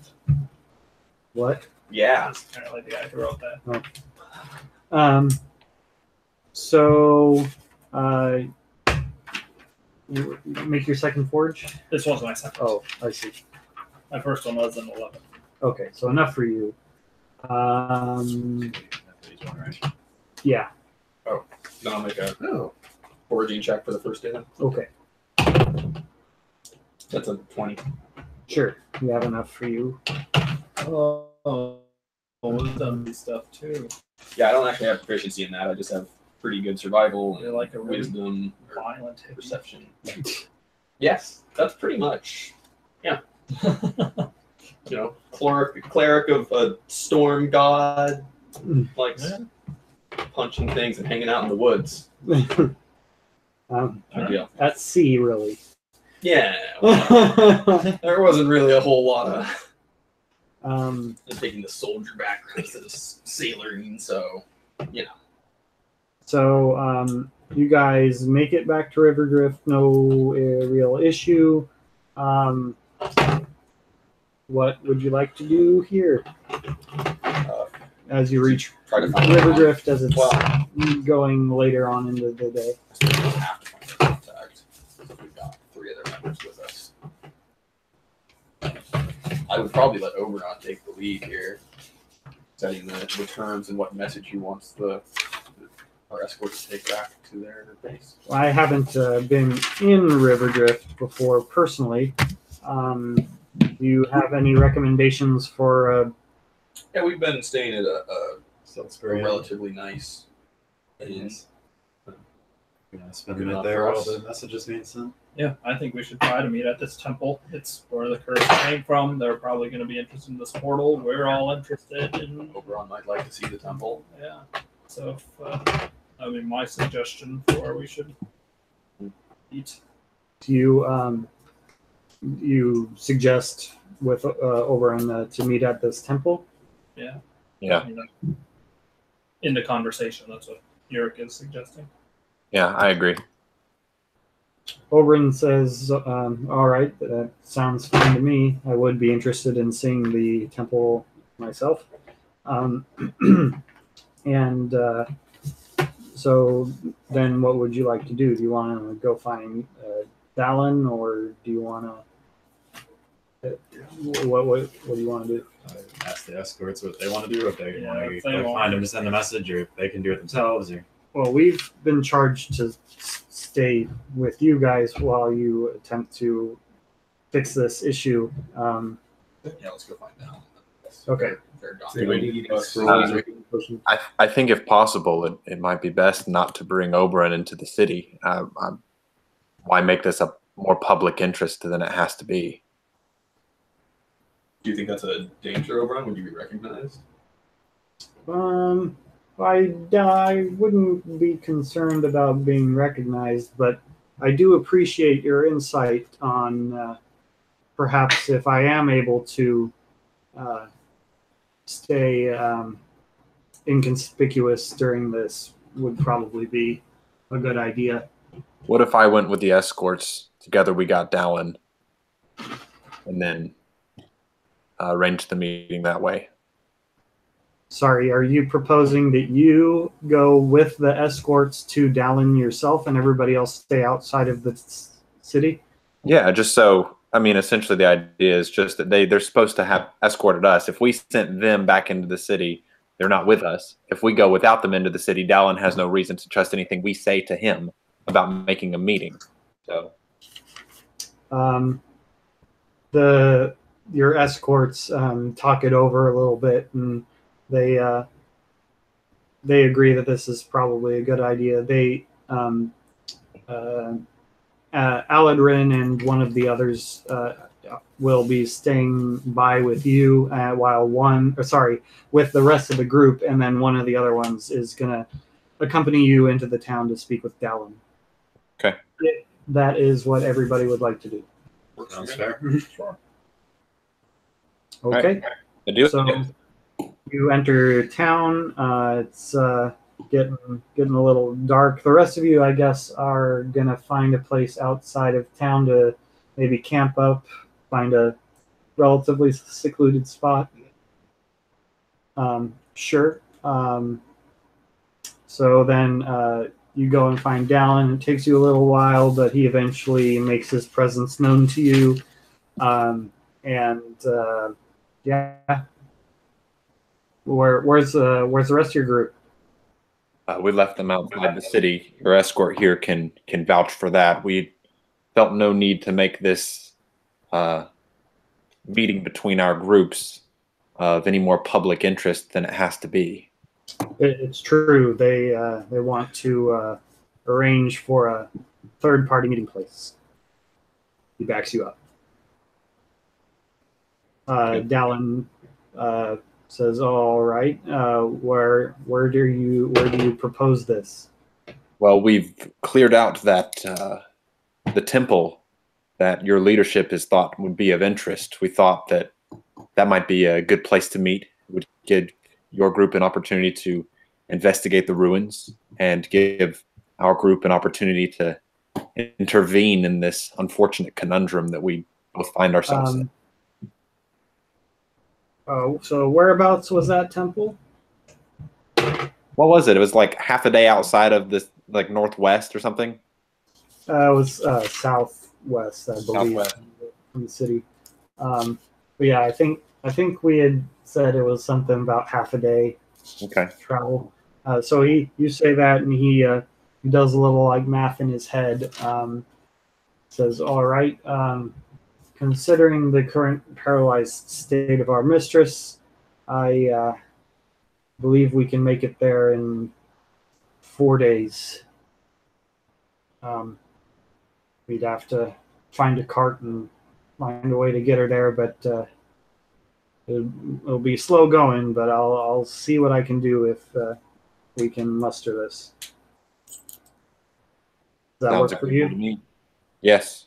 What? Yeah. That's apparently the guy who wrote that. So you make your second forge. This was my second. Oh, I see. My first one was an 11. Okay, so enough for you. Yeah. No, I'll make a foraging check for the first day then. Okay. That's a 20. Sure. We have enough for you. Wisdom stuff too. Yeah, I don't actually have proficiency in that. I just have pretty good survival You're and like a really wisdom or violent hippie. perception. Yes, that's pretty much. Yeah. You know, cleric of a storm god, Likes punching things and hanging out in the woods. Ideal. At sea, really. Yeah. Well, there wasn't really a whole lot of taking the soldier background instead of sailoring, so you know. So you guys make it back to Riverdrift, no real issue. What would you like to do here as you reach Try to find Riverdrift as it's Well, going later on into the day? I suppose we don't have to find a contact. We've got 3 other members with us. I would probably let Oberon take the lead here, setting the terms and what message he wants our escorts to take back to their base. I haven't been in Riverdrift before personally. Do you have any recommendations for? Yeah, we've been staying at a Salisbury. relatively nice inn. Yes. Spend a Good minute enough there for while us. the message is being sent. Yeah, I think we should try to meet at this temple. It's where the curse came from. They're probably going to be interested in this portal. We're all interested in. Oberon might like to see the temple. Yeah. So, I mean, my suggestion for where we should eat. Do you suggest with Oberon to meet at this temple? Yeah. Yeah. You know, in the conversation, that's what Yurik is suggesting. Yeah, I agree. Oberon says, all right, that sounds fine to me. I would be interested in seeing the temple myself. And so then what would you like to do? Do you want to go find Dallin, or do you want to... What do you want to do? I ask the escorts what they want to do, if they Yeah, want if to they go want- find them to send a message, or if they can do it themselves. Or Well, we've been charged to stay with you guys while you attempt to fix this issue. Yeah, let's go find out. Okay. They're gone. They might need us. I think if possible, it might be best not to bring Oberon into the city. Why make this a more public interest than it has to be? Do you think that's a danger, Oberon? Would you be recognized? I wouldn't be concerned about being recognized, but I do appreciate your insight on perhaps if I am able to stay inconspicuous during this would probably be a good idea. What if I went with the escorts? Together we got Dallin, and then arranged the meeting that way. Sorry, are you proposing that you go with the escorts to Dallin yourself and everybody else stay outside of the city? Yeah, just so, I mean, essentially the idea is just that they're supposed to have escorted us. If we sent them back into the city, they're not with us. If we go without them into the city, Dallin has no reason to trust anything we say to him about making a meeting. So, your escorts talk it over a little bit, and they agree that this is probably a good idea. They Aladrin and one of the others will be staying by with you while with the rest of the group, and then one of the other ones is gonna accompany you into the town to speak with Dallin. Okay. That is what everybody would like to do. sounds fair. Sure. Okay. I do. So you enter town. It's getting a little dark. The rest of you, I guess, are gonna find a place outside of town to maybe camp up, find a relatively secluded spot. Sure. So then you go and find Dallin. It takes you a little while, but he eventually makes his presence known to you. Yeah. Where's the rest of your group? We left them outside the city. Your escort here can vouch for that. We felt no need to make this meeting between our groups of any more public interest than it has to be. It's true. They want to arrange for a third-party meeting place. He backs you up. Dallin says, "All right. Where do you propose this?" Well, we've cleared out that the temple that your leadership has thought would be of interest. We thought that that might be a good place to meet. It would give your group an opportunity to investigate the ruins and give our group an opportunity to intervene in this unfortunate conundrum that we both find ourselves in. Oh, so whereabouts was that temple? What was it? It was like half a day outside of this, like northwest or something. It was southwest, I believe, Southwest. from the city. But yeah, I think we had said it was something about half a day Okay. travel. So you say that, and he does a little like math in his head. Says, "All right. Considering the current paralyzed state of our mistress, I believe we can make it there in 4 days. We'd have to find a cart and find a way to get her there, but it'll be slow going. But I'll see what I can do if we can muster this." Does that work for agreeable to you? me. Yes.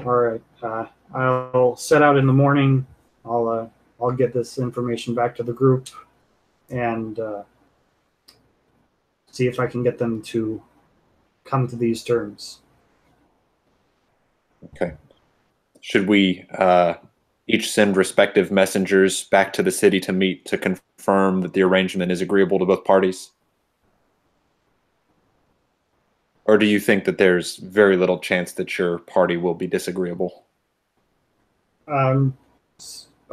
All right. I'll set out in the morning. I'll get this information back to the group and see if I can get them to come to these terms. Okay. Should we each send respective messengers back to the city to meet to confirm that the arrangement is agreeable to both parties? Or do you think that there's very little chance that your party will be disagreeable? What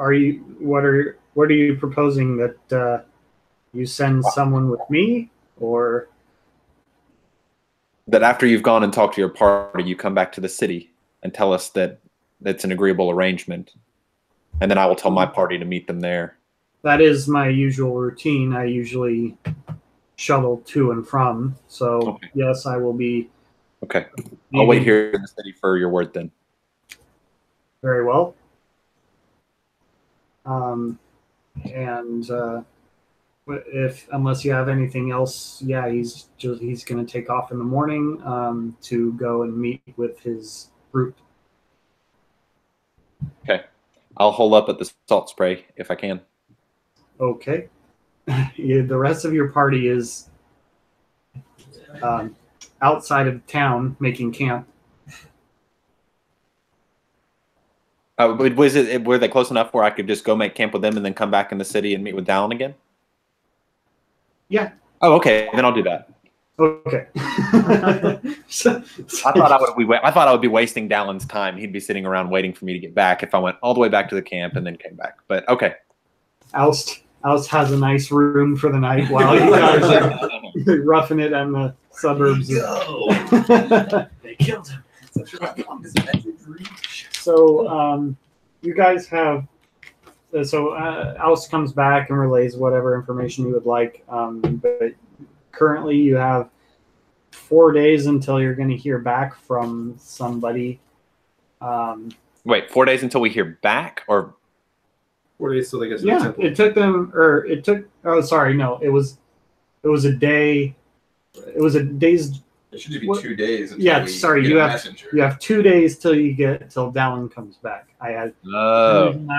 are you proposing, that you send someone with me, or That after you've gone and talked to your party, you come back to the city and tell us that it's an agreeable arrangement, and then I will tell my party to meet them there. that is my usual routine. I usually shuttle to and from. So Okay. yes, I will be. Okay. I'll wait here in the city for your word then. Very well. And unless you have anything else, yeah, he's going to take off in the morning to go and meet with his group. Okay. I'll hole up at the salt spray if I can. Okay. Yeah, the rest of your party is outside of town making camp. Were they close enough where I could just go make camp with them and then come back in the city and meet with Dallin again? Yeah. Oh, okay. Then I'll do that. Okay. I thought I would be wasting Dallin's time. He'd be sitting around waiting for me to get back if I went all the way back to the camp and then came back. But okay. Oust has a nice room for the night while you guys are roughing it on the suburbs. They killed him. So you guys have. So Oust comes back and relays whatever information you would like. But currently, you have 4 days until you're going to hear back from somebody. Wait, 4 days until we hear back, or 4 days till they get to the Yeah, temple. it took them, or it took. Oh, sorry, no, it was a day. It was a day's. It should just be What? 2 days. Until Yeah, we sorry, get you a have- messenger. You have 2 days till Dallin comes back. I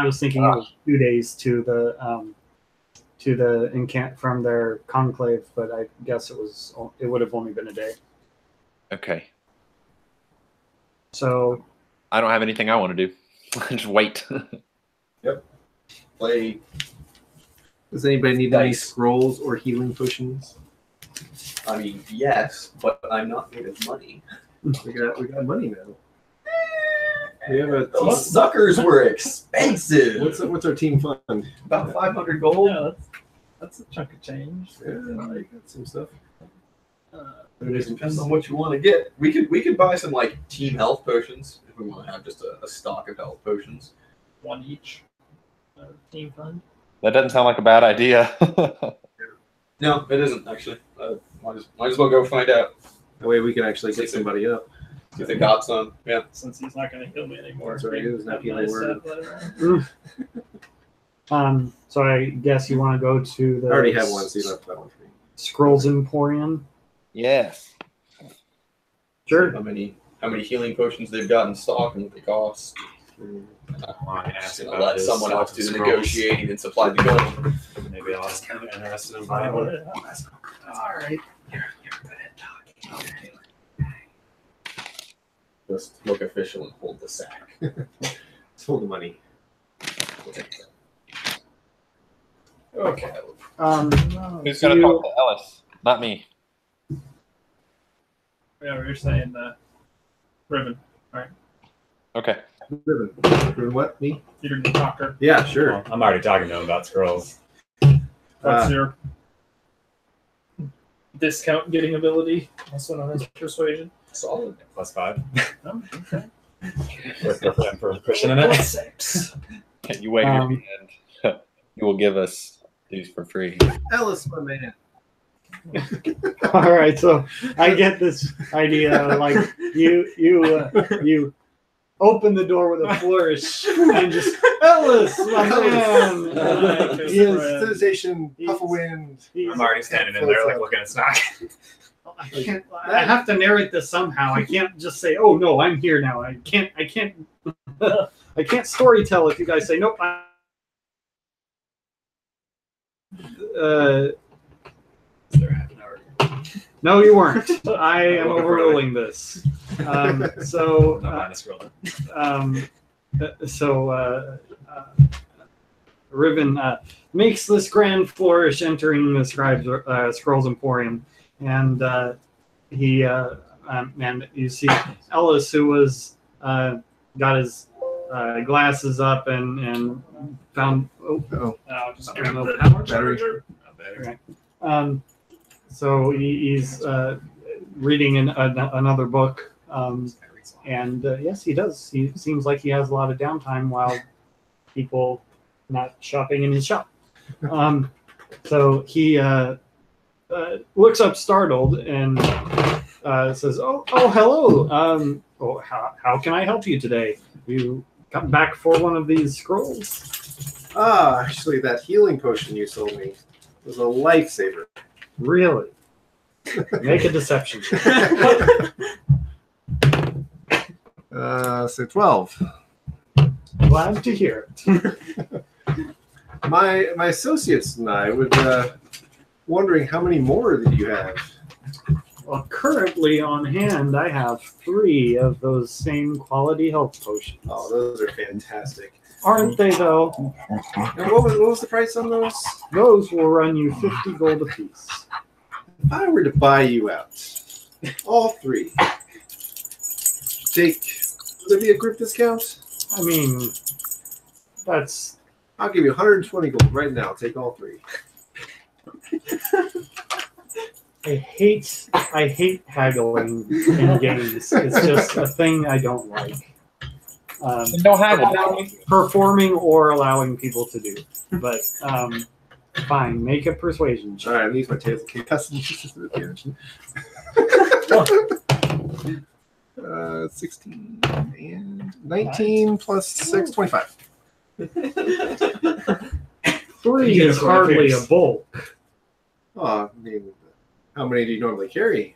was thinking it was 2 days to the from their conclave, but I guess it would have only been a day. okay. So I don't have anything I want to do. Just wait. Play. Does anybody need any Dice. scrolls or healing potions? I mean, yes, but I'm not made of money. We got money now. We have a Those suckers were expensive. what's our team fund? About 500 gold. Yeah, that's a chunk of change. Yeah, I got some stuff. It depends on what you want to get. We could buy some like team health potions if we want to have just a stock of health potions. One each. Team fund. That doesn't sound like a bad idea. No, it isn't actually. Might as well go find out That way we can actually get somebody up. if they got some. Yeah. Since he's not going to kill me anymore. That's right, maybe he doesn't have have healing nice word. set later on. So I guess you want to go to the. I already have one, so you don't have to buy one for me. Scrolls Emporium. Yes. Sure. How many healing potions they've got in stock and what they cost. I want to ask Just about gonna let this someone else do the scrolls. negotiating and supply the gold. Maybe I'll be interested in buying one. All right. Just look official and hold the sack. Just hold the money. Okay. Who's do gonna you- talk to Ellis? Not me. Yeah, we were saying Ribbon. Okay. Ribbon, what? Me? You're the doctor. Yeah, sure. Well, I'm already talking to him about scrolls. What's your discount getting ability? Also known as persuasion. Solid. +5. Oh, okay. For pushing in it. +6. Can you wave your hand? You will give us these for free. Ellis, my man. All right, so I get this idea. Like you open the door with a flourish and just Ellis, my man. Ellis. He is- Sensation, puff of wind. I'm already standing in there, like looking at Snock. I have to narrate this somehow. I can't just say, "Oh no, I'm here now." I can't. I can't storytell if you guys say, "Nope." There half an hour. No, you weren't. I am overruling this. So, Not buying a scroll. Riven makes this grand flourish entering the Scrolls Emporium, and and you see Ellis, who was got his glasses up and found. I'll just I grab don't the know. power charger. Not better. So he's reading another book, and yes, he does. He seems like he has a lot of downtime while people not shopping in his shop. So he looks up startled and says, "Oh, hello. How can I help you today? You come back for one of these scrolls?" Actually, that healing potion you sold me was a lifesaver. Really? Make a deception. So 12. Glad to hear it. My associates and I would wondering how many more that you have. Well, currently on hand, I have 3 of those same quality health potions. Oh, those are fantastic. Aren't they, though? And what was the price on those? Those will run you 50 gold apiece. If I were to buy you out, all 3, would there be a group discount? I mean, that's... I'll give you 120 gold right now. Take all 3. I hate haggling in games. It's just a thing I don't like. Don't haggle. Performing or allowing people to do. But fine, make a persuasion All check. right, I'm using my Tales of Chaos. 16 and 19 plus 6, 25. 3 is hardly a bulk. Oh, I mean, how many do you normally carry?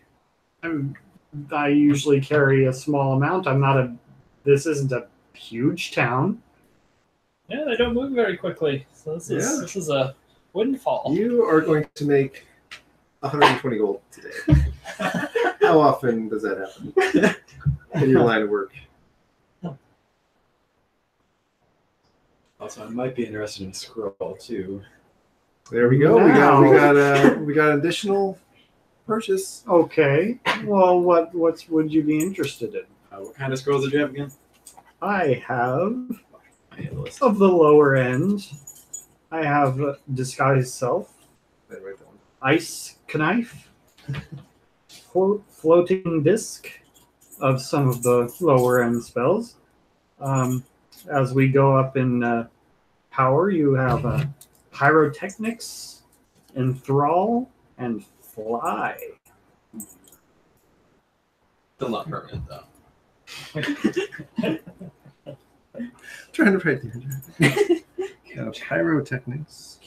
I usually carry a small amount. This isn't a huge town. Yeah, they don't move very quickly. So this is a windfall. You are going to make 120 gold today. How often does that happen in your line of work? Also, I might be interested in a scroll too. There we go. Wow. We got an additional purchase. Okay. Well, what would you be interested in? What kind of scrolls did you have again? I have I had a list. of the lower end. I have Disguise Self, Wait, that one. Ice Knife, Floating Disc of some of the lower end spells. As we go up in power, you have Pyrotechnics, Enthrall, and Fly. Still not permanent though. Trying to write there. Pyrotechnics.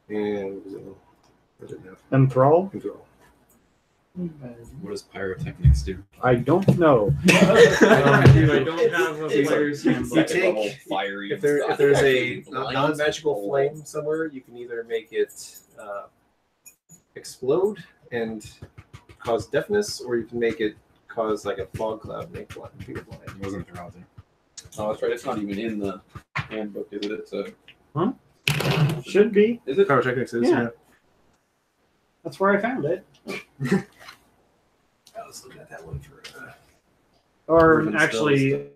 And what did it have? Enthrall? Control. What does pyrotechnics do? I don't know. I don't have a player's handbook. You take fiery. if there's a non-magical flame somewhere, you can either make it explode and cause deafness, or you can make it cause like a fog cloud and make people blind. It wasn't Thralton. Oh, that's right. It's not even in the handbook, is it? It's a. Should be. Is it? Pyrotechnics is Yeah. That's where I found it. I was looking at that one for. Or Urban actually,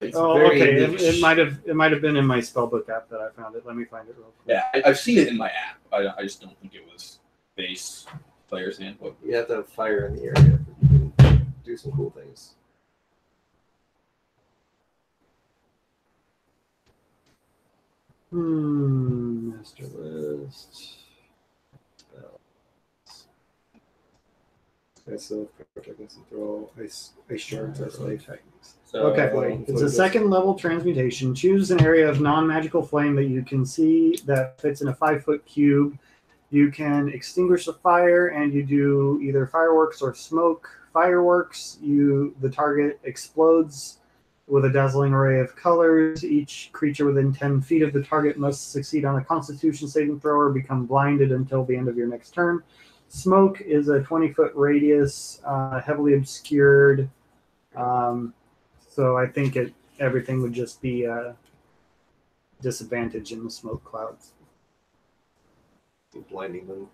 It's oh, very okay. niche. It might have been in my spellbook app that I found it. Let me find it real quick. Yeah, I've seen it in my app. I just don't think it was base player's handbook. You have to have fire in the area. You can do some cool things. Master list. So pyrotechnics and throw ice shards. That's like So, Okay, it's a second level transmutation. Choose an area of non-magical flame that you can see that fits in a 5-foot cube. You can extinguish the fire, and you do either fireworks or smoke. Fireworks, the target explodes with a dazzling array of colors. Each creature within 10 feet of the target must succeed on a Constitution saving throw or become blinded until the end of your next turn. Smoke is a 20-foot radius, heavily obscured. So I think everything would just be a disadvantage in the smoke clouds. blinding them.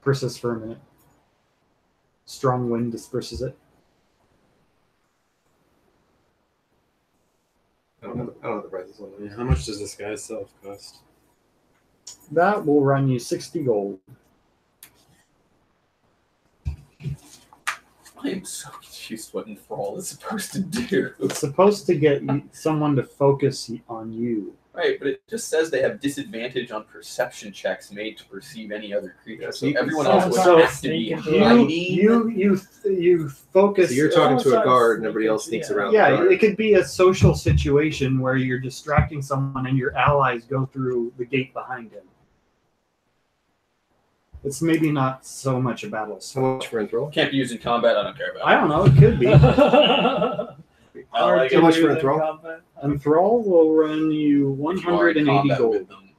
Persists for a minute. Strong wind disperses it. I don't know the prices on Yeah, those. how much does this guy self cost? That will run you 60 gold. I am so confused what Enthrall is supposed to do. It's supposed to get someone to focus on you. Right, but it just says they have disadvantage on perception checks made to perceive any other creature. Yeah, So you- everyone so- else would so have to be you- hiding. You focus. So you're talking to a Also, guard, and everybody else sneaks around. Yeah, the guard. it could be a social situation where you're distracting someone and your allies go through the gate behind him. It's maybe not so much a battle. How So much for enthrall? Can't be used in combat. I don't care about. I don't know. It could be. I like How it. much for enthrall? Enthrall will run you If you are in 180 combat gold. with them,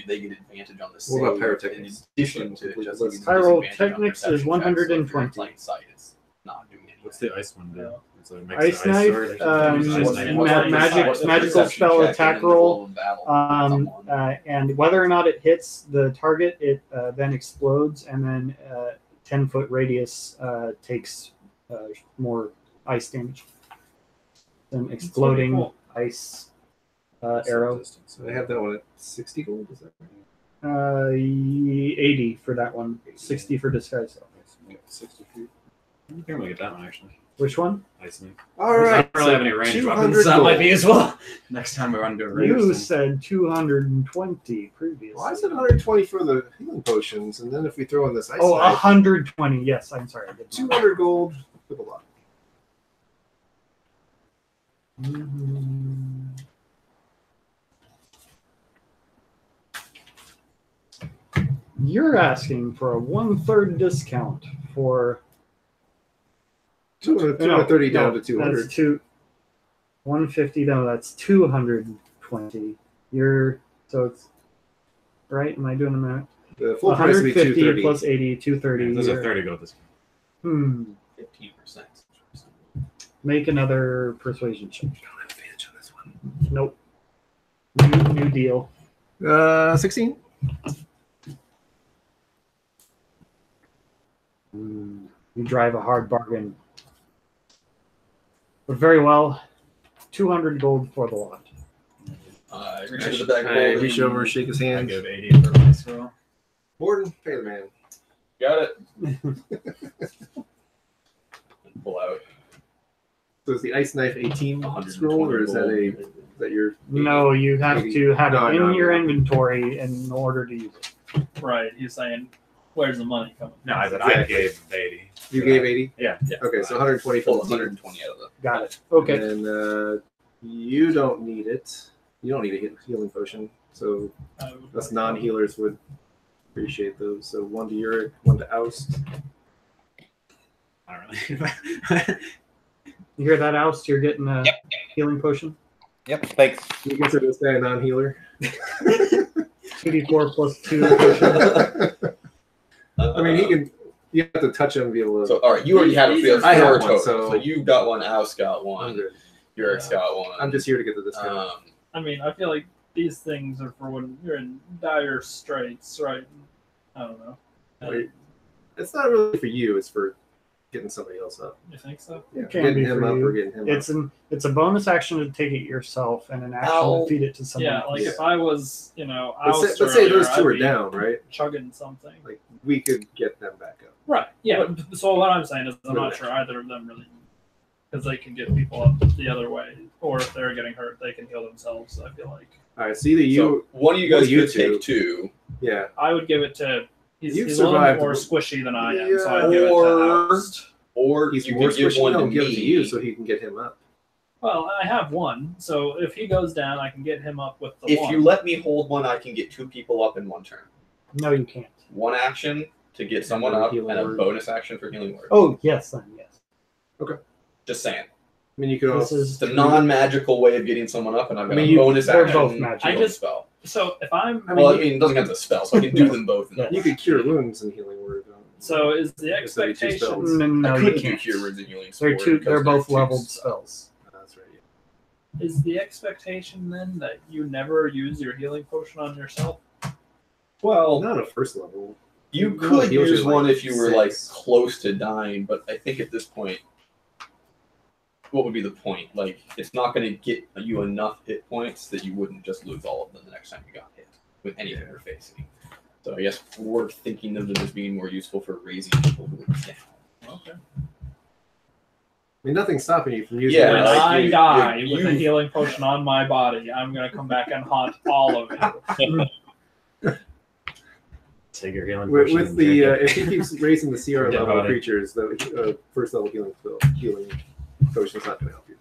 they get advantage on the save. What about In pyrotechnics? addition to just What's- getting Pyrotechnics disadvantage on is perception checks, so if you're in 120. plain sight, it's not doing anything. What's the ice one do? It's like makes Ice the knife, sword. um, Use ice knife. What's the magical perception spell check attack in the roll, full battle? and whether or not it hits the target, it then explodes, and then 10-foot radius takes more ice damage. An exploding cool. ice arrow. So I have that one at 60 gold. Is that right? 80 for that one. 60 for disguise self. 60 feet. I think I'm gonna get that one actually. Which one? Ice knife. All I right. don't really have any range 200 weapons. That might gold. be as well. Next time we run into a range. You said 220 previously. Well, I said 120 for the healing potions, and then if we throw in this ice Oh, knife, 120. Yes, I'm sorry. I did not. 200 gold for the lot. You're asking for a 1/3 discount for 230 down to 200. That's 150. No, that's 220. So it's right. Am I doing the math? The full price would be 150 230. plus 80, 230. There's a You're- 30 gold discount. 15%. Make another persuasion check. Don't have advantage on this one. Nope. New deal. 16. You drive a hard bargain. But very well. 200 gold for the lot. I reach into the bag of I gold reach and- over, shake his I hand. give 80 for my scroll. Morden, pay the man. Got it. And pull out. So is the ice knife 18 120 scroll, or is that gold. your? No, you have to have No, it in no, your no. inventory in order to use it. Right. He's saying Where's the money coming? No, I said Exactly. I gave 80. You gave 80? Yeah. Okay, so 120 Pull for the team. 120 out of it. Got it. Okay. And you don't need it. You don't need a healing potion. So I would us like- non-healers would appreciate those. So 1 to Uric, 1 to Oust. I don't really. You hear that, Oust? You're getting a Yep. healing potion. Yep. Thanks. You consider this guy a non-healer? 2d4 plus 2 potion. I mean, he can. You have to touch him to be able to. So, all right, you already have a field. I have Four one, total. so- So you got one. Oust got I'm one. good. Yurik's got one. I'm just here to get the discount. I mean, I feel like these things are for when you're in dire straits, right? I don't know. Wait. It's not really for you. It's for getting somebody else up. You think so? Yeah, Can getting be him for up you. or getting him It's a bonus action to take it yourself and an action Ow. to feed it to someone Yeah, else. like if I was, you know, up. Oust Let's say those earlier, two are I'd be down, right? chugging something. Like we could get them back up. Right. Yeah. But, so what I'm saying is, I'm not Really? sure either of them really, because they can get people up the other way, or if they're getting hurt, they can heal themselves. I feel like All right. So either you, so one of you one guys of you could take two. two, yeah. I would give it to. He's You've a little bit survived more the- squishy than I am, Yeah. so I'd give it to Or- Oust. or He's you more could give squishy. one No, to give it me. to you so he can get him up. Well, I have one, so if he goes down, I can get him up with the If one. you let me hold one, I can get two people up in one turn. No, you can't. One action to get someone then up, healing and a word. bonus action for healing word. Oh, yes, then, yes. Just saying. I mean, you could This also. is It's a non-magical way of getting someone up, and I've got I mean, a bonus they're action. both magical. I just- spell. So if I'm, I mean, Well, I mean, it doesn't have the spell, so I can do them both. Yeah. you could cure wounds in healing word. so is the It's only two expectation? spells. No, I you could do can't. cure words and healing They're sword two. because They're both two leveled spells. spells. That's right. Is the expectation then that you never use your healing potion on yourself? Well, Not a first level. you No, could heals use are like one if you were like 6. close to dying, but I think at this point, what would be the point? Like, it's not going to get you enough hit points that you wouldn't just lose all of them the next time you got hit with anything you're facing. So I guess we're thinking of them as being more useful for raising people who are down. Okay. I mean, nothing's stopping you from using. Yeah, When it. like I you- die you- with a healing potion on my body, I'm gonna come back and haunt all of you. Take your healing With, potion with and the drink it. if he keeps raising the CR Dead level body. creatures, the first level healing potion is not going to help you.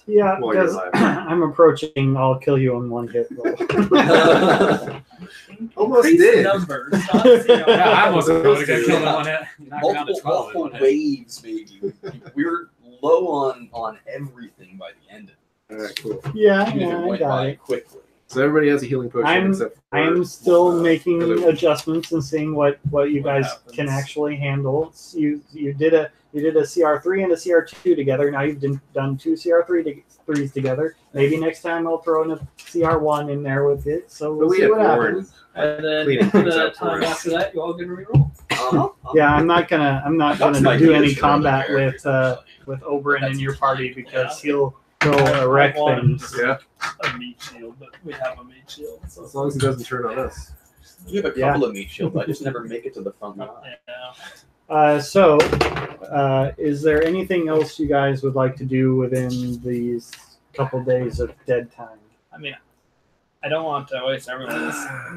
Yeah, While you're because alive. I'm approaching. I'll kill you in one hit. Roll. Almost Increase did. numbers, not zero. Yeah, I almost Supposed would have got to. killed in one hit. You knocked me down to Multiple, 12 in one multiple hit. waves, maybe. We're low on everything by the end of it. All right, cool. Yeah, Even if yeah, it I went got by it. quickly. So everybody has a healing potion I'm- except for I'm still making other- adjustments and seeing what you What guys happens. can actually handle. You did a CR3 and a CR2 together. Now you've done two CR3s together. Maybe next time I'll throw in a CR1 in there with it. So But we'll we see have what Warren. happens. And then Cleaning things the up for time us. after that, you all get a reroll. Yeah, I'm not gonna That's my do any idea for other combat with characters, Oberyn in your party because Yeah. he'll wreck I wanted things. Yeah, a meat shield, but we have a meat shield. So as long as it doesn't turn on us. We have a Yeah. couple of meat shields. I just never make it to the front line. yeah. So, is there anything else you guys would like to do within these couple days of dead time? I mean, I don't want to waste everyone's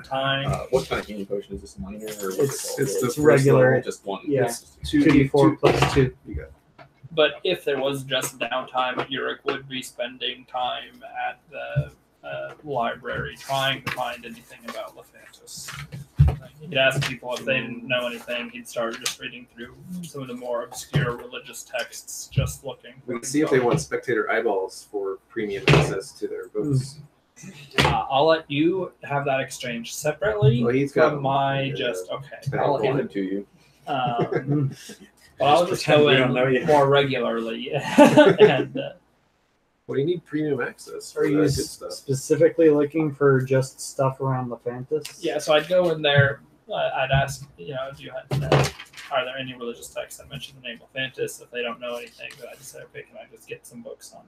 time. What kind of healing potion is this? Minor or what's It's- it It's called? the first regular. level. Just one. Yeah. It's 2d4 plus 2. You got. But if there was just downtime, Uric would be spending time at the library trying to find anything about Lephantis. He'd ask people if they didn't know anything. He'd start just reading through some of the more obscure religious texts, just looking. We can see if they want spectator eyeballs for premium access to their books. I'll let you have that exchange separately Well, he's got from my them. just okay. I'll hand them to you. But I'll just pretend go we don't know in you. more regularly and. Well, you need premium access for Are that you good stuff. specifically looking for just stuff around Lephantis? Yeah, so I'd go in there. I'd ask, do you have, are there any religious texts that mention the name of Lephantis? If they don't know anything, then I just say, okay, can I just get some books on,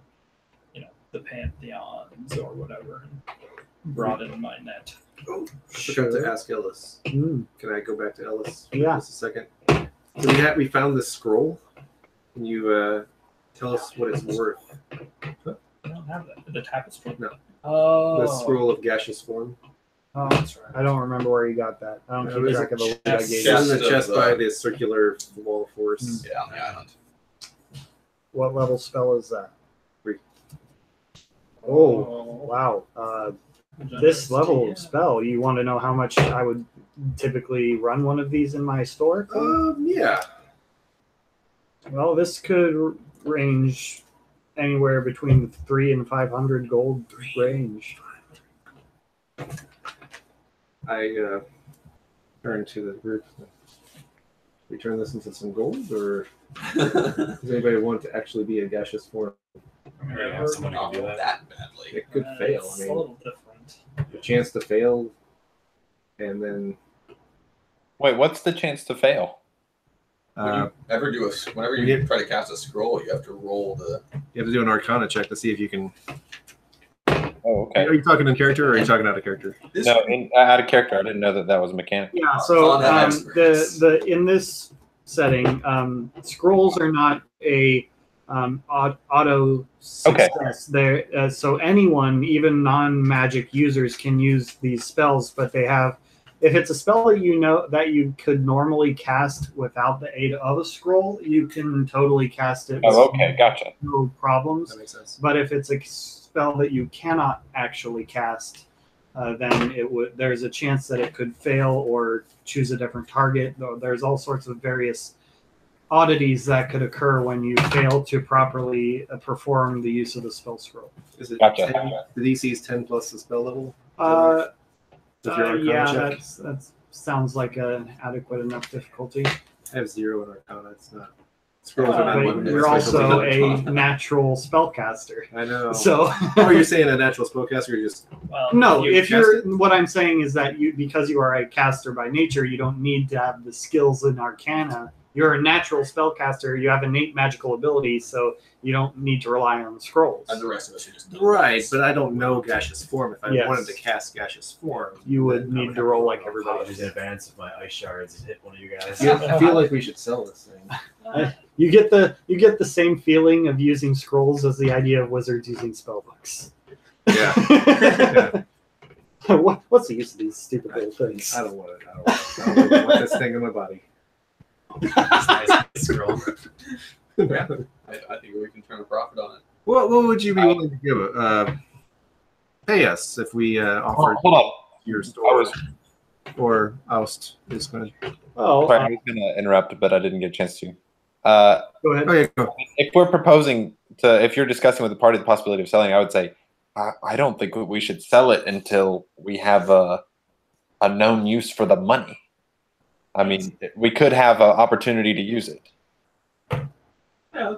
the pantheons or whatever, and broaden my net. I forgot to ask Ellis. Mm. Can I go back to Ellis for Yeah. just a second? So we found this scroll. Can you tell us what it's worth? I don't have that. The tapestry? No. Oh. The scroll of gaseous form. Oh, That's right. I don't remember where you got that. I don't It keep was track of the loot I chest. gave It's you. in the Chest chest of, by the circular wall of force. Yeah, on the island. What level spell is that? 3. Oh, wow. This level of Yeah. spell, you want to know how much I would typically run one of these in my store? Yeah. Well, this could range anywhere between 300 and 500 gold range. I turn to the group. We turn this into some gold, or does anybody want to actually be a gaseous form? Yeah, have someone who can Not do that. that badly. It could fail. It's I a mean, little different. the chance to fail, and then Wait, what's the chance to fail? When you ever do whenever you Yeah. try to cast a scroll, you have to roll the. you have to do an Arcana check to see if you can. Oh, okay. Are you talking in character, or are you talking out of character? This No, out of character. I didn't know that was a mechanic. Yeah, It's so on that experience. in this setting, scrolls are not a auto success. There, so anyone, even non-magic users, can use these spells, but they have. If it's a spell that you know that you could normally cast without the aid of a scroll, you can totally cast it. Oh, with okay, gotcha. no problems. That makes sense. But if it's a spell that you cannot actually cast, then there's a chance that it could fail or choose a different target. Though there's all sorts of various oddities that could occur when you fail to properly perform the use of the spell scroll. Is it Gotcha. 10, the DC is 10 plus the spell level? With your Arcana Yeah, check? that sounds like an adequate enough difficulty. I have 0 in Arcana. It's not. Scrolls are not But limited. you're It's like also something- a natural spellcaster. I know. So Oh, you're saying a natural spellcaster? You're just Well, no, you if cast you're what I'm saying is that because you are a caster by nature, you don't need to have the skills in Arcana. You're a natural spellcaster. You have innate magical ability, so you don't need to rely on the scrolls. And the rest of us are just right, but I don't know gaseous form. If I Yes. wanted to cast gaseous form, You would then I need would to have roll roll like everybody Apologies in else. advance if my ice shards hit one of you guys. Yeah, I feel like we should sell this thing. You get the same feeling of using scrolls as the idea of wizards using spellbooks. Yeah. What's the use of these stupid little things? I don't want it. I don't want this thing in my body. It's nice scroll. Yeah. I think we can turn a profit on it. What would you be willing to give? Pay us if we offered Hold on. your I store, was or oust is going to. Oh, sorry, I was gonna interrupt, but I didn't get a chance to. go ahead. Oh yeah, go. If we're proposing if you're discussing with the party the possibility of selling, I would say I don't think we should sell it until we have a known use for the money. I mean, we could have an opportunity to use it. Yeah.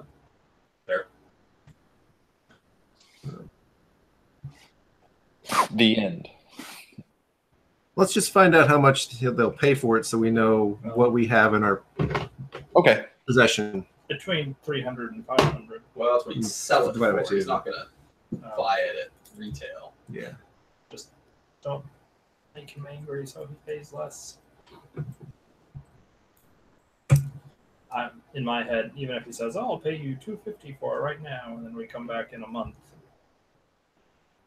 Fair. The end. Let's just find out how much they'll pay for it, so we know what we have in our Okay. possession. Between 300 and 500. Well, that's what you sell it Divided by for. 2. He's not gonna Uh, buy it at retail. Yeah. Don't make him angry so he pays less. I'm in my head, even if he says, "Oh, I'll pay you $250 for it right now," and then we come back in a month,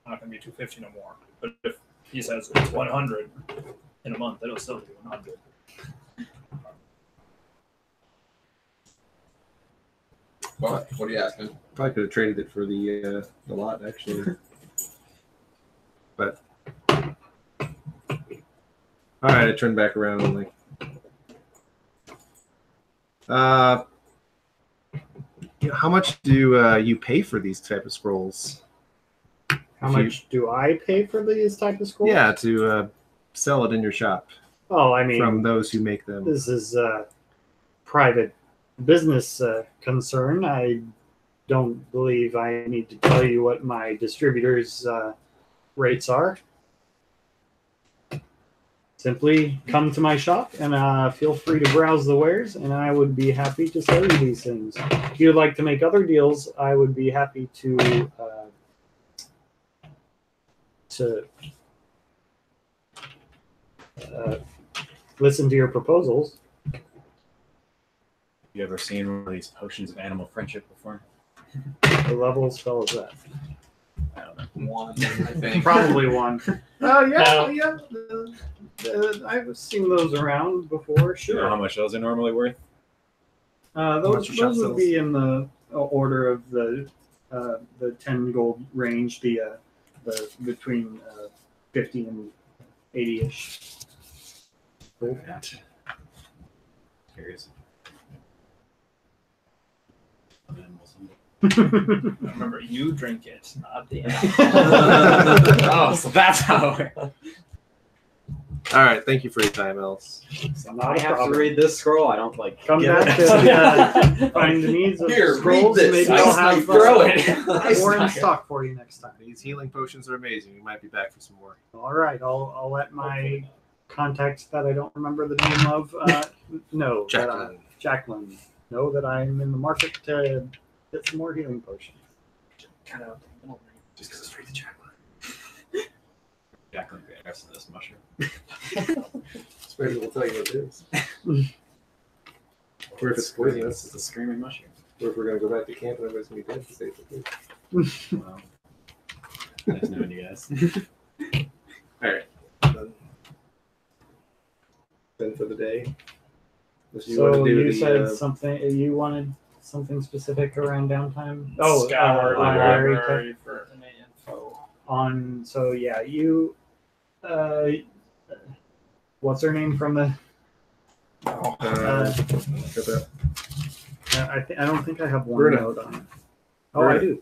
I'm not gonna be $250 no more. But if he says it's 100 in a month, it'll still be 100. Well, what are you asking? Probably could have traded it for the lot actually. But all right, I turned back around and like, how much do you pay for these type of scrolls? How If you- much do I pay for these type of scrolls? Yeah, to sell it in your shop Oh, I mean, from those who make them. this is a private business concern. I don't believe I need to tell you what my distributors' rates are. Simply come to my shop and feel free to browse the wares, and I would be happy to sell you these things. If you'd like to make other deals, I would be happy to listen to your proposals. You ever seen one of these potions of animal friendship before? The level of spell is that? I don't know. one, I think. Probably one. Oh yeah, No. yeah. I've seen those around before. Do you know how Sure. much those are normally worth? Those much a shop would sells? be in the order of the 10 gold range. The between 50 and 80-ish. Curious. Remember, you drink it, not the Oh, so that's how it works. All right. Thank you for your time, Els. Not I a have to problem. read this scroll. I don't like. Come get back it. to find the needs of Here, scrolls. read Maybe this. I'll Ice have Knight, throw it. more in Ice Knight. stock for you next time. These healing potions are amazing. You might be back for some more. All right, I'll let my contacts that I don't remember the name of know that Jacqueline know that I'm in the market to get some more healing potions. Kind of. Just go straight to Jacqueline. Jacqueline, the rest of this mushroom. Maybe we'll tell you what it is. Or if it's poisonous. It's a screaming mushroom. Or if we're gonna go back to camp and everybody's gonna be dead to save the food. Wow. Nice knowing you guys. Then for the day. Unless So wanna do you the, said something. You wanted something specific around downtime. Oh, Scour the library library for any info. on. So yeah, you. What's her name from the? look at that. I don't think I have one Verna. note on it. Oh, I do.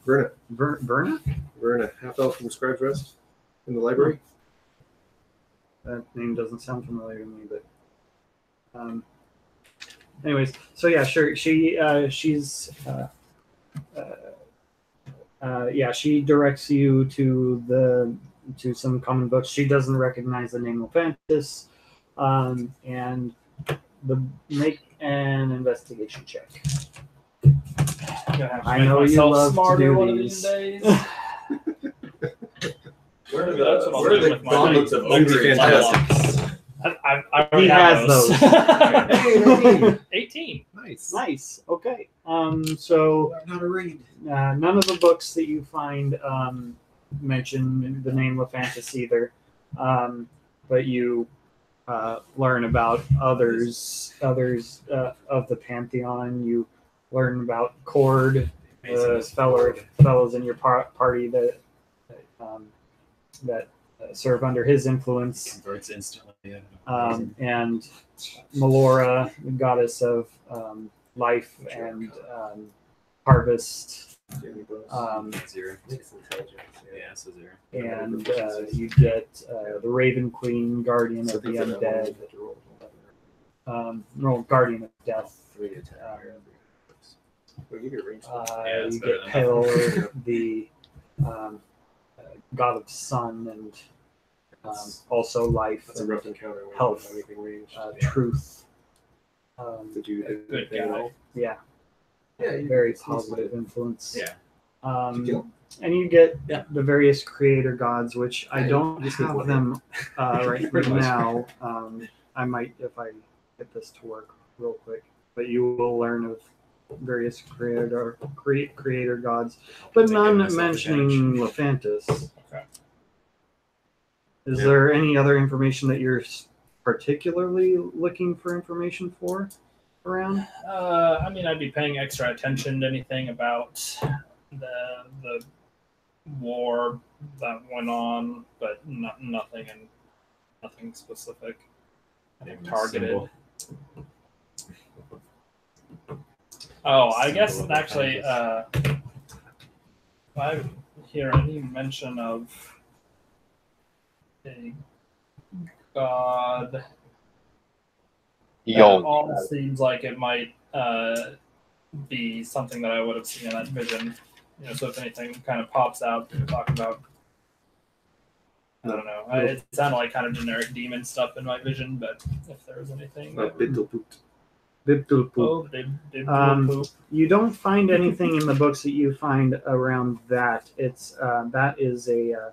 Verna. Verna? Verna, half elf from Scribe's Rest in the library. That name doesn't sound familiar to me, but anyways, so yeah, sure. She's she directs you to some common books. She doesn't recognize the name Lephantis, and make an investigation check. I know you love to do one these. of these days. Where are That's what I'll where are do the with my gauntlets of night. ogre? Fantastic. I He already have has those. 18. Nice. Nice. Okay. So Not a read. none of the books that you find mention the name Lephantis either, but you learn about others of the pantheon. You learn about Cord, the fellows in your party that serve under his influence, Converts instantly. Yeah. and Melora, the goddess of life and harvest. Zero. Yeah, so zero. And you get the Raven Queen, Guardian of the Undead, Guardian of Death. it's You better get than Pelor, the god of sun and also life That's a and rough encounter. When health, you don't have anything ranged. truth. Did you? Good guy. Yeah, Yeah. You very it's easy to positive influence. Yeah. Did you kill him? And you get the various creator gods, which I Yeah, don't you just need have one. them right Pretty much. now. I might if I get this to work real quick. But you will learn of various creator gods, but Take none myself mentioning Lephantis. Okay. Is Yeah. there any other information that you're particularly looking for information for around? I mean, I'd be paying extra attention to anything about the war that went on, but nothing specific. Maybe a Targeted. symbol. Oh, I guess Symbol of actually, I hear any mention of a god. That Yol. all seems like it might be something that I would have seen in that vision. So if anything kind of pops out to talk about, I don't know. It sounded like kind of generic demon stuff in my vision, but if there was anything, Bibdulpoot. oh, they You don't find anything in the books that you find around that. It's that is a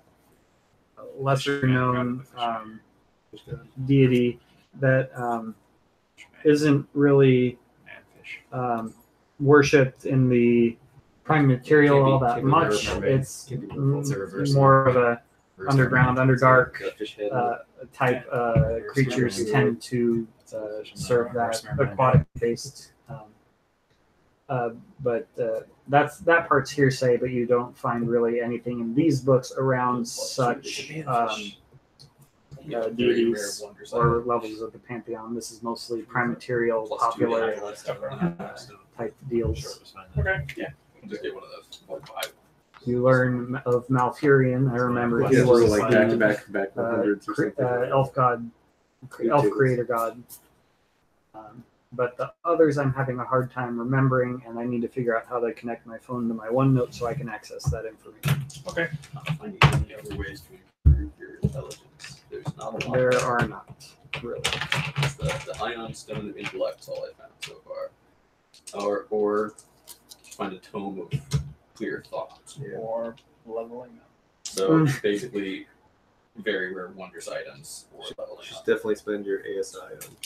lesser known deity that isn't really Man, fish. worshipped in the prime material Can't be- all that can't be much. mermaid. It's Can't be mermaid. It's a reverse more of a Reverse underground, mermaid. underdark Got fish head. type creatures mermaid. tend to serve that Reverse mermaid. aquatic based. But that part's hearsay, but you don't find really anything in these books around such deities or levels of the pantheon. This is mostly prime material, popular type deals. Okay. Yeah. Just get one of those. Like five. You learn of Malfurion. I remember Yeah, he those are was like the back to back 100s or something. elf god, elf creator god. But the others I'm having a hard time remembering, and I need to figure out how to connect my phone to my OneNote so I can access that information. Okay. Finding any other ways to improve your intelligence. There's not a lot. There are not, really. It's the Ion Stone of Intellect is all I found so far. Or find a tome of clear thought. Or leveling up. So basically, very rare wondrous items or leveling Just up. definitely spend your ASI on.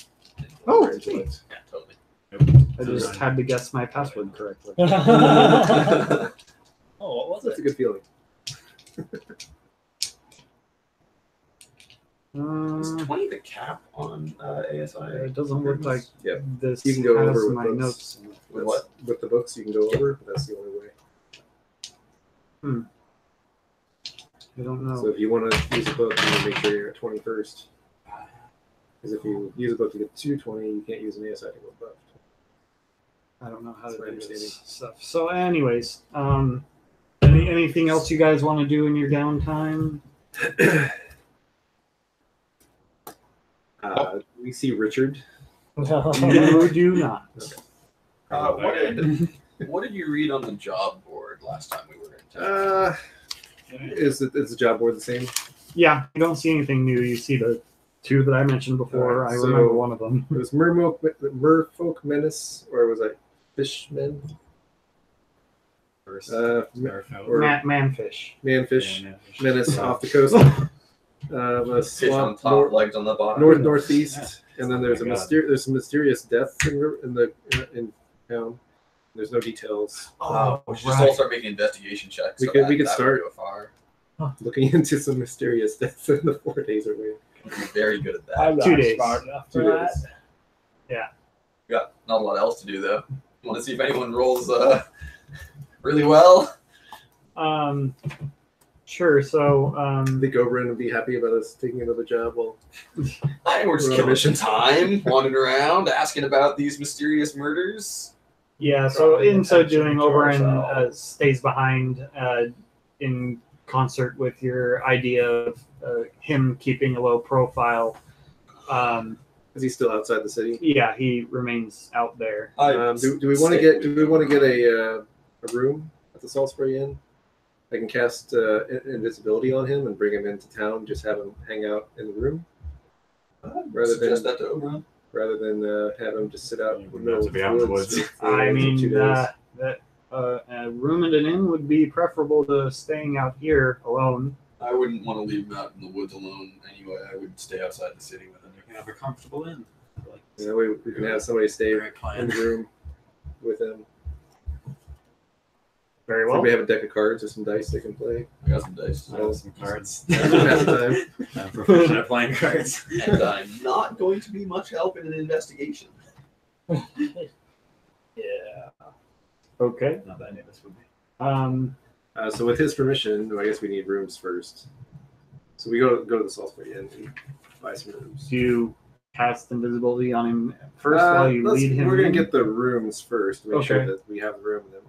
Oh, intellect. Yeah, totally. I just had to guess my password correctly. Oh, what was That's a it? good feeling. Is Uh, 20 the cap on ASI? it doesn't look like Yep. this You can go has over with my books. notes. With what? With the books, you can go over, but that's the only way. I don't So know. if you want to use a book, you want to make sure you're at 20 first. Because if you use a book to get to 20, you can't use an ASI to go above. I don't know how That's to my do understanding. this stuff. So, anyways, anything else you guys want to do in your downtime? We see Richard. You do not. What did you read on the job board last time we were in town? Is the job board the same? Yeah, you don't see anything new. You see the two that I mentioned before. Alright, I so- remember one of them. It was Merfolk Menace, or was it Fishmen? First, Or Manfish. Manfish Menace off the coast. A Fish on swamp top, legs on the bottom. northeast, and then there's Oh a my God. there's some mysterious death in town. There's no details. We should just all start making investigation checks. We so could- that- we could that would start. go far. Looking into some mysterious deaths in the 4 days away. We're very good at that. I'm not 2 days. smart enough for 2 that. days. We got not a lot else to do though. Want to see if anyone rolls really well? Sure. So, I think Oberyn would be happy about us taking another job. Well, We're just killing some time, wandering around, asking about these mysterious murders. yeah. So Drawing in so attention doing, to Oberyn ourselves. stays behind in concert with your idea of him keeping a low profile. is he still outside the city? Yeah, he remains out there. Do we want to get a room at the Salisbury Inn? I can cast invisibility on him and bring him into town. Just have him hang out in the room rather than Suggest that to Oberon. have him just sit out in the Wouldn't middle have of to be out in the the woods. woods. for I 2 mean, days. that a room at an inn would be preferable to staying out here alone. I wouldn't want to leave him out in the woods alone anyway. I would stay outside the city with him. You can have a comfortable inn. Like, We can have somebody stay great in plan. the room with him. Very So well. we have a deck of cards or some dice they can play. I got some dice. I have some cards. Pass the time. I'm proficient at playing cards. And I'm not going to be much help in an investigation. Yeah. Okay. Not that any of this would be. So with his permission, I guess we need rooms first. So we go to the Salisbury Inn and buy some rooms. Do you cast invisibility on him first while you lead him? We're gonna in? get the rooms first. Make sure Okay. that we have the room, and then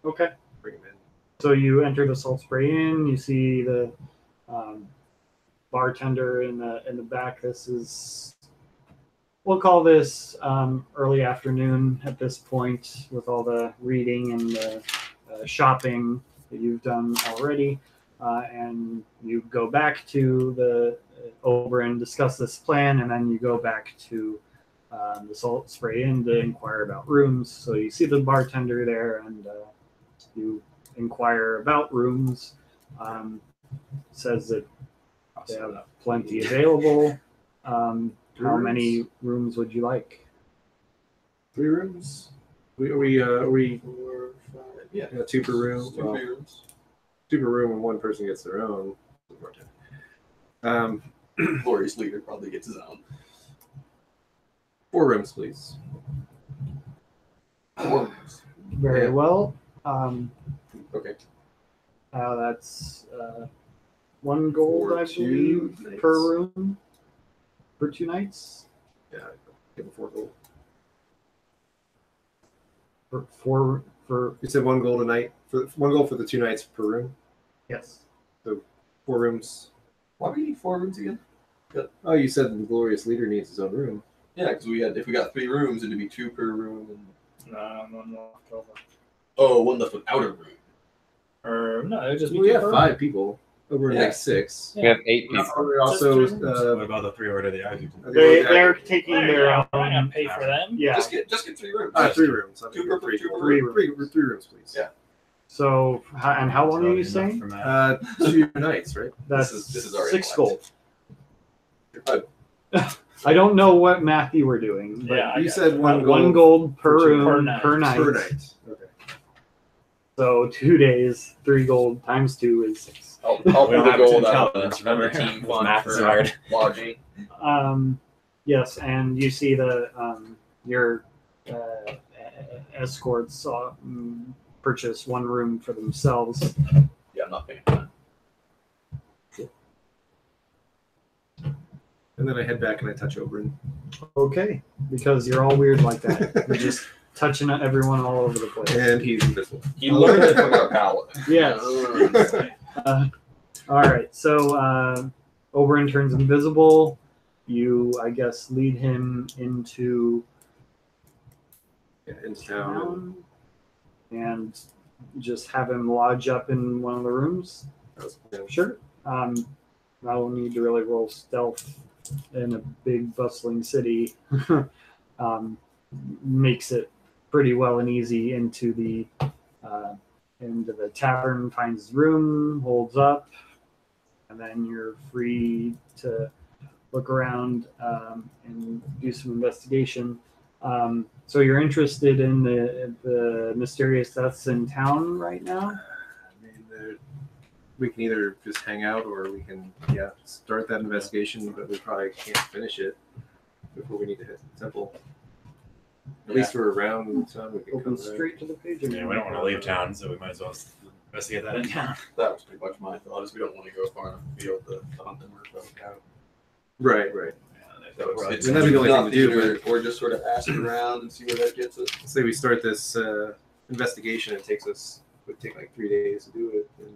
we'll Okay. bring him in. So you enter the Salisbury Inn. You see the bartender in the back. This is, we'll call this early afternoon at this point, with all the reading and the shopping that you've done already. And you go back to the Oberyn, discuss this plan, and then you go back to the Salisbury Inn to inquire about rooms. So you see the bartender there, and you inquire about rooms. Says that they have plenty available. How many rooms would you like? 3 rooms. we 4, 5. Yeah. two per room. Two Well, big rooms. two per room, and one person gets their own. Glorious leader probably gets his own. 4 rooms, please. 4 rooms. Very Yeah. well. Okay. That's 1 gold, For I 2 believe, nights. per room for 2 nights. Yeah, give them 4 gold. For You said 1 gold a night for 1 gold for the 2 nights per room. yes. 4 rooms. Why do we need 4 rooms again? Oh, you said the glorious leader needs his own room. Yeah, because if we got 3 rooms, it'd be 2 per room. And... No, one left over. Oh, one left without a room. Or no, it would just be We two have per 5 people. Over Yeah. like 6. We have 8 people. We're also Just 3 What about the 3 order the ID? They're taking There you their go. I'm gonna own. pay for them. Yeah. Just get 3 rooms. 3 rooms. I Two think per- we're two per three, room. three rooms, please. Yeah. So and how long are you saying? 2 nights, right? That's this is already 6 collected. gold. I don't know what math you were doing, but Yeah, You said 1 gold 1 gold per for two- room per per night. night. per night. Okay. So 2 days, 3 gold times 2 is 6. I'll We pull don't the have gold two out talents, of the remember? team fund Math is for hard. lodging. Yes, and you see the your escorts purchase 1 room for themselves. Yeah, I'm not paying for that. And then I head back and I touch Oberyn. Okay, because you're all weird like that. You're just touching everyone all over the place. And he's invisible. He learned it from our paladin. Yes. All right. So Oberyn turns invisible. You, I guess, lead him into In town. and just have him lodge up in one of the rooms. Sure. I will need to really roll stealth in a big bustling city. Makes it pretty well and easy into the tavern, finds his room, holds up, and then you're free to look around and do some investigation. So you're interested in the mysterious deaths in town right now? I mean, we can either just hang out or we can, start that investigation, but we probably can't finish it before we need to hit the temple. At least we're around in town. We can Open come back. straight to the page. Yeah, we don't want to leave town, so we might as well investigate that in town. That was pretty much my thought. Is we don't want to go far enough afield to hunt them or poke out. Right. So it's And that'd be the only thing to do, nothing, or just sort of ask around and see where that gets us. Say we start this investigation. It would take like 3 days to do it, and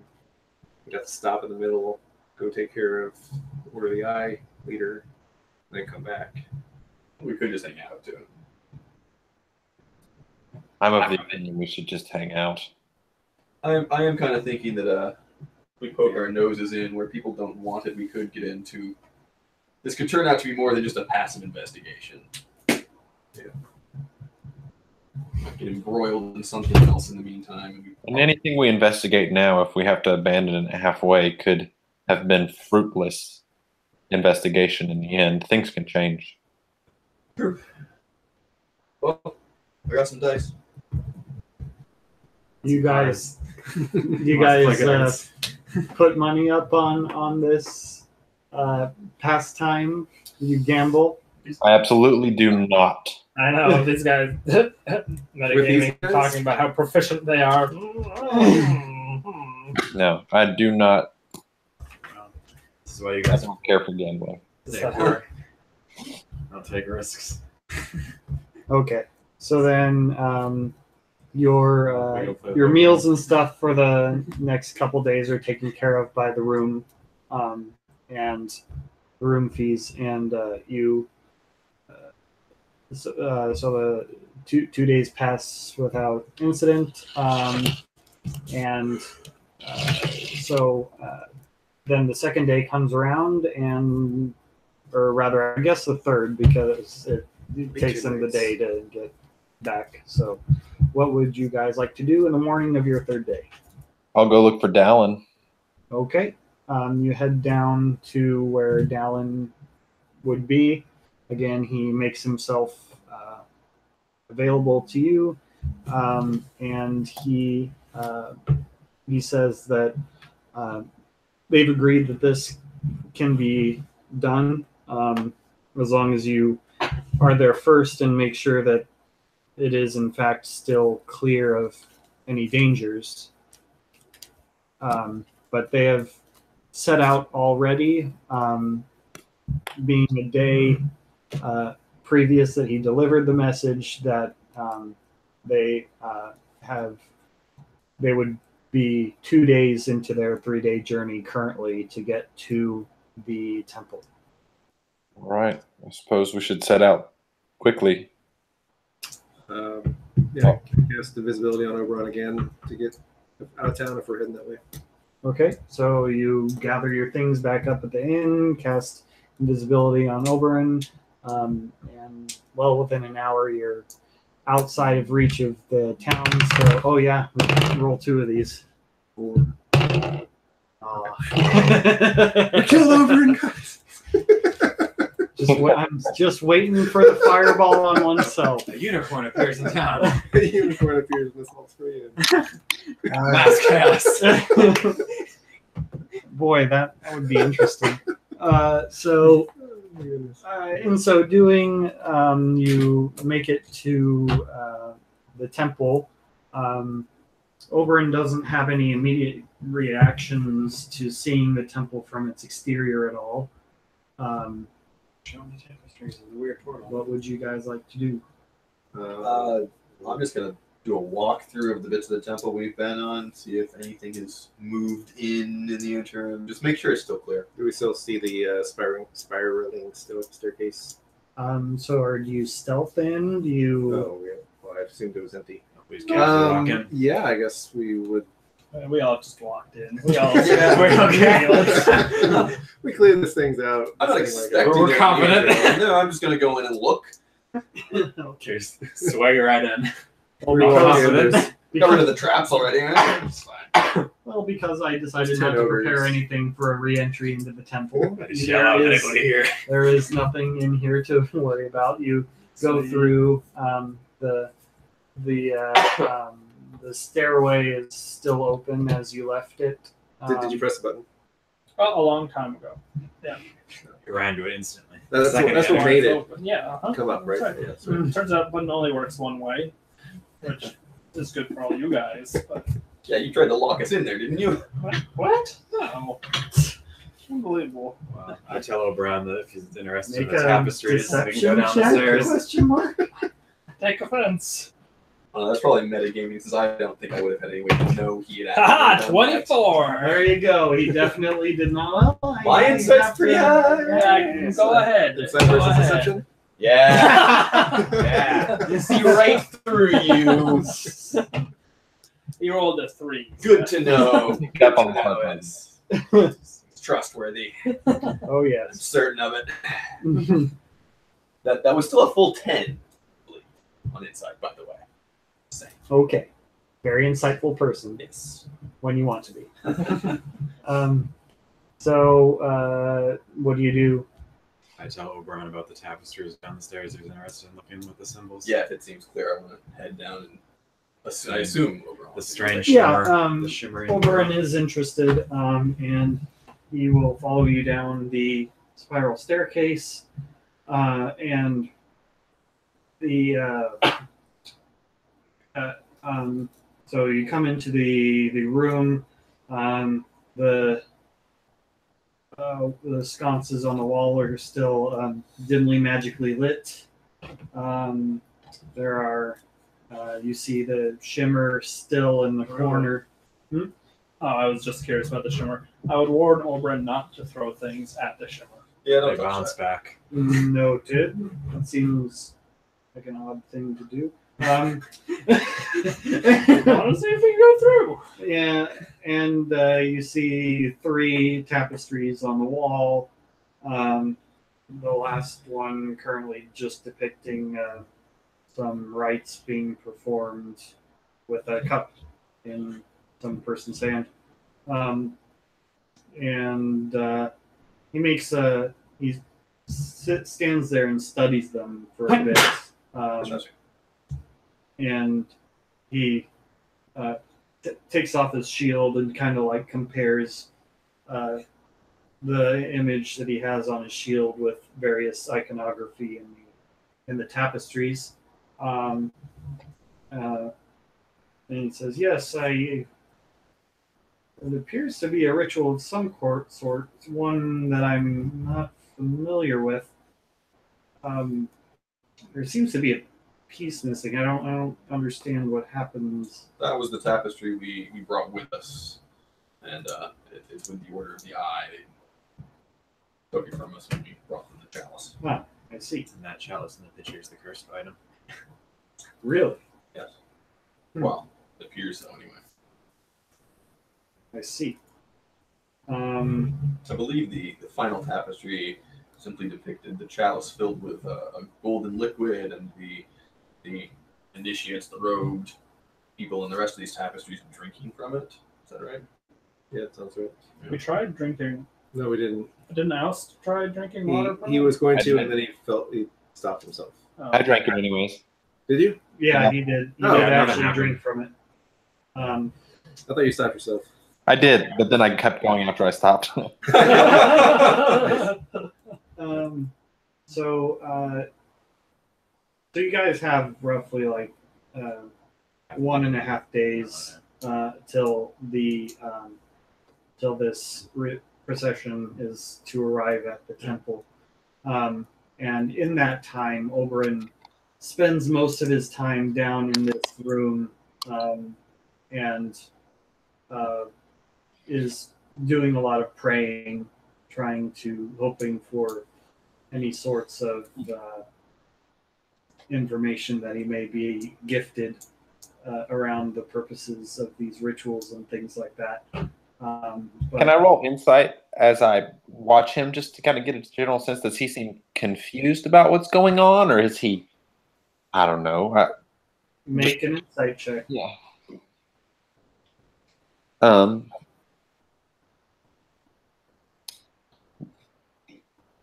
we'd have to stop in the middle, go take care of Order of the Eye leader, and then come back. We could just hang out too. I'm of the opinion we should just hang out. I am kind of thinking that we poke our noses in where people don't want it. We could get into. This could turn out to be more than just a passive investigation. Yeah. Get embroiled in something else in the meantime. And anything we investigate now, if we have to abandon it halfway, could have been fruitless investigation in the end. Things can change. Well, I got some dice. You guys put money up on this pastime. You gamble. I absolutely do not. I know these guys metagaming, guys? talking about how proficient they are. No, I do not. This is why you I guys don't care for gambling. don't take risks. Okay, so then your meals and stuff for the next couple days are taken care of by the room, and the room fees, and you. So the two days pass without incident, and so then the second day comes around, or rather, I guess the third, because it takes them the day to get back. So, what would you guys like to do in the morning of your third day? I'll go look for Dallin. Okay, you head down to where Dallin would be. Again, he makes himself available to you. and he says that they've agreed that this can be done as long as you are there first and make sure that it is in fact still clear of any dangers. But they have set out already, being a day previous that he delivered the message, that they would be 2 days into their 3-day journey currently to get to the temple. All right. I suppose we should set out quickly. Yeah, cast the visibility on Oberon again to get out of town if we're heading that way. Okay, so you gather your things back up at the inn, cast invisibility on Oberon, and well, within an hour you're outside of reach of the town. So, oh yeah, roll 2 of these. 4. Kill Oberon, guys. I'm just waiting for the fireball on oneself. A unicorn appears in town. The unicorn appears in this whole screen. Mass chaos. Boy, that would be interesting. So, in so doing, you make it to the temple. Oberon doesn't have any immediate reactions to seeing the temple from its exterior at all. Showing the tapestries of the weird portal. What would you guys like to do? I'm just gonna do a walkthrough of the bits of the temple we've been on, see if anything has moved in the interim. Just make sure it's still clear. Do we still see the spiraling staircase? So do you stealth in? Do you? Oh, yeah. Well, I assumed it was empty. We just casually walk in. Yeah, I guess we would. We all just walked in. We all Yeah. okay. We clear these things out. I'm not Something like expecting We're there to be confident. anything. No, I'm just gonna go in and look. Just swagger right in. Well, Confident. Got rid of the traps already. Huh? It's fine. Well, because I decided Just not to turnovers. prepare anything for a re-entry into the temple. Shut up, anybody here. There is nothing in here to worry about. You go through the stairway is still open as you left it. Did you press the button? Well, a long time ago. You ran to it instantly. That's Second what guess. made it Open. Yeah. Uh-huh. come up, right? That's Yeah, that's right. Turns out button only works one way, which is good for all you guys. But Yeah, you tried to lock us in there, didn't you? what? No. Unbelievable. Well, I tell O'Brien that if he's interested Make in the a tapestries, we can deception go down the check? stairs. Question mark? Take offense. That's probably metagaming because I don't think I would have had any way to know he had. Haha, actually done that. 24. There you go. He definitely did not. Well, My you insight's have pretty to- high. Yeah, go ahead. Insight Go versus ahead. deception? Yeah. Yeah. See right through you. You rolled a 3. Good to know. Got Good on to the know front it's trustworthy. Oh I'm yes. certain of it. That was still a full 10, I believe, on insight, by the way. Same. Okay. Very insightful person Yes. when you want to be. So what do you do? I tell O'Brien about the tapestries down the stairs. If he's interested in looking with the symbols. Yeah, if it seems clear, I want to head down and I assume overall. The strange Yeah, shimmer. The shimmering. Oberon is interested, and he will follow you down the spiral staircase, and the so you come into the room. The sconces on the wall are still dimly magically lit. There are you see the shimmer still in the corner. Oh, I was just curious about the shimmer. I would warn Oberon not to throw things at the shimmer. Yeah, They no, bounce back. Noted. That seems like an odd thing to do. Honestly, if we go through. Yeah, and you see 3 tapestries on the wall. The last one currently just depicting some rites being performed with a cup in some person's hand. And he makes stands there and studies them for a bit. And he takes off his shield and kind of like compares the image that he has on his shield with various iconography in the tapestries. And he says, "Yes, it appears to be a ritual of some sort, one that I'm not familiar with. There seems to be a piece missing. I don't understand what happens." That was the tapestry we brought with us, and it's with the Order of the Eye. They took it from us when we brought them the chalice. Ah, I see. And that chalice in the picture is the cursed item. Really? Yes. Hmm. Well, it appears so anyway. I see. I believe the final tapestry simply depicted the chalice filled with a golden liquid, and the initiates, the robed people, and the rest of these tapestries drinking from it. Is that right? Yeah, that sounds right. We tried drinking. No, we didn't. Didn't Oust try drinking water from He it? was going I to, did. and then he stopped himself. Oh. I drank it anyways. Did you? Yeah, Yeah. he did. He Oh, did yeah, that actually happened. drink from it. I thought you stopped yourself. I did, but then I kept going after I stopped. So you guys have roughly like 1.5 days till this procession is to arrive at the temple, and in that time, Oberyn spends most of his time down in this room, and is doing a lot of praying, hoping for any sorts of information that he may be gifted around the purposes of these rituals and things like that. But Can I roll insight as I watch him just to kind of get a general sense? Does he seem confused about what's going on, or is he, I don't know. make an insight check? Yeah.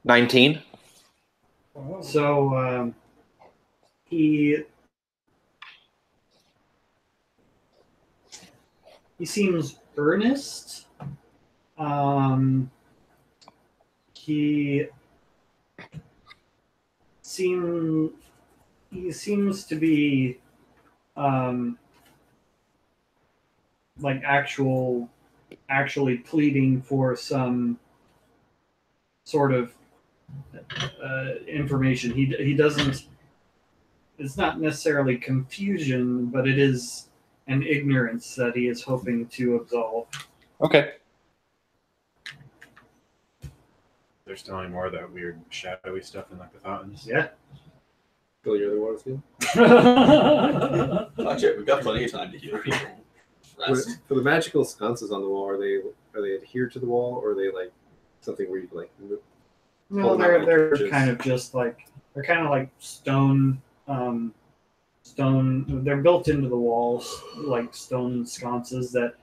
19. So he seems earnest. He seems to be like actually pleading for some sort of information. He doesn't. It's not necessarily confusion, but it is an ignorance that he is hoping to absolve. Okay. There's still any more of that weird shadowy stuff in like the fountains. Yeah. Fill your other water skill. Not yet. We've got plenty of time to heal people. Rest. For the magical sconces on the wall, are they adhered to the wall, or are they like something where you can like move? No, Hold on, they're just- kind of just like stone. They're built into the walls like stone sconces that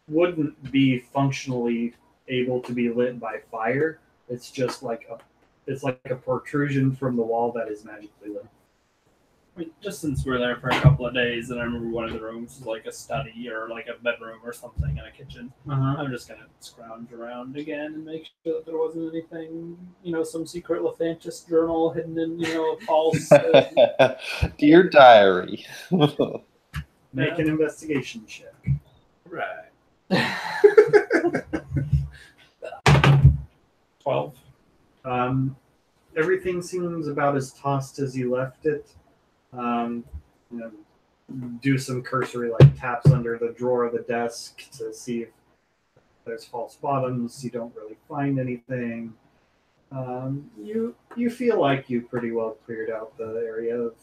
wouldn't be functionally able to be lit by fire. It's just like a protrusion from the wall that is magically lit. I mean, just since we're there for a couple of days, and I remember one of the rooms was like a study or like a bedroom or something and a kitchen. I'm just gonna scrounge around again and make sure that there wasn't anything, some secret Lephantis journal hidden in, a false. Dear diary. Make an investigation check. Right. 12. Everything seems about as tossed as you left it. Do some cursory taps under the drawer of the desk to see if there's false bottoms. You don't really find anything. You feel like you pretty well cleared out the area of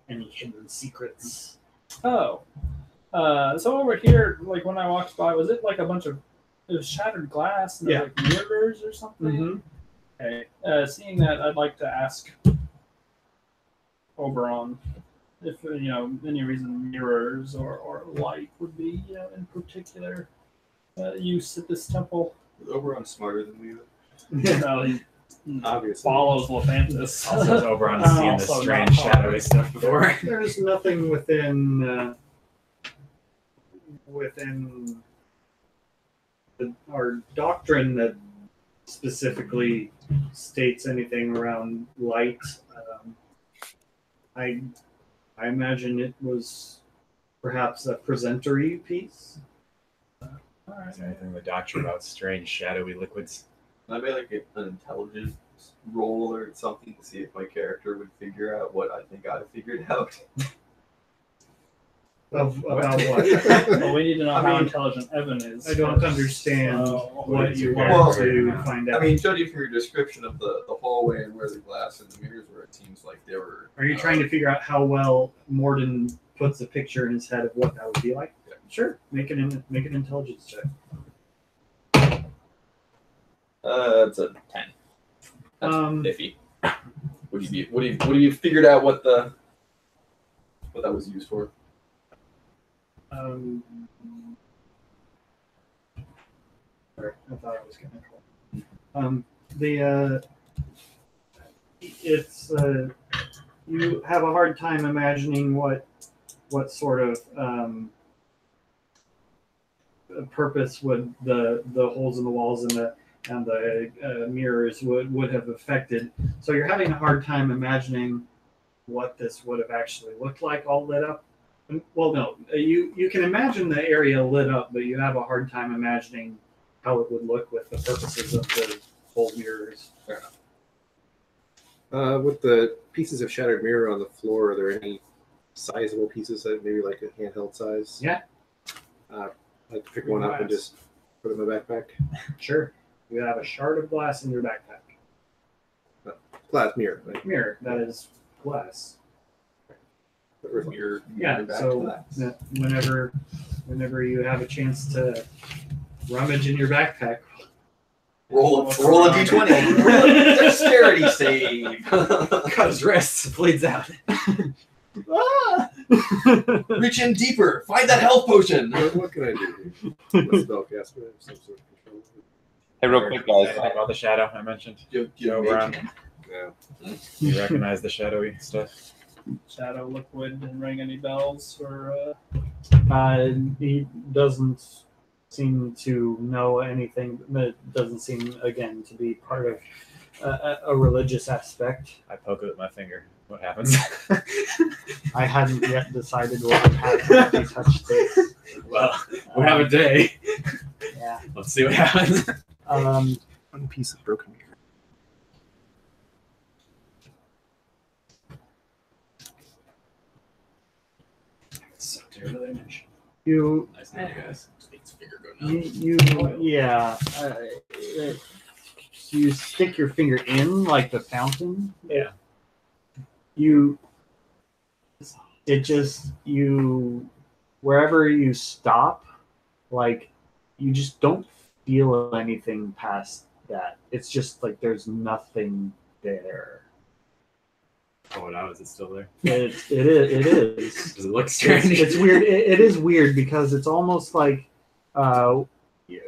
any hidden secrets. Oh. So over here, like when I walked by, was it like a bunch of it was shattered glass and there was like mirrors or something? Okay. Seeing that, I'd like to ask Oberon if any reason mirrors or light would be in particular use at this temple. Is Oberon smarter than we are? He Obviously. follows Lephantis. Also, Oberon's seen this Also strange not shadowy stuff before. There's nothing within within our doctrine that specifically states anything around light. I imagine it was perhaps a presentory piece. Is there anything in the doctrine about strange, shadowy liquids? I made like an intelligence roll or something to see if my character would figure out what I think I figured out. About what? Well, we need to know I how mean, intelligent Evan is. I don't understand So, what you Well, want to find out. I mean, judging from your description of the hallway and where the glass and the mirrors were, it seems like they were. Are you trying to figure out how well Morden puts a picture in his head of what that would be like? Yeah. Sure. Make an intelligence check. It's a 10. That's Um, iffy. What have you figured out what that was used for? Sorry, I thought I was going to call. You have a hard time imagining what sort of purpose would the holes in the walls and the mirrors would have affected. So you're having a hard time imagining what this would have actually looked like all lit up. Well, no, you can imagine the area lit up, but you have a hard time imagining how it would look with the purposes of the whole mirrors. Fair enough. With the pieces of shattered mirror on the floor, are there any sizable pieces that maybe like a handheld size? Yeah. I'd pick one up and just put it in my backpack. Sure. You have a shard of glass in your backpack. Glass mirror, right? Mirror, that is glass. Mirror Yeah, back so to that. that whenever you have a chance to rummage in your backpack, Roll a d20. Roll a dexterity save. Cut his wrists, bleeds out. Reach in deeper. Find that health potion. What can I do here? What's spellcaster? Some sort of control. Hey, real quick, guys. Anything about the shadow I mentioned? You Go make- around. Yeah. You recognize the shadowy stuff? Shadow liquid didn't ring any bells for. he doesn't seem to know anything. It doesn't seem, again, to be part of a religious aspect. I poke it with my finger. What happens? I hadn't yet decided what would happen if he touched this. Well, we have a day. Yeah. Let's see what happens. One piece of broken mirror. So dear image. You Nice name, guys. Makes finger go You, numb. yeah. You stick your finger in like the fountain. Yeah. Wherever you stop, like, you just don't feel anything past that. It's just like there's nothing there. Oh, now is it still there? It is. Does it look strange? It's weird. It is weird because it's almost like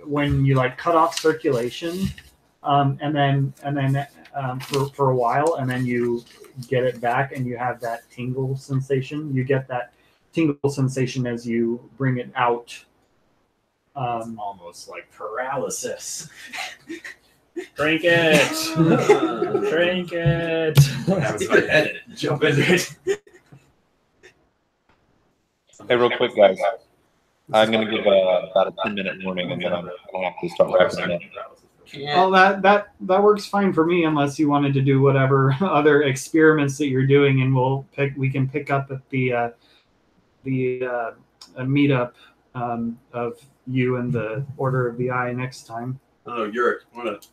when you like cut off circulation, and then for a while, and then you get it back, and you have that tingle sensation. You get that tingle sensation as you bring it out. It's almost like paralysis. Drink it! Drink it! What happens if I edit it? Jump into it. Hey, real quick, guys. I'm going to give about a 10-minute warning, and then I'm going to have to start wrapping it up. Well, that works fine for me, unless you wanted to do whatever other experiments that you're doing, and we can pick up at the meetup of you and the Order of the Eye next time. I don't know, Yurik, want to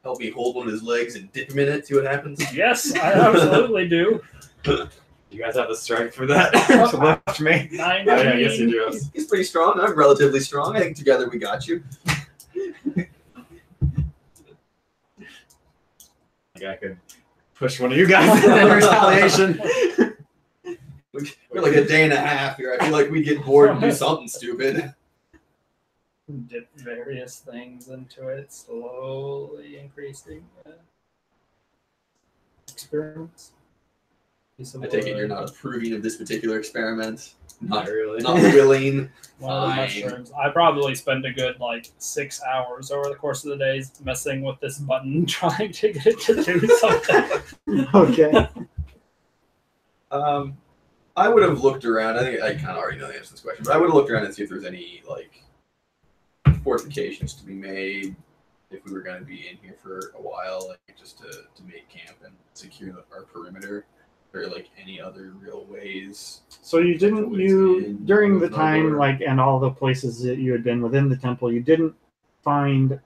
help me hold one of his legs and dip him in it, see what happens? Yes, I absolutely do. You guys have the strength for that to lift me? 19. Yeah, I guess you do. He's pretty strong. I'm relatively strong. I think together we got you. Like I could push one of you guys in retaliation. We're like a day and a half here. I feel like we get bored and do something stupid. Dip various things into it, slowly increasing experiments. piece of I take it wood, you're not approving of this particular experiment. Not really. not willing. one of the Fine. mushrooms. I probably spend a good 6 hours over the course of the days messing with this button, trying to get it to do something. Okay. I would have looked around. I think I kind of already know the answer to this question, but I would have looked around and see if there's any fortifications to be made if we were going to be in here for a while, just to make camp and secure our perimeter, or any other real ways. So you didn't during the time and all the places that you had been within the temple, you didn't find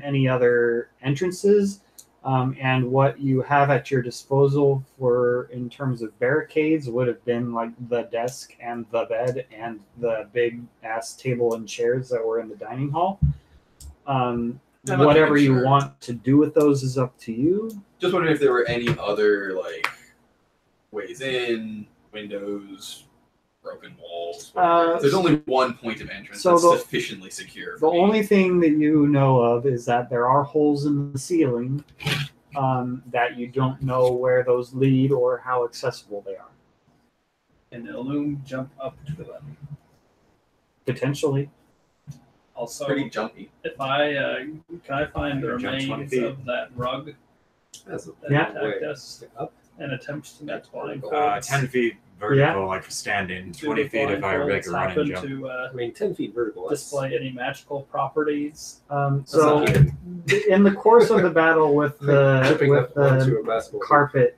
any other entrances, and what you have at your disposal for in terms of barricades would have been the desk and the bed and the big ass table and chairs that were in the dining hall. Whatever you want to do with those is up to you. Just wondering if there were any other ways in, windows, broken walls. There's only one point of entrance that's sufficiently secure. The only thing that you know of is that there are holes in the ceiling that you don't know where those lead or how accessible they are. Can Illume jump up to them? Potentially. Also, pretty jumpy. If I can I find the Jump 20 remains feet. of that rug That's that Yeah. attacked us up. and attempt to get blindfold? 10 feet vertical, standing. 20 feet if I make a run and jump. To I mean, 10 feet vertical. that's- display any magical properties. So in the course of the battle with Tripping up onto the a basketball. carpet,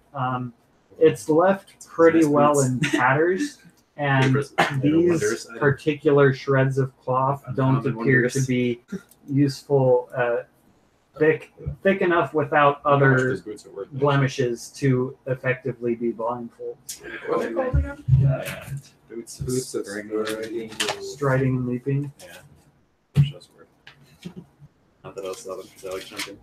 it's left pretty well in tatters, and these particular shreds of cloth don't appear to be useful, thick enough without other blemishes to effectively be blindfolded. What are they called again? Boots Boots of striding. Striding and leaping. Just word. Not that I was loving because I like jumping.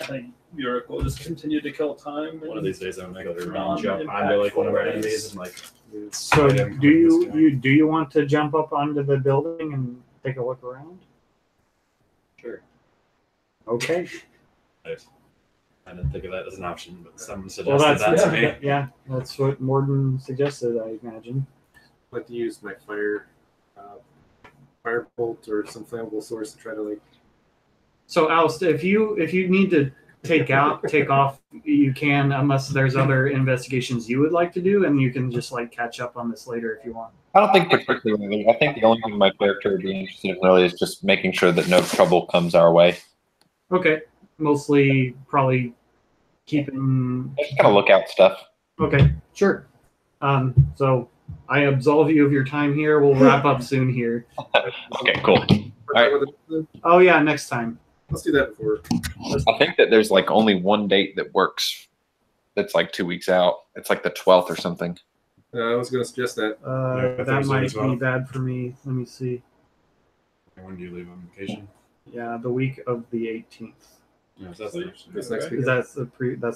I think Yurik will just continue to kill time. One of these days I'm gonna go to Non- jump onto one of our impactful enemies and So slide him do from the sky. you want to jump up onto the building and take a look around? Sure. Okay. I didn't think of that as an option, but someone Well, suggested that to me. that's what Morden suggested, I imagine. I'd like to use my firebolt or some flammable source to try to So, Alistair, if you need to take off, you can, unless there's other investigations you would like to do, and you can just catch up on this later if you want. I don't think particularly. I think the only thing my character would be interested in really is just making sure that no trouble comes our way. Okay, mostly probably keeping. Just kind of lookout stuff. Okay, sure. So I absolve you of your time here. We'll wrap up soon here. Okay, cool. Alright. Oh yeah, next time. Let's do that before. I think that there's only one date that works. That's 2 weeks out. It's the 12th or something. I was going to suggest that. That Thursday might as well. be bad for me. Let me see. When do you leave on vacation? Yeah, the week of the 18th. No, so that's the option. This next week. Is that's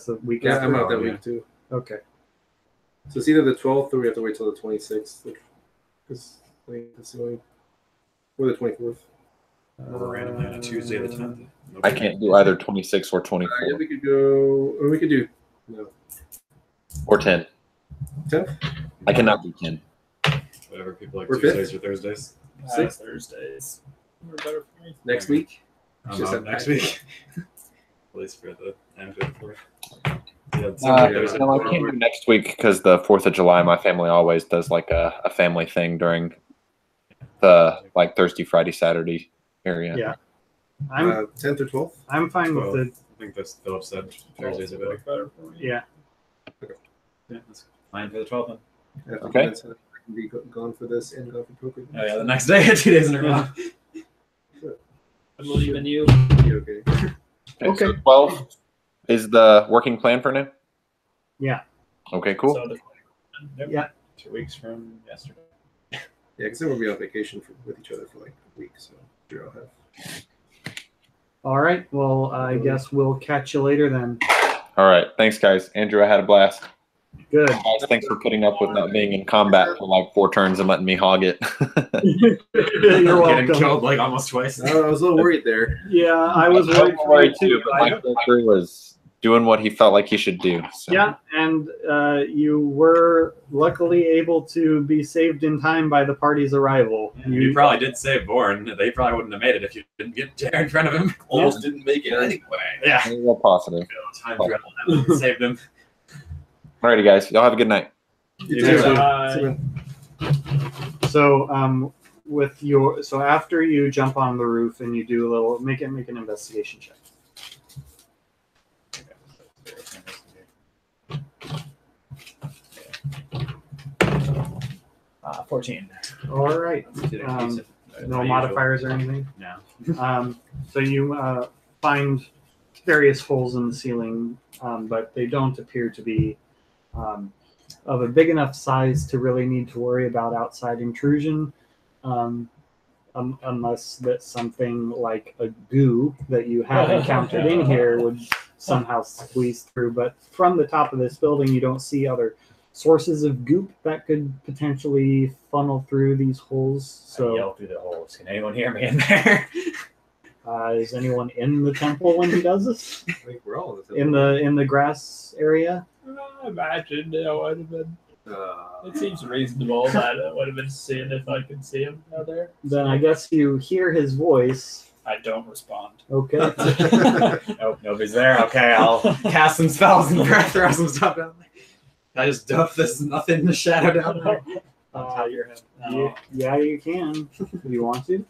the week Yeah, after? I'm out that Yeah. week too. Okay. So it's either the 12th or we have to wait till the 26th. Because that's the only. Or the 24th. Or randomly on a Tuesday the 10th. I can't do either 26 or Yeah, 24 we could go. Or we could do. No. or 10. 10th? I cannot do 10. Whatever people like Or Tuesdays or Thursdays. Sixth? Thursdays. They're better for me. Next week? I'm Just out have- next week. At least for the end of the fourth. Yeah, it's No, Thursday. I can't do next week because the 4th of July, my family always does a family thing during the Thursday, Friday, Saturday area. Yeah. I'm 10th or 12th? I'm fine with 12. it. I think that's Philip said Thursdays are better. Better for me. Yeah. Yeah, that's fine for the 12th then. After Okay. that's, I can be gone for this and gone for poker. Oh yeah, the next day, 2 days in a row. I believe in you. You're okay. Okay. So 12 is the working plan for now? Yeah. Okay, cool. So the, Yeah. 2 weeks from yesterday. Yeah, because then we'll be on vacation with each other for a week, so sure I'll have. All right. Well, I guess we'll catch you later then. All right. Thanks, guys. Andrew, I had a blast. Good. Guys, thanks for putting up with not being in combat for 4 turns and letting me hog it. You're Getting welcome. killed almost twice. I was a little worried there. Yeah, I was worried for you worried too. but my character was doing what he felt like he should do. So. Yeah, and you were luckily able to be saved in time by the party's arrival. You probably did save Born. They probably wouldn't have made it if you didn't get Jared in front of him. Almost didn't make it anyway. Yeah. Real positive. Time travel saved him. Alrighty, guys. Y'all have a good night. You too. too. Bye. So so after you jump on the roof and you do a little make an investigation check. 14. All right. No modifiers or anything. No. So you find various holes in the ceiling, but they don't appear to be of a big enough size to really need to worry about outside intrusion, unless that something like a goo that you have encountered in here would somehow squeeze through. But from the top of this building, you don't see other sources of goop that could potentially funnel through these holes. I So yell through the holes. Can anyone hear me in there? is anyone in the temple when he does this? I think we're all In the grass area? I imagine it would have been. It seems reasonable that it would have been seen if I could see him out there. Then I guess you hear his voice. I don't respond. Okay. Nope, nobody's there. Okay, I'll cast some spells and throw some stuff down there. I just dump this nothing in the shadow down there. On top of your head. Yeah, you can. If you want to.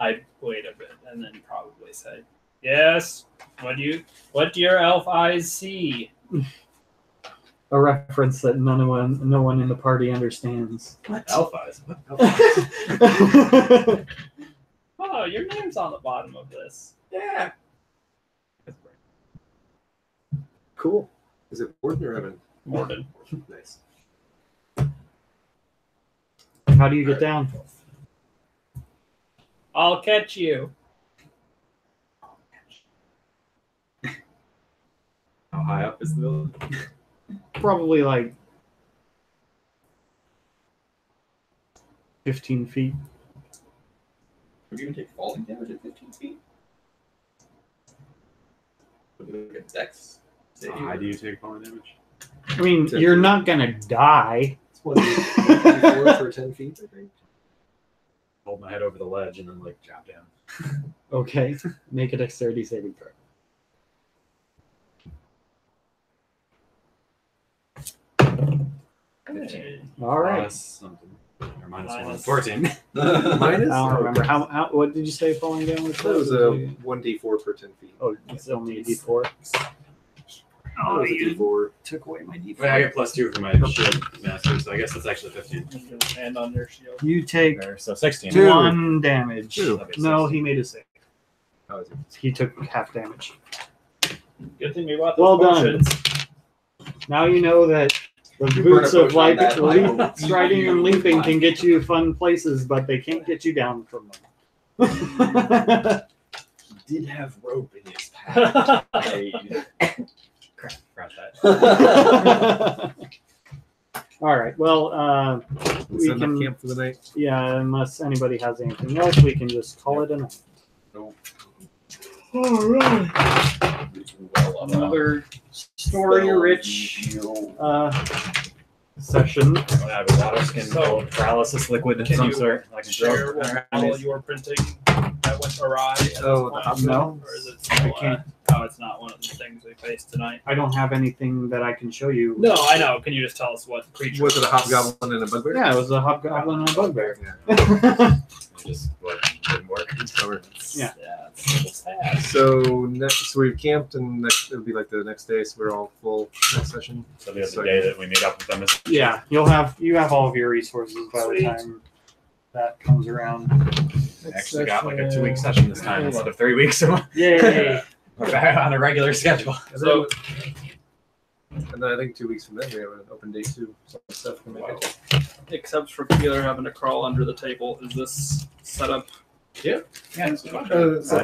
I'd wait a bit and then probably say, "Yes. What do your elf eyes see?" A reference that no one in the party understands. Elf eyes. What elf eyes? Oh, your name's on the bottom of this. Yeah. Cool. Is it Warden or Evan? Morden. Nice. How do you get down? I'll catch you. How high up is the building? Probably like 15 feet. Would you even take falling damage at 15 feet? Would you like a dex? How high do you take falling damage? I mean, 10 you're feet. not gonna die. It's 1d4 for 10 feet, I think. Hold my head over the ledge and then like drop down. Okay. Make a dexterity saving throw. All right. Plus something. Or minus one. Minus. 14. Minus? I don't remember how. What did you say? Falling damage? That was a 1d4 per 10 feet. Oh, it's only a d4. That was a d4. Took away my d4. Well, I get +2 for my shield master, so I guess that's actually 15. Hand on your shield. You take There, so 16. Two. 1 damage. Two. No, he made a save. How is it? He took half damage. Good thing we bought those Well done. potions. Now you know that the You burn a boots of potion on like that, like, striding and you- leaping can get you fun places, but they can't get you down from them. He did have rope in his pack. Crap, forgot that. All right. Well, we Set up can. camp for the night. Yeah, unless anybody has anything else, we can just call it a night. Nope. All right. Another story-rich session. I have a water skin So, paralysis liquid of can some you sort. I can Share throw what it. all your printing that went awry. At Oh, this the point? No. Or is it I still, can't. oh, it's not one of the things we faced tonight. I don't have anything that I can show you. No, I know. Can you just tell us what creature? Was it a hobgoblin and a bugbear? Yeah, it was a hobgoblin and a bugbear. Yeah. Just what didn't work. Yeah. Yeah, it's sad. So we've camped, and it'll be like the next day, so we're all full next session. So the other day that we meet up with them is Yeah, you have all of your resources by Sweet. the time that comes around. actually got like a 2-week session this time instead of 3 weeks. So Yay! we're back on a regular schedule. So, And then I think 2 weeks from then we have an open day too. So stuff can make it. except for Keeler having to crawl under the table, is this set up? Yeah. Seth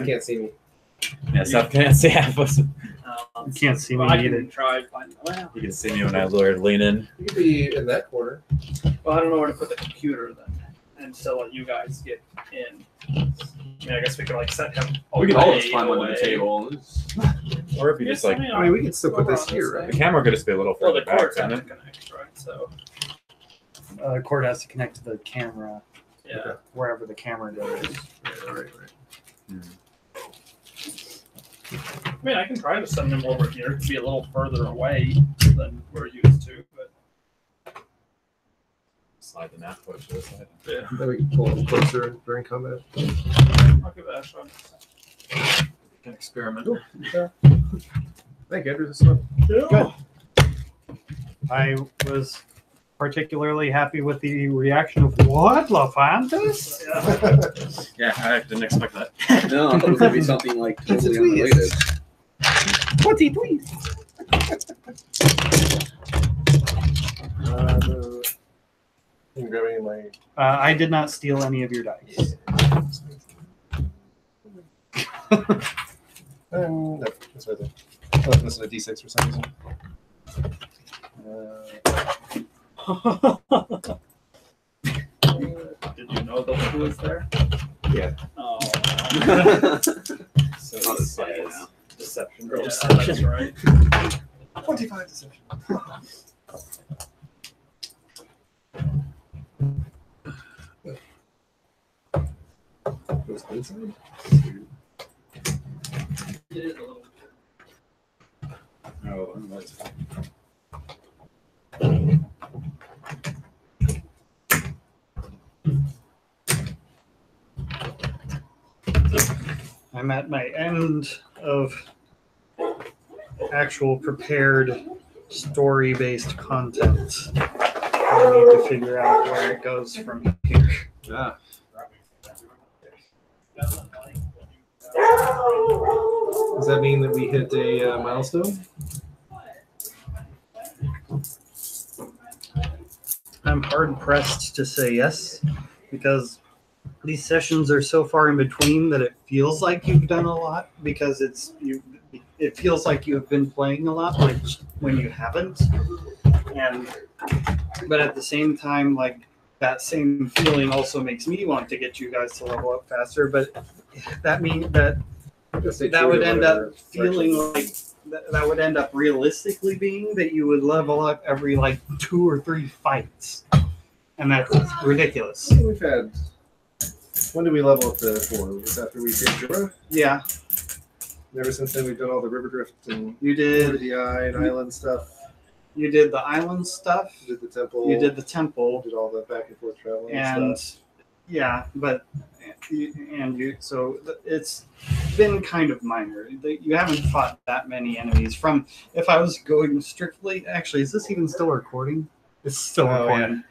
can't see me. Yeah, Seth can't see half of us. You can't see me I either. can try to find. Well, You can see me when I lean in. You could be in that corner. I don't know where to put the computer then, and still let you guys get in. I mean, I guess we could like set him. We can all away just climb in a under the way. table. Or if you Yes, just like I mean, we can still put this here, the right? camera could just be a little Well, further the back, cords have couldn't to it? connect, right? So cord has to connect to the camera yeah. wherever the camera goes. Right. I mean, I can try to send them over here to be a little further away than we're used to, but Slide the map closer to the side. yeah, Then we can pull them closer during combat. I'll give that a shot. You can experiment. Thank you, Andrew. This is fun. Good. I was particularly happy with the reaction of what, LaFantis? Yeah. Yeah, I didn't expect that. No, I thought it was gonna be something like It's a totally unrelated. What's he tweet? I'm grabbing my. I did not steal any of your dice. No, that's right there. Oh, this is a D6 for some reason. Did you know the who was there? Yeah. Oh, So Not as funny it's now. deception. yeah, that's right. 25 deception. Goes inside? It is a little. Oh, that's I'm at my end of actual prepared story-based content. I need to figure out where it goes from here. Ah. Does that mean that we hit a milestone? I'm hard pressed to say yes, because these sessions are so far in between that it feels like you've done a lot, because it feels like you have been playing a lot, which when you haven't. But at the same time, like, that same feeling also makes me want to get you guys to level up faster. But that means that would end up feeling like that would end up realistically being that you would level up every like 2 or 3 fights, and that's ridiculous. We've had. When did we level up the 4? Was this after we did Jura? Yeah, Ever since then, we've done all the river drift and you did. DI and island stuff. You did the island stuff. Did the temple. You did the temple, Did all the back and forth traveling and stuff. yeah, but so it's been kind of minor. You haven't fought that many enemies. From if I was going strictly, actually, is this even still recording? It's still Oh, recording.